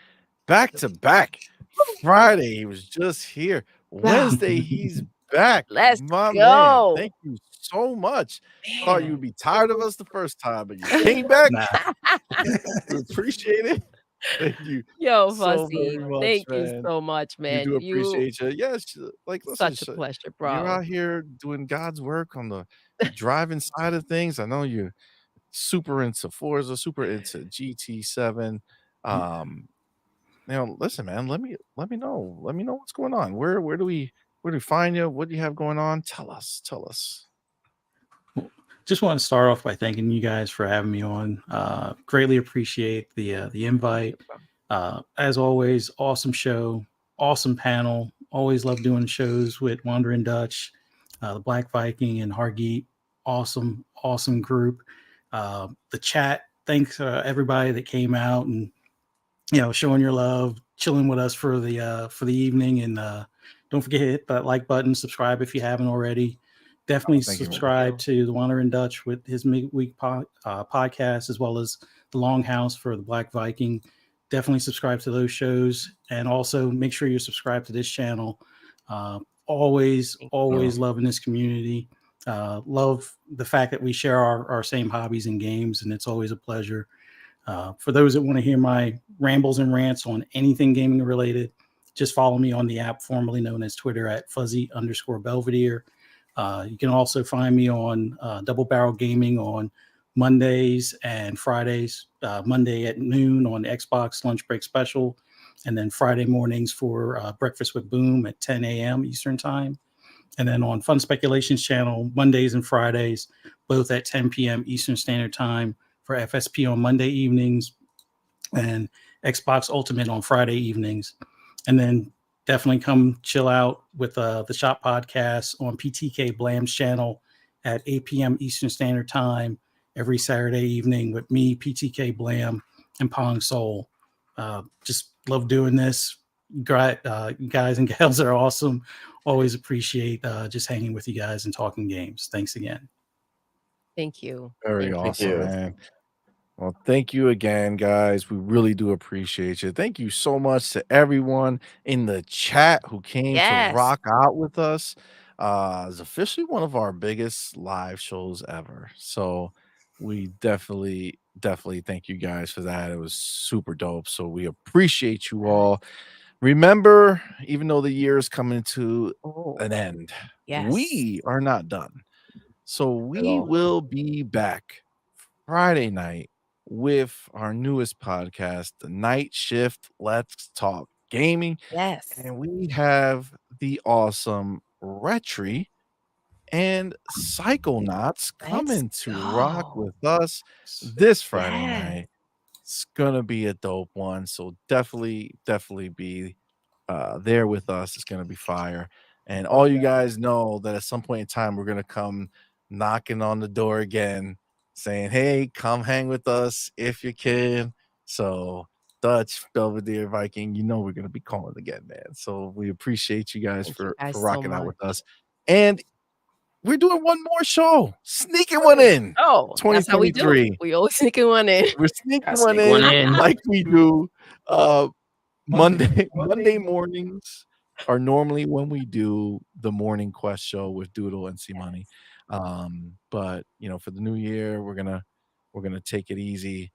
back to back. Friday, he was just here. Wednesday, he's back. Let's My man, go. thank you so much. Thought you Man. would be tired of us the first time, but you came back. Nah. We appreciate it. Thank you Yo, so very Fuzzy, much, thank you man. so much, We man. do You appreciate you. Yes, like listen, such a pleasure, you're bro. out here doing God's work on the driving side of things. I know you're super into Forza, super into GT7. Um, listen, man, let me know. Let me know what's going on. Where do we find you? What do you have going on? Tell us. Tell us. Just want to start off by thanking you guys for having me on. Greatly appreciate the invite. As always, awesome show, awesome panel. Always love doing shows with Wandering Dutch, the Black Viking, and Hargeet. Awesome group. The chat. Thanks everybody that came out and showing your love, chilling with us for the evening, and don't forget to hit that like button, subscribe if you haven't already. Definitely Thank you, man. subscribe to the Wandering Dutch with his midweek podcast, as well as the Longhouse for the Black Viking. Definitely subscribe to those shows, and also make sure you're subscribed to this channel. Always loving this community. Love the fact that we share our same hobbies and games, and it's always a pleasure. For those that want to hear my rambles and rants on anything gaming related, just follow me on the app formerly known as Twitter at fuzzy_Belvedere. You can also find me on Double Barrel Gaming on Mondays and Fridays. Monday at noon on Xbox Lunch Break Special, and then Friday mornings for Breakfast with Boom at 10 a.m. Eastern Time. And then on Fun Speculations channel, Mondays and Fridays, both at 10 p.m. Eastern Standard Time for FSP on Monday evenings and Xbox Ultimate on Friday evenings. And then definitely come chill out with the Shop Podcast on PTK Blam's channel at 8 p.m. Eastern Standard Time every Saturday evening with me, PTK Blam, and Pong Soul. Just love doing this. Guys and gals are awesome. Always appreciate just hanging with you guys and talking games. Thanks again. Thank you. Very Thank awesome, you. man. Well, thank you again, guys. We really do appreciate you. Thank you so much to everyone in the chat who came to Yes. rock out with us. It's officially one of our biggest live shows ever. So we definitely thank you guys for that. It was super dope. So we appreciate you all. Remember, even though the year is coming to Oh, an end, yes. we are not done. So we all. will be back Friday night with our newest podcast, The Night Shift Let's Talk Gaming. Yes. And we have the awesome Retri and Psychonauts coming to rock go. with us this Friday Yes. night. It's gonna be a dope one. So definitely be there with us. It's gonna be fire. And all you guys know that at some point in time we're gonna come knocking on the door again, saying, "Hey, come hang with us if you can." So Dutch, Belvedere, Viking, we're gonna be calling again, man. So we appreciate you guys Thank you for guys so rocking out much. with us. And we're doing one more show, sneaking one in. Oh, that's how we do. 2023. We always sneaking one in. We're sneaking Gotta one sneak one in in. like we do. Monday mornings are normally when we do the morning quest show with Doodle and CMoney. But for the new year, we're gonna take it easy.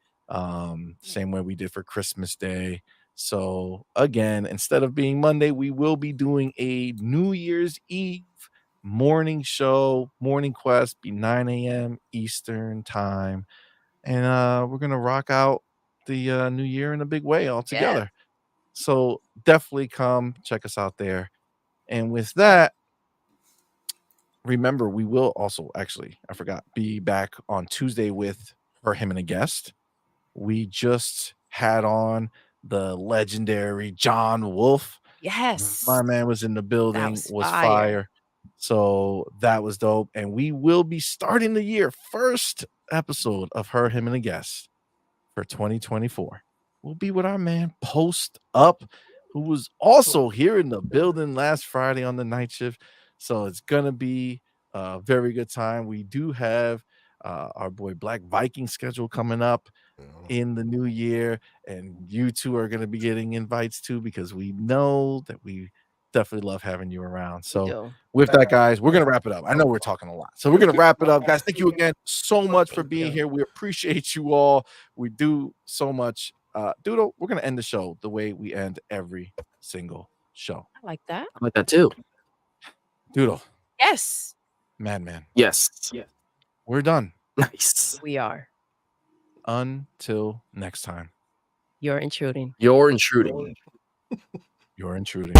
Same way we did for Christmas Day. So again, instead of being Monday, we will be doing a New Year's Eve morning show, morning quest, be 9 a.m. Eastern time. And we're gonna rock out the new year in a big way all together. So definitely come check us out there. And with that, remember, we will also I forgot, be back on Tuesday with her, him, and a guest. We just had on the legendary John Wolf. Yes. My man was in the building, was was fire. fire. So that was dope. And we will be starting the year, first episode of her, him, and a guest for 2024. We'll be with our man Post Up, who was also here in the building last Friday on the night shift. So it's gonna be a very good time. We do have our boy Black Viking schedule coming up in the new year, and you two are going to be getting invites too, because we know that we definitely love having you around. So with that, guys, we're going to wrap it up. I know we're talking a lot, so we're going to wrap it up, guys. Thank you again so much for being here. We appreciate you all. We do so much. Doodle, we're going to end the show the way we end every single show. I like that. I like that too. Doodle. Yes. Madman. Yes. Yeah. We're done. Nice. We are. Until next time. You're intruding. You're intruding. You're intruding.